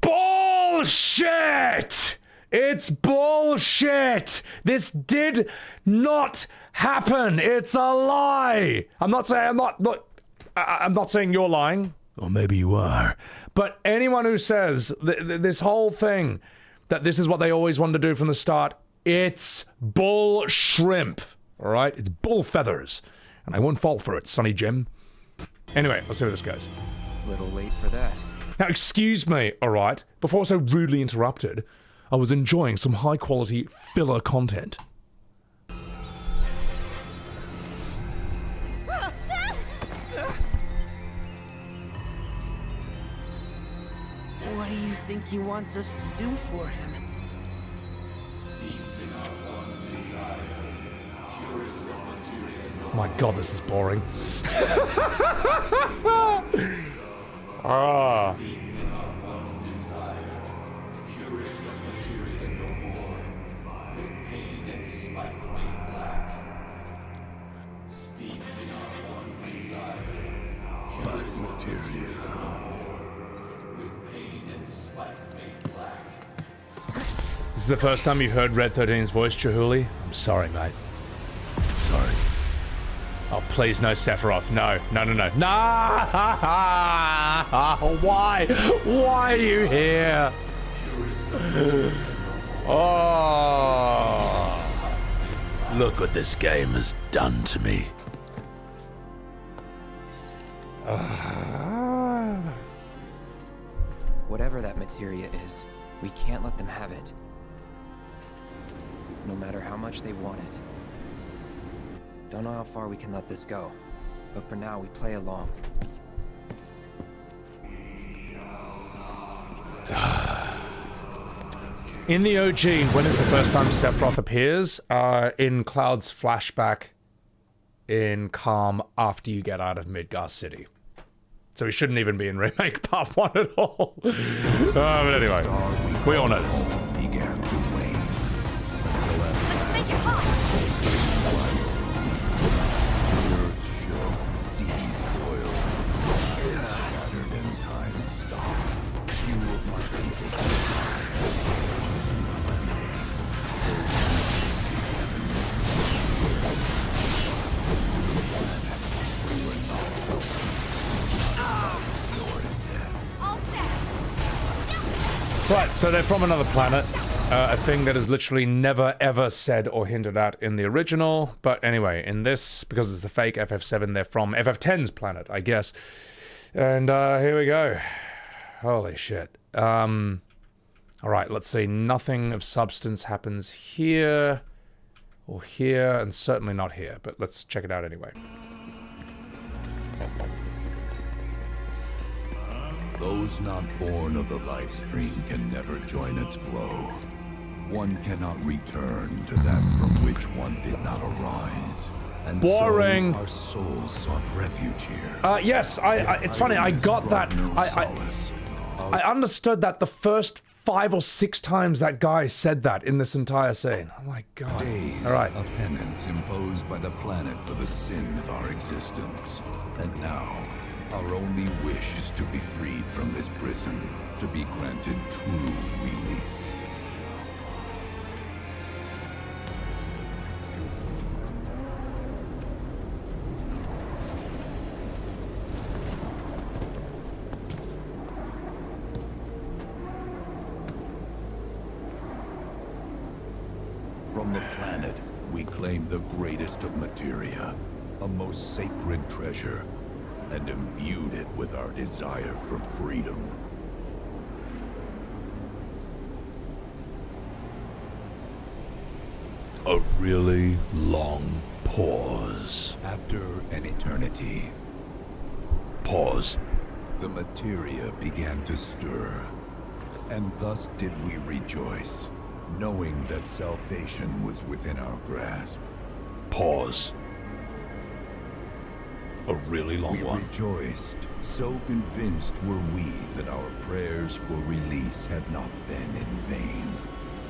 Speaker 2: bullshit! It's bullshit! This did not happen! It's a lie! I'm not saying you're lying. Or maybe you are. But anyone who says this whole thing, that this is what they always wanted to do from the start, it's bull shrimp. Alright? It's bull feathers. And I won't fall for it, Sonny Jim. Anyway, let's see where this goes.
Speaker 6: Little late for that.
Speaker 2: Now, excuse me, alright? Before I was so rudely interrupted, I was enjoying some high-quality filler content.
Speaker 4: What do you think he wants us to do for him?
Speaker 17: Steeped in our one desire, cures the material.
Speaker 2: My god, this is boring.
Speaker 17: Steeped in our one desire, cures the materia no more, with pain and spite made black. Steeped in our one desire,
Speaker 5: Black materia, huh?
Speaker 17: with pain and spite made black.
Speaker 2: This is the first time you've heard Red XIII's voice, Chihuly? I'm sorry, mate. I'm sorry. Oh, please, no Sephiroth. No. No. Why? Why are you here? Oh. Look what this game has done to me.
Speaker 6: Whatever that materia is, we can't let them have it. No matter how much they want it. Don't know how far we can let this go, but for now we play along.
Speaker 2: In the OG, when is the first time Sephiroth appears? In Cloud's flashback in Calm after you get out of Midgar City. So he shouldn't even be in Remake Part 1 at all. But anyway, we all know this.
Speaker 10: Began to wane.
Speaker 15: Let's make it hot!
Speaker 10: Seas boiled, shattered and time stopped. Few of my people
Speaker 2: Right, so they're from another planet. A thing that is literally never ever said or hinted at in the original. But anyway, in this, because it's the fake FF7, they're from FF10's planet, I guess. And here we go. Holy shit. Alright, let's see. Nothing of substance happens here. Or here, and certainly not here. But let's check it out anyway.
Speaker 10: Those not born of the life stream can never join its flow. One cannot return to that from which one did not arise. And
Speaker 2: boring.
Speaker 10: So our souls sought refuge here.
Speaker 2: Yes, it's funny, I got that. I understood that the first 5 or 6 times that guy said that in this entire scene. Oh my god.
Speaker 10: Days
Speaker 2: Alright.
Speaker 10: of penance imposed by the planet for the sin of our existence. And now, our only wish is to be freed from this prison, to be granted true release. From the planet, we claim the greatest of materia, a most sacred treasure, and imbued it with our desire for freedom.
Speaker 1: A really long pause.
Speaker 10: After an eternity,
Speaker 1: Pause.
Speaker 10: the materia began to stir, and thus did we rejoice, knowing that salvation was within our grasp.
Speaker 1: Pause. A really long
Speaker 10: We
Speaker 1: one.
Speaker 10: rejoiced, so convinced were we that our prayers for release had not been in vain.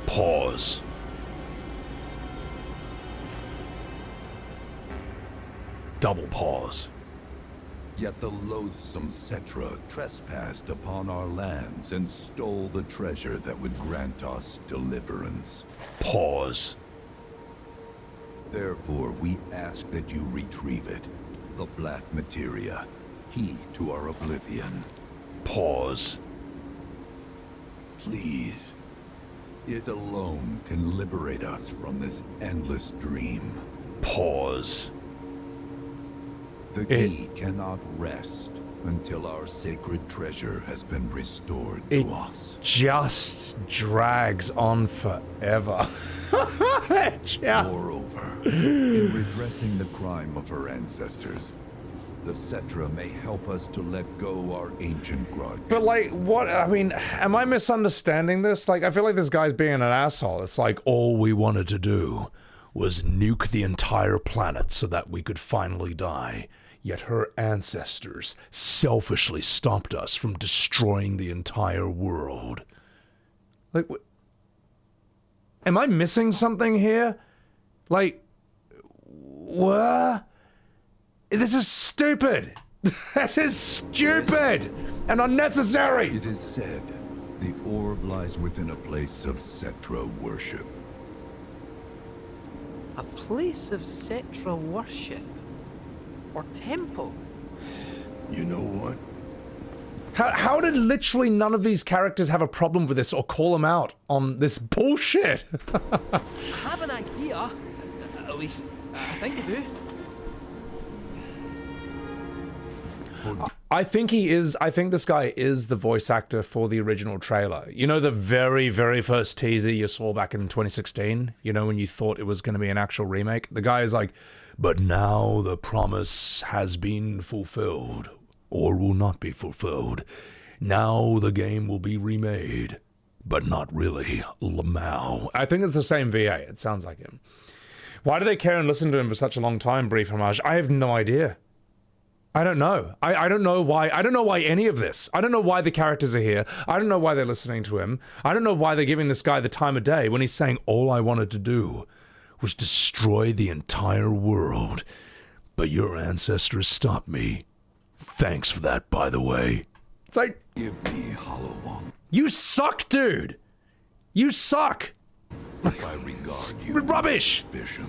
Speaker 1: Pause. Double pause.
Speaker 10: Yet the loathsome Cetra trespassed upon our lands and stole the treasure that would grant us deliverance.
Speaker 1: Pause.
Speaker 10: Therefore, we ask that you retrieve it. The black materia, key to our oblivion.
Speaker 1: Pause.
Speaker 10: Please. It alone can liberate us from this endless dream.
Speaker 1: Pause.
Speaker 10: The key cannot rest until our sacred treasure has been restored to us.
Speaker 2: Just drags on forever.
Speaker 10: Moreover, in redressing the crime of her ancestors, the Cetra may help us to let go our ancient grudge.
Speaker 2: But like, what? I mean, am I misunderstanding this? Like, I feel like this guy's being an asshole. It's like,
Speaker 1: all we wanted to do was nuke the entire planet so that we could finally die. Yet her ancestors selfishly stopped us from destroying the entire world.
Speaker 2: Like, am I missing something here? Like, what? This is stupid. This is stupid and unnecessary.
Speaker 10: It is said the orb lies within a place of Cetra worship.
Speaker 11: A place of Cetra worship? Or temple?
Speaker 5: You know what?
Speaker 2: How did literally none of these characters have a problem with this or call him out on this bullshit?
Speaker 11: I have an idea. At least, I think I do.
Speaker 2: I think this guy is the voice actor for the original trailer. You know, the very, very first teaser you saw back in 2016? You know, when you thought it was going to be an actual remake? The guy is like,
Speaker 1: but now the promise has been fulfilled, or will not be fulfilled. Now the game will be remade, but not really. Lamau.
Speaker 2: I think it's the same VA. It sounds like him. Why do they care and listen to him for such a long time, Brief Homage? I have no idea. I don't know. I don't know why. I don't know why any of this. I don't know why the characters are here. I don't know why they're listening to him. I don't know why they're giving this guy the time of day when he's saying all I wanted to do was destroy the entire world. But your ancestors stopped me. Thanks for that, by the way. It's like,
Speaker 10: give me Hollow One.
Speaker 2: You suck, dude. You suck.
Speaker 10: If I regard you
Speaker 2: rubbish.
Speaker 10: With suspicion.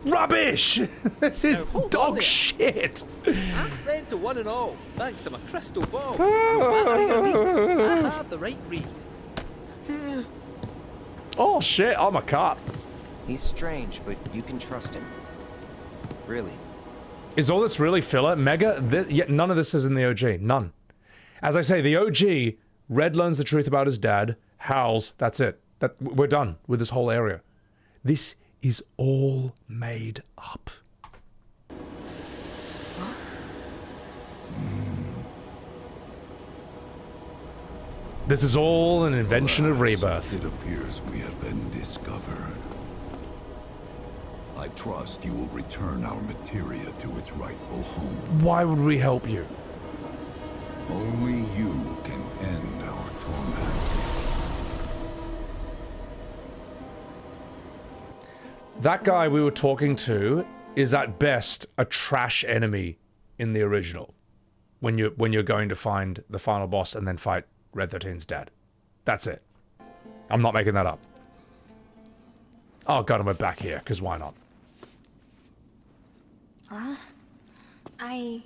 Speaker 2: Rubbish. This is dog shit.
Speaker 11: I'm friend to one and all, thanks to my crystal ball. No matter your need, I have the right read.
Speaker 2: Oh shit, I'm a cop.
Speaker 6: He's strange, but you can trust him. Really.
Speaker 2: Is all this really filler? Mega? Yet none of this is in the OG. None. As I say, the OG, Red learns the truth about his dad, howls, that's it. We're done with this whole area. This is all made up. This is all an invention of Rebirth.
Speaker 10: It appears we have been discovered. I trust you will return our materia to its rightful home.
Speaker 2: Why would we help you?
Speaker 10: Only you can end our torment.
Speaker 2: That guy we were talking to is at best a trash enemy in the original. When you're going to find the final boss and then fight Red XIII's dad. That's it. I'm not making that up. Oh god, and we're back here, because why not?
Speaker 12: I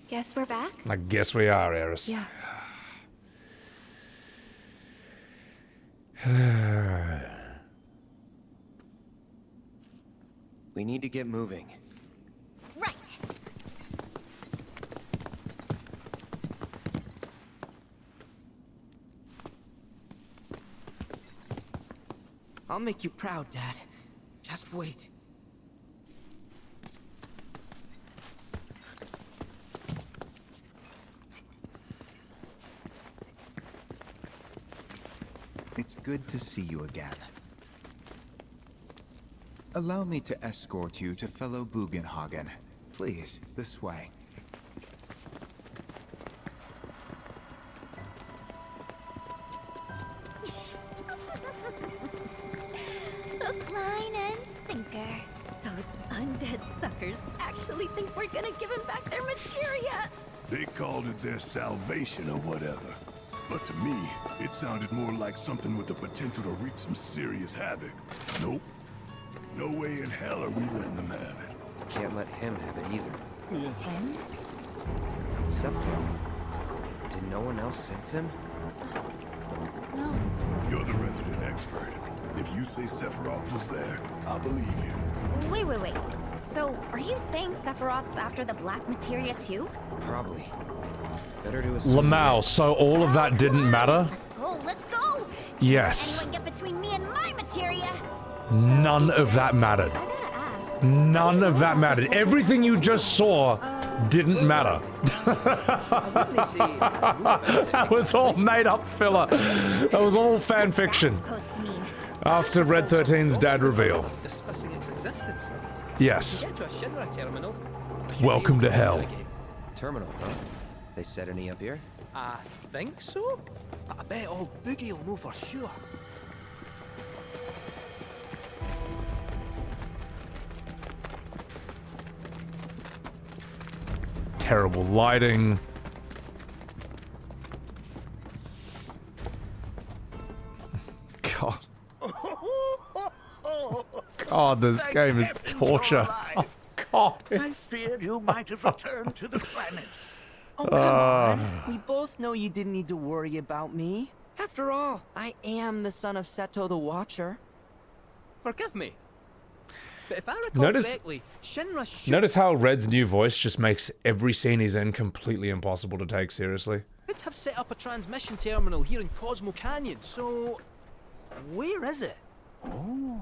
Speaker 12: guess we're back?
Speaker 2: I guess we are, Aeris.
Speaker 12: Yeah.
Speaker 6: We need to get moving.
Speaker 9: Right.
Speaker 4: I'll make you proud, Dad. Just wait.
Speaker 18: It's good to see you again. Allow me to escort you to fellow Bugenhagen. Please, this way.
Speaker 9: Hook, line, and sinker. Those undead suckers actually think we're gonna give them back their materia.
Speaker 5: They called it their salvation or whatever. But to me, it sounded more like something with the potential to wreak some serious havoc. Nope. No way in hell are we letting them have it.
Speaker 6: Can't let him have it either.
Speaker 9: Him?
Speaker 6: Sephiroth. Did no one else sense him?
Speaker 9: No.
Speaker 5: You're the resident expert. If you say Sephiroth was there, I'll believe you.
Speaker 9: Wait. So, are you saying Sephiroth's after the black materia too?
Speaker 6: Probably. Better to assume.
Speaker 2: Lamau, so all of that didn't matter?
Speaker 9: Let's go!
Speaker 2: Yes.
Speaker 9: Anyone get between me and my materia?
Speaker 2: None of that mattered. None of that mattered. Everything you just saw didn't matter. That was all made up filler. That was all fan fiction. After Red XIII's dad reveal.
Speaker 11: Discussing its existence.
Speaker 2: Yes.
Speaker 11: Get to a Shinra terminal.
Speaker 2: Welcome to hell.
Speaker 6: Terminal, huh? They set any up here?
Speaker 11: I think so. But I bet old Boogie will know for sure.
Speaker 2: Terrible lighting. God. God, this game is torture. Oh, God.
Speaker 8: I feared you might have returned to the planet.
Speaker 4: Oh, come on. We both know you didn't need to worry about me. After all, I am the son of Seto the Watcher.
Speaker 11: Forgive me. But if I recall correctly, Shinra should...
Speaker 2: Notice how Red's new voice just makes every scene he's in completely impossible to take seriously.
Speaker 11: have set up a transmission terminal here in Cosmo Canyon, so... where is it?
Speaker 8: Oh.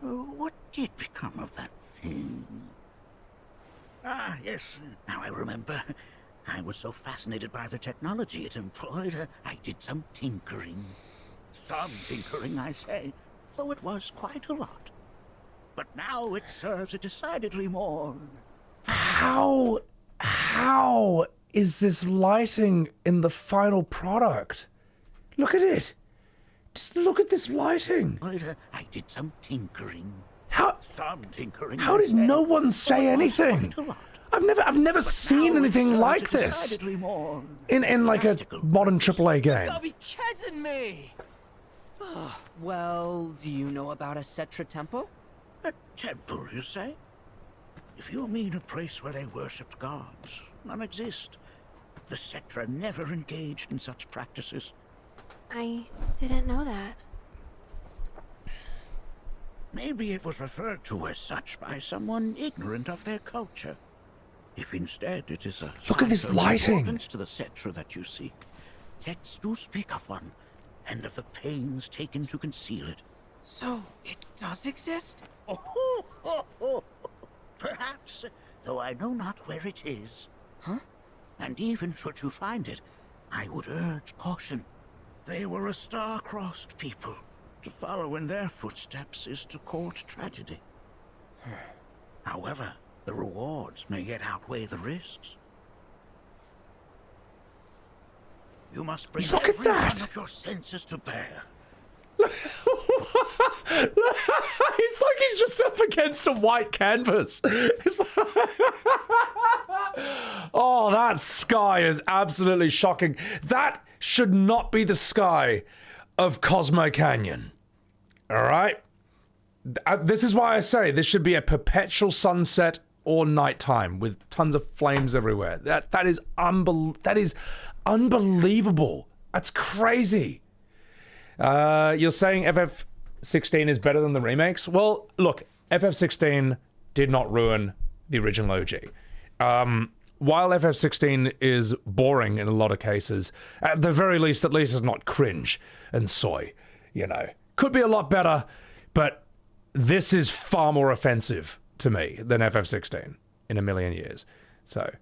Speaker 8: What did become of that thing? Ah, yes, now I remember. I was so fascinated by the technology it employed, I did some tinkering. Some tinkering, I say, though it was quite a lot. But now it serves a decidedly more...
Speaker 2: How is this lighting in the final product? Look at it. Just look at this lighting.
Speaker 8: I did some tinkering. Some tinkering.
Speaker 2: How did no one say anything? I've never seen anything like this in like a modern AAA game.
Speaker 11: You gotta be kidding me!
Speaker 4: Well, do you know about a Cetra temple?
Speaker 8: A temple, you say? If you mean a place where they worshipped gods, none exist. The Cetra never engaged in such practices.
Speaker 12: I didn't know that.
Speaker 8: Maybe it was referred to as such by someone ignorant of their culture. If instead it is a
Speaker 2: look at this lighting
Speaker 8: to the Cetra that you seek, texts do speak of one, and of the pains taken to conceal it.
Speaker 4: So it does exist?
Speaker 8: Perhaps, though I know not where it is.
Speaker 4: Huh?
Speaker 8: And even should you find it, I would urge caution. They were a star-crossed people. To follow in their footsteps is to court tragedy. However, the rewards may yet outweigh the risks. You must bring every one of your senses to bear.
Speaker 2: It's like he's just up against a white canvas. Oh, that sky is absolutely shocking. That should not be the sky of Cosmo Canyon. All right? This is why I say this should be a perpetual sunset or nighttime with tons of flames everywhere. That is unbelievable. That's crazy. You're saying FF16 is better than the remakes? Well, look, FF16 did not ruin the original OG. While FF16 is boring in a lot of cases, at the very least, at least it's not cringe and soy, you know. Could be a lot better, but this is far more offensive to me than FF16 in a million years. So,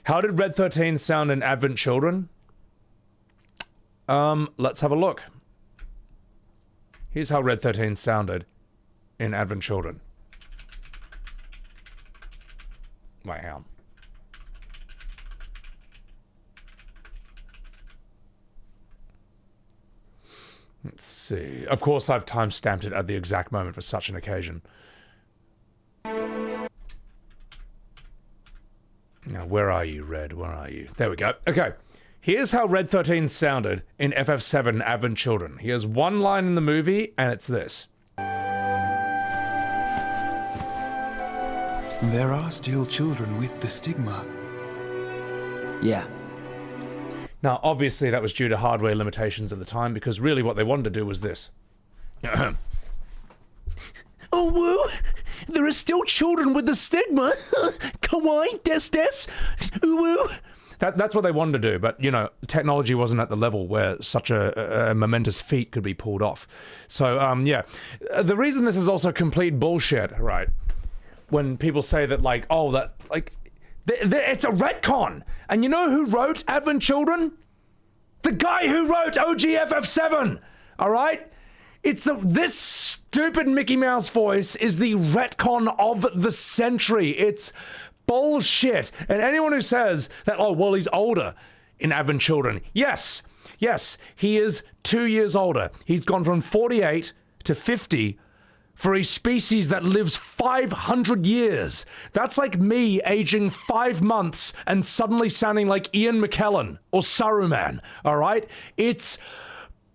Speaker 2: how did Red XIII sound in Advent Children? Let's have a look. Here's how Red XIII sounded in Advent Children. Wait, hang on. Let's see. Of course, I've time-stamped it at the exact moment for such an occasion. Now, where are you, Red? Where are you? There we go. Okay. Here's how Red XIII sounded in FF7 Advent Children. Here's one line in the movie, and it's this.
Speaker 18: There are still children with the stigma.
Speaker 6: Yeah.
Speaker 2: Now, obviously, that was due to hardware limitations at the time, because really what they wanted to do was this.
Speaker 3: Oh, woo! There are still children with the stigma. Kawaii, des. Ooh, woo.
Speaker 2: That's what they wanted to do, but, you know, technology wasn't at the level where such a momentous feat could be pulled off. So, yeah. The reason this is also complete bullshit, right? When people say that, like, oh, that, like, it's a retcon. And you know who wrote Advent Children? The guy who wrote OG FF7, all right? It's this stupid Mickey Mouse voice is the retcon of the century. It's bullshit. And anyone who says that, oh, well, he's older in Advent Children. Yes, he is 2 years older. He's gone from 48 to 50 for a species that lives 500 years. That's like me aging 5 months and suddenly sounding like Ian McKellen or Saruman, all right? It's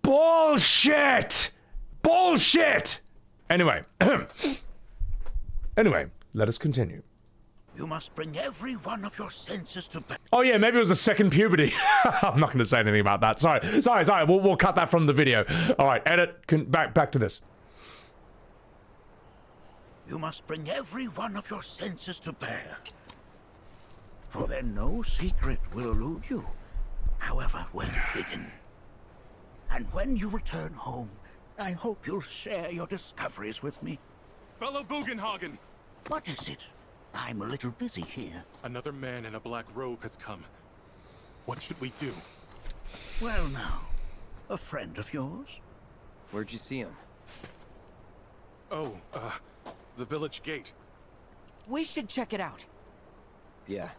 Speaker 2: bullshit! Bullshit! Anyway. Anyway, let us continue.
Speaker 8: You must bring every one of your senses to bear.
Speaker 2: Oh yeah, maybe it was the second puberty. I'm not going to say anything about that. Sorry. We'll cut that from the video. All right, edit. Back to this.
Speaker 8: You must bring every one of your senses to bear. For then no secret will elude you, however well hidden. And when you return home, I hope you'll share your discoveries with me.
Speaker 19: Fellow Bugenhagen!
Speaker 8: What is it? I'm a little busy here.
Speaker 19: Another man in a black robe has come. What should we do?
Speaker 8: Well now, a friend of yours?
Speaker 6: Where'd you see him?
Speaker 19: Oh, the village gate.
Speaker 4: We should check it out.
Speaker 6: Yeah.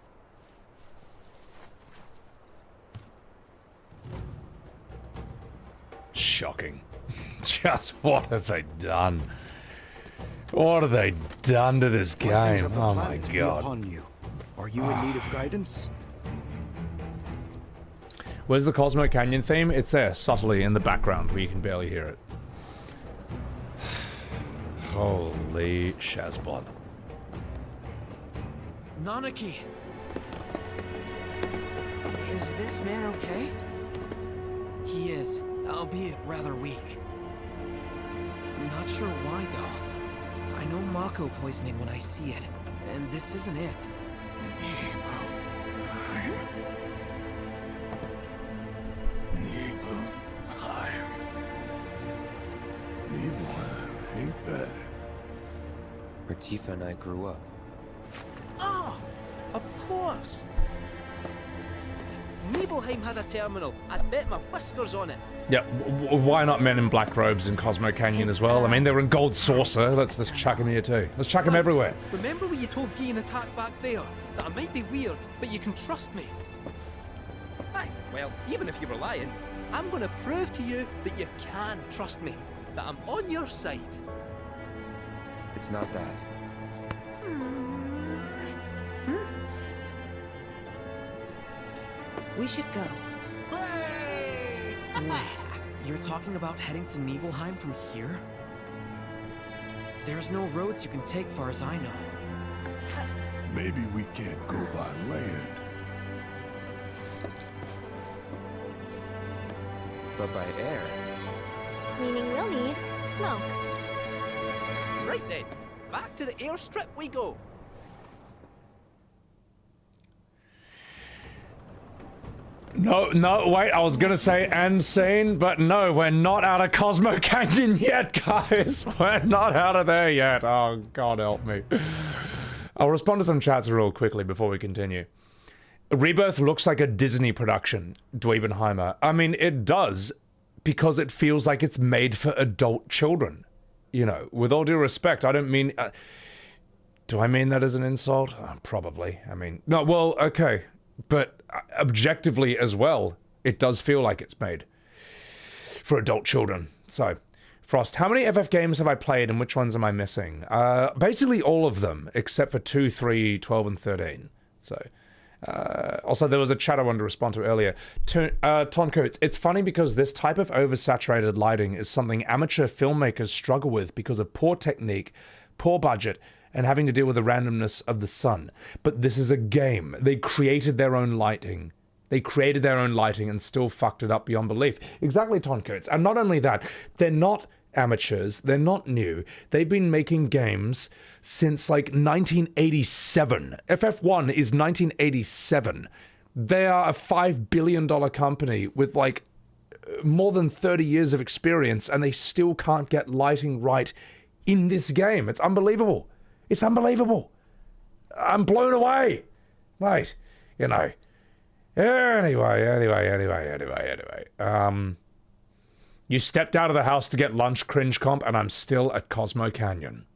Speaker 2: Shocking. Just what have they done? What have they done to this game? Oh my god.
Speaker 20: Are you in need of guidance?
Speaker 2: Where's the Cosmo Canyon theme? It's there, subtly in the background, where you can barely hear it. Holy Shazbot.
Speaker 4: Nanaki! Is this man okay?
Speaker 21: He is, albeit rather weak. I'm not sure why, though. I know Mako poisoning when I see it, and this isn't it.
Speaker 5: Nibelheim, ain't bad.
Speaker 6: Where Tifa and I grew up.
Speaker 11: Ah! Of course! Nibelheim has a terminal. I'd bet my whiskers on it.
Speaker 2: Yeah, why not men in black robes in Cosmo Canyon as well? I mean, they were in Gold Saucer. Let's chuck them here too. Let's chuck them everywhere.
Speaker 11: Remember when you told Guy and Attack back there that I might be weird, but you can trust me? Aye, well, even if you were lying, I'm gonna prove to you that you can trust me. That I'm on your side.
Speaker 6: It's not that.
Speaker 7: We should go.
Speaker 21: Wait, you're talking about heading to Nibelheim from here? There's no roads you can take far as I know.
Speaker 5: Maybe we can't go by land.
Speaker 6: But by air.
Speaker 12: Meaning we'll need smoke.
Speaker 11: Right then, back to the airstrip we go.
Speaker 2: No, wait, I was gonna say and scene, but no, we're not out of Cosmo Canyon yet, guys. We're not out of there yet. Oh, God help me. I'll respond to some chats real quickly before we continue. Rebirth looks like a Disney production, Dweebenheimer. I mean, it does, because it feels like it's made for adult children. you know, with all due respect, I don't mean... do I mean that as an insult? Probably. I mean... No, well, okay. But objectively as well, it does feel like it's made for adult children. So, Frost, how many FF games have I played and which ones am I missing? Basically all of them, except for 2, 3, 12, and 13. So... also, there was a chat I wanted to respond to earlier. Tonko, it's funny because this type of oversaturated lighting is something amateur filmmakers struggle with because of poor technique, poor budget, and having to deal with the randomness of the sun. But this is a game. They created their own lighting. They created their own lighting and still fucked it up beyond belief. Exactly, Tonko. And not only that, they're not amateurs. They're not new. They've been making games since like 1987. FF1 is 1987. They are a $5 billion company with like more than 30 years of experience, and they still can't get lighting right in this game. It's unbelievable. It's unbelievable. I'm blown away. Mate, you know. Anyway. You stepped out of the house to get lunch, cringe comp, and I'm still at Cosmo Canyon.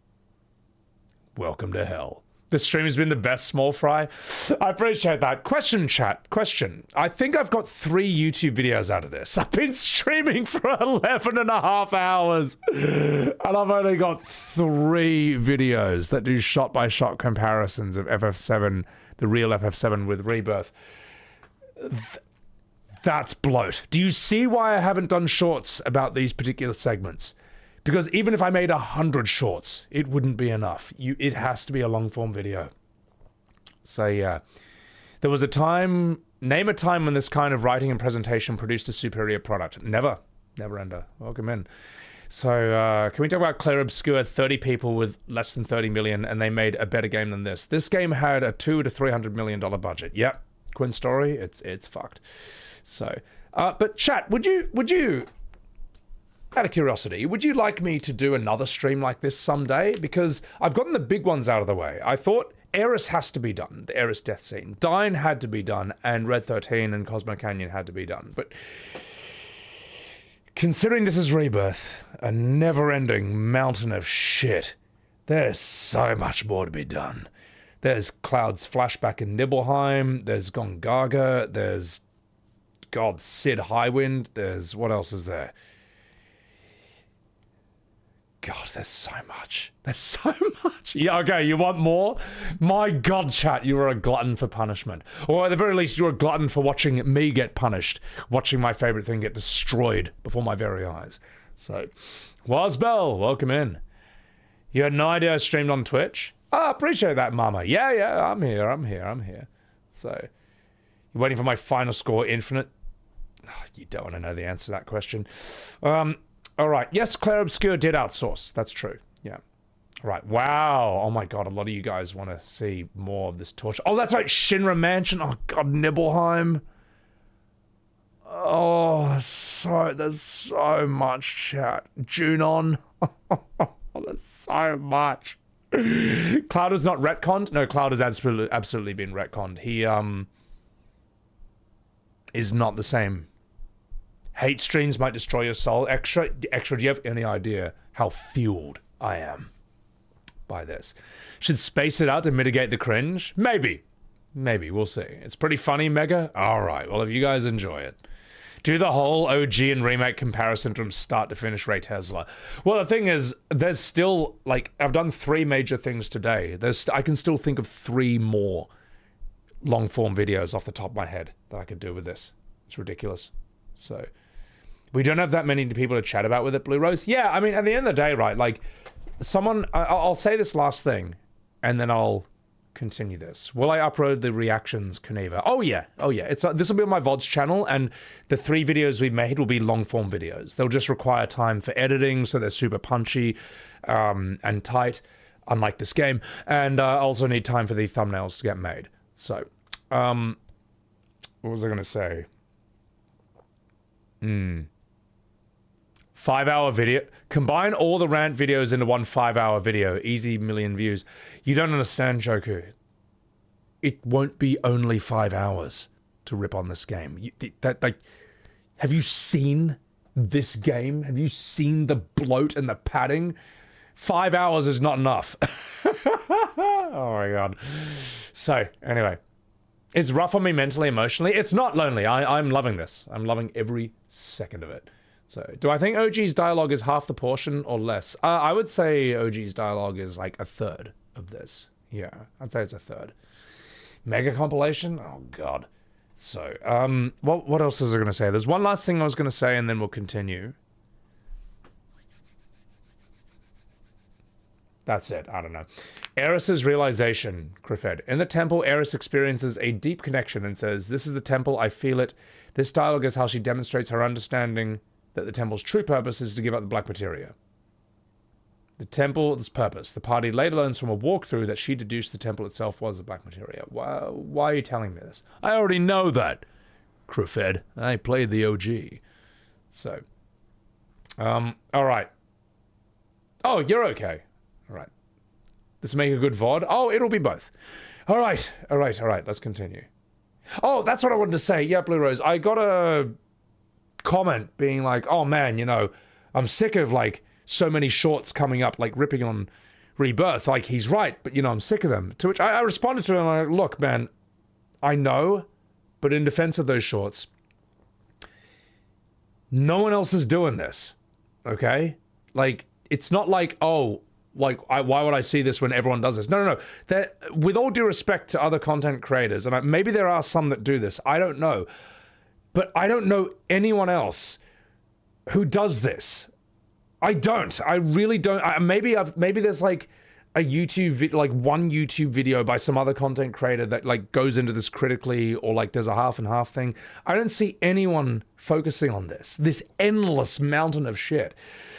Speaker 2: Welcome to hell. This stream has been the best, Small Fry. I appreciate that. Question, chat. Question. I think I've got 3 YouTube videos out of this. I've been streaming for 11 and a half hours. And I've only got 3 videos that do shot-by-shot comparisons of FF7, the real FF7 with Rebirth. That's bloat. Do you see why I haven't done shorts about these particular segments? Because even if I made 100 shorts, it wouldn't be enough. It has to be a long-form video. So yeah. There was a time... Name a time when this kind of writing and presentation produced a superior product. Never. Never ender. Welcome in. So, can we talk about Claire Obscure? 30 people with less than 30 million, and they made a better game than this. This game had a $200 to $300 million budget. Yep. Quinn Story, it's fucked. So, but chat, would you, out of curiosity, would you like me to do another stream like this someday? Because I've gotten the big ones out of the way. I thought Aeris has to be done, the Aeris death scene. Dyne had to be done, and Red XIII and Cosmo Canyon had to be done. But considering this is Rebirth, a never-ending mountain of shit, there's so much more to be done. There's Cloud's flashback in Nibelheim, there's Gongaga, there's God, Sid Highwind, there's... what else is there? God, there's so much. There's so much. Yeah, okay, you want more? My God, chat, you are a glutton for punishment. Or at the very least, you're a glutton for watching me get punished, watching my favorite thing get destroyed before my very eyes. So, Wazbell, welcome in. You had no idea I streamed on Twitch? I appreciate that, mama. Yeah, I'm here. So, you waiting for my final score, Infinite? Oh, you don't want to know the answer to that question. All right. Yes, Claire Obscure did outsource. That's true. Yeah. All right. Wow. Oh my God. A lot of you guys want to see more of this torture. Oh, that's right. Shinra Mansion. Oh God, Nibelheim. Oh, there's so much chat. Junon. There's so much. Cloud is not retconned. No, Cloud has absolutely been retconned. He is not the same. Hate streams might destroy your soul. Extra, do you have any idea how fueled I am by this? Should space it out to mitigate the cringe? Maybe, we'll see. It's pretty funny, Mega. All right, well, if you guys enjoy it, do the whole OG and remake comparison from start to finish, Ray Tesla. Well, the thing is, there's still, like, I've done 3 major things today. I can still think of 3 more long-form videos off the top of my head that I could do with this. It's ridiculous. So, we don't have that many people to chat about with it, Blue Rose. Yeah, I mean, at the end of the day, right, like, I'll say this last thing, and then I'll continue this. Will I upload the reactions, Kaniva? Oh yeah. This will be on my VODs channel, and the 3 videos we made will be long-form videos. They'll just require time for editing, so they're super punchy and tight, unlike this game, and I also need time for the thumbnails to get made. So, what was I going to say? 5-hour video. Combine all the rant videos into one 5-hour video. Easy million views. You don't understand, Joku. It won't be only 5 hours to rip on this game. Have you seen this game? Have you seen the bloat and the padding? 5 hours is not enough. Oh my god. So, anyway. It's rough on me mentally, emotionally. It's not lonely. I'm loving this. I'm loving every second of it. So, do I think OG's dialogue is half the portion or less? I would say OG's dialogue is like a third of this. Yeah, I'd say it's a third. Mega compilation? Oh god. So, what else is I going to say? There's one last thing I was going to say and then we'll continue. That's it. I don't know. Aeris' realization, Criffed. In the temple, Aeris experiences a deep connection and says, "This is the temple, I feel it." This dialogue is how she demonstrates her understanding that the temple's true purpose is to give up the black materia. The temple's purpose. The party later learns from a walkthrough that she deduced the temple itself was the black materia. Why are you telling me this? I already know that, Criffed. I played the OG. So, alright. Oh, you're okay. Alright. This make a good VOD? Oh, it'll be both. Alright, let's continue. Oh, that's what I wanted to say. Yeah, Blue Rose, I got a comment being like, oh man, you know, I'm sick of like so many shorts coming up, like ripping on Rebirth. Like, he's right, but you know, I'm sick of them. To which I responded to him, like, look, man, I know, but in defense of those shorts, no one else is doing this, okay? Like, it's not like, oh, like, why would I see this when everyone does this? No. With all due respect to other content creators, and maybe there are some that do this, I don't know. But I don't know anyone else who does this. I don't. I really don't. Maybe there's like a like one YouTube video by some other content creator that like goes into this critically, or like there's a half and half thing. I don't see anyone focusing on this endless mountain of shit.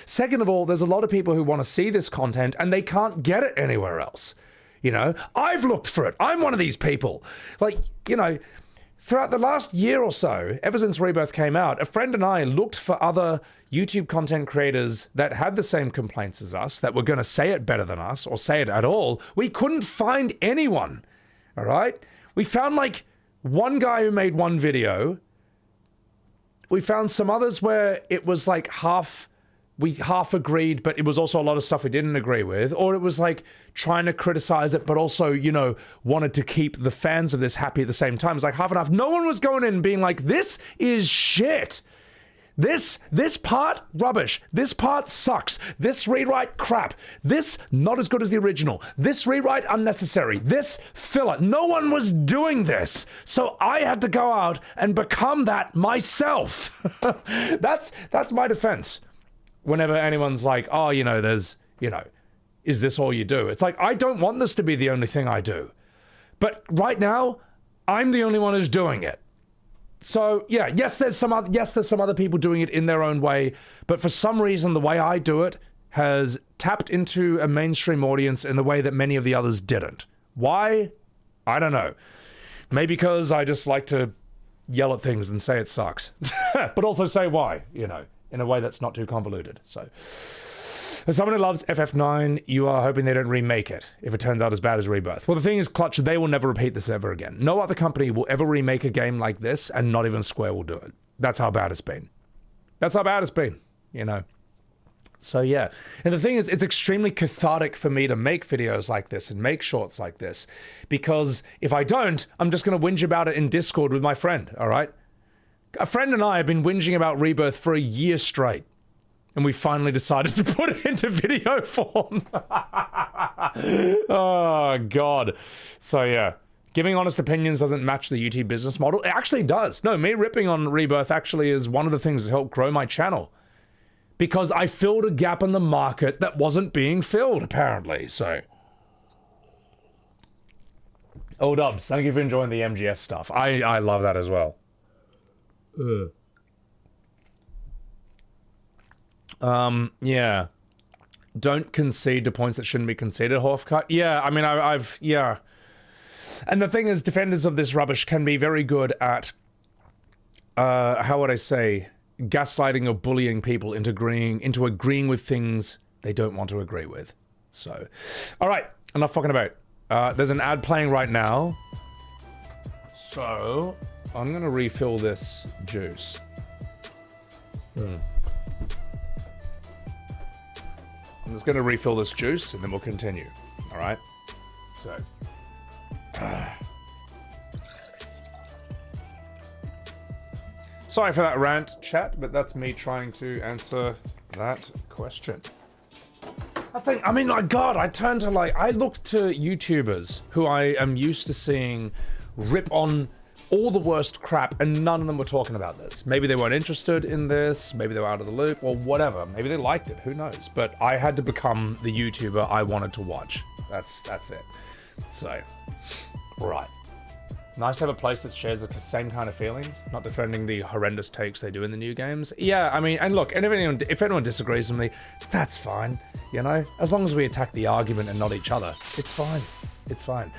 Speaker 2: Second of all, there's a lot of people who want to see this content and they can't get it anywhere else. You know, I've looked for it. I'm one of these people. Like, you know, throughout the last year or so, ever since Rebirth came out, a friend and I looked for other YouTube content creators that had the same complaints as us, that were going to say it better than us, or say it at all. We couldn't find anyone, all right? We found like one guy who made one video. We found some others where it was like we half agreed, but it was also a lot of stuff we didn't agree with, or it was like trying to criticize it, but also, you know, wanted to keep the fans of this happy at the same time. It's like half and half. No one was going in and being like, this is shit. This part, rubbish. This part sucks. This rewrite, crap. This, not as good as the original. This rewrite, unnecessary. This, filler. No one was doing this. So I had to go out and become that myself. That's my defense. Whenever anyone's like, oh, you know, there's, you know, is this all you do? It's like, I don't want this to be the only thing I do. But right now, I'm the only one who's doing it. So, yeah, yes, there's some other people doing it in their own way, but for some reason, the way I do it has tapped into a mainstream audience in the way that many of the others didn't. Why? I don't know. Maybe because I just like to yell at things and say it sucks. But also say why, you know, in a way that's not too convoluted. So, as someone who loves FF9, you are hoping they don't remake it if it turns out as bad as Rebirth. Well, the thing is, Clutch, they will never repeat this ever again. No other company will ever remake a game like this, and not even Square will do it. That's how bad it's been. That's how bad it's been, you know. So, yeah. And the thing is, it's extremely cathartic for me to make videos like this and make shorts like this, because if I don't, I'm just going to whinge about it in Discord with my friend, all right? A friend and I have been whinging about Rebirth for a year straight. And we finally decided to put it into video form. Oh, God. So, yeah. Giving honest opinions doesn't match the YouTube business model. It actually does. No, me ripping on Rebirth actually is one of the things that helped grow my channel. Because I filled a gap in the market that wasn't being filled, apparently. So. Oh, Dubs, thank you for enjoying the MGS stuff. I love that as well. Yeah. Don't concede to points that shouldn't be conceded, Horfcut. Yeah, I mean, yeah. And the thing is, defenders of this rubbish can be very good at, how would I say, gaslighting or bullying people into agreeing with things they don't want to agree with. So, all right, enough fucking about. There's an ad playing right now. So, I'm gonna refill this juice. I'm just going to refill this juice and then we'll continue. All right? So. Sorry for that rant, chat, but that's me trying to answer that question. I mean, like, God, I look to YouTubers who I am used to seeing rip on all the worst crap, and none of them were talking about this. Maybe they weren't interested in this, maybe they were out of the loop, or whatever. Maybe they liked it, who knows? But I had to become the YouTuber I wanted to watch. That's it. So, right. Nice to have a place that shares the same kind of feelings, not defending the horrendous takes they do in the new games. Yeah, I mean, and look, and if anyone disagrees with me, that's fine, you know? As long as we attack the argument and not each other, it's fine. It's fine.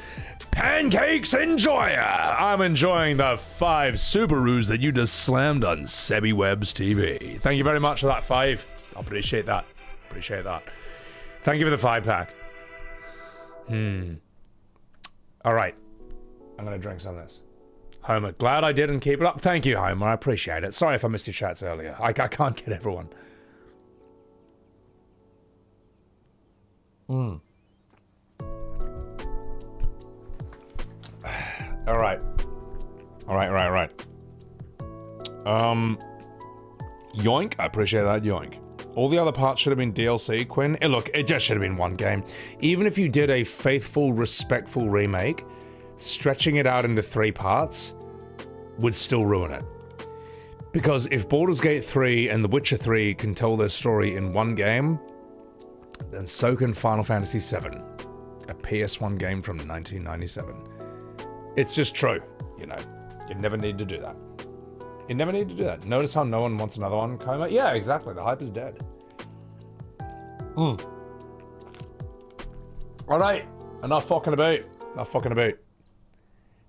Speaker 2: Pancakes Enjoyer! I'm enjoying the 5 Subarus that you just slammed on Sebbywebz TV. Thank you very much for that 5. I appreciate that. Appreciate that. Thank you for the 5-pack. Alright. I'm gonna drink some of this. Homer, glad I didn't keep it up. Thank you, Homer. I appreciate it. Sorry if I missed your chats earlier. I can't get everyone. Alright. Alright. Yoink. I appreciate that, yoink. All the other parts should have been DLC, Quinn. Look, it just should have been one game. Even if you did a faithful, respectful remake, stretching it out into 3 parts would still ruin it. Because if Baldur's Gate 3 and The Witcher 3 can tell their story in one game, then so can Final Fantasy VII, a PS1 game from 1997. It's just true, you know. You never need to do that. You never need to do that. Notice how no one wants another one, Coma? Yeah, exactly. The hype is dead. Alright. Enough fucking about.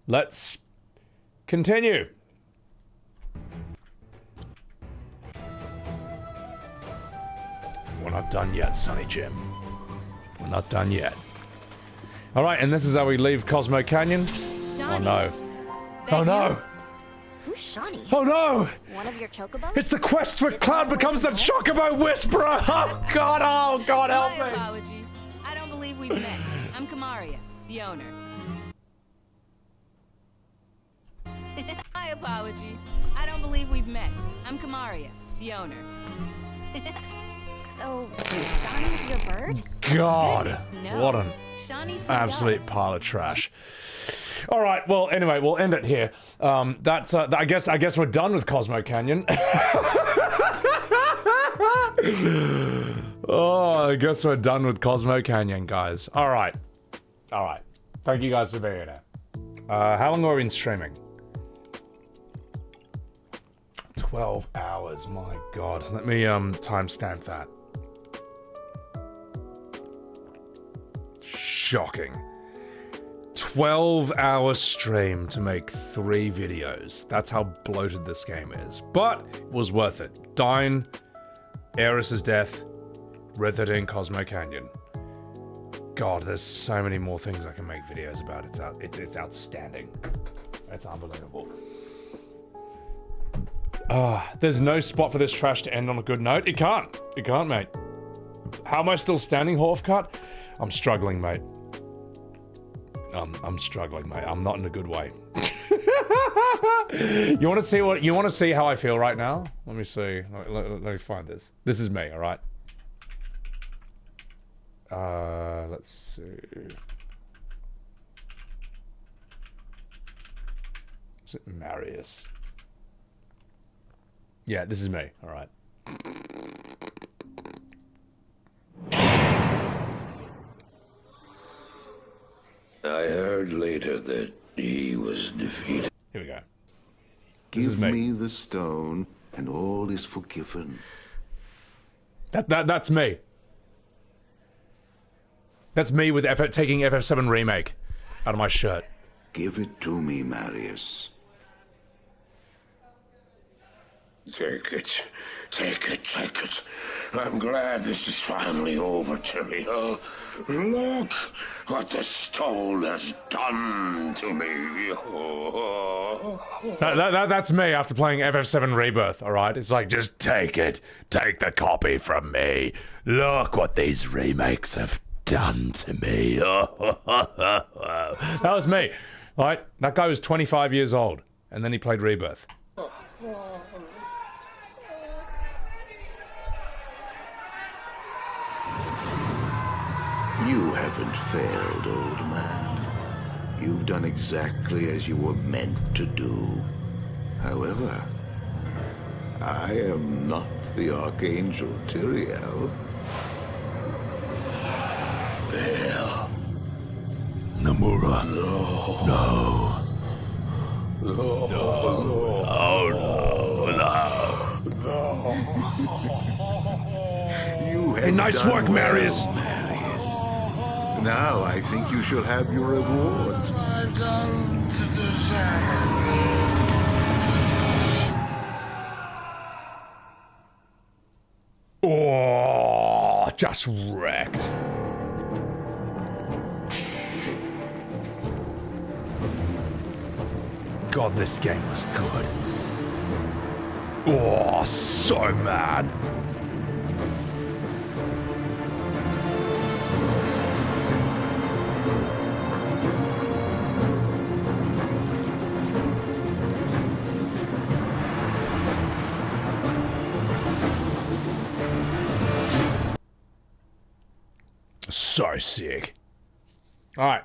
Speaker 2: Let's continue. We're not done yet, Sonny Jim. We're not done yet. Alright, and this is how we leave Cosmo Canyon. Oh no. Oh no!
Speaker 9: Who's Shawnee?
Speaker 2: Oh no!
Speaker 9: One of your chocobos?
Speaker 2: It's the quest where Cloud becomes the Chocobo Whisperer! Oh God, help me!
Speaker 13: My apologies. I don't believe we've met. I'm Kamaria, the owner. My apologies. I don't believe we've met. I'm Kamaria, the owner.
Speaker 9: So, Shawnee's your bird?
Speaker 2: God,
Speaker 9: Goodness, no.
Speaker 2: what an
Speaker 9: Shawnee's my
Speaker 2: absolute pile of trash. All right, well, anyway, we'll end it here. That's I guess we're done with Cosmo Canyon. Oh, I guess we're done with Cosmo Canyon, guys. All right. Thank you guys for being here. How long have we been streaming? 12 hours, my God. Let me timestamp that. Shocking. 12-hour stream to make 3 videos. That's how bloated this game is. But it was worth it. Dyne, Aeris' death, Red XIII, Cosmo Canyon. God, there's so many more things I can make videos about. It's outstanding. It's unbelievable. There's no spot for this trash to end on a good note. It can't, mate. How am I still standing, Horfcut? I'm struggling, mate. I'm struggling, mate. I'm not in a good way. You want to see how I feel right now? Let me see. Let me find this. This is me, all right? Let's see. Is it Marius? Yeah, this is me, all right.
Speaker 17: I heard later that he was defeated.
Speaker 2: Here we go.
Speaker 5: Give me the stone, and all is forgiven.
Speaker 2: That's me. That's me with taking FF7 Remake out of my shirt.
Speaker 5: Give it to me, Marius.
Speaker 17: Take it.
Speaker 16: I'm glad this is finally over, Tyrael. Look what the stone has done to me.
Speaker 1: That's me after playing FF7 Rebirth, alright? It's like, just take it. Take the copy from me. Look what these remakes have done to me. That was me. Right? That guy was 25 years old, and then he played Rebirth.
Speaker 16: You haven't failed, old man. You've done exactly as you were meant to do. However, I am not the Archangel Tyrael. There.
Speaker 1: Nomura.
Speaker 16: No.
Speaker 1: No.
Speaker 16: No.
Speaker 1: No.
Speaker 16: You have
Speaker 1: Hey, nice
Speaker 16: done
Speaker 1: work,
Speaker 16: well,
Speaker 1: Marius.
Speaker 16: Now I think you shall have your reward.
Speaker 1: Oh, just wrecked. God, this game was good. Oh, so mad. So sick. All right.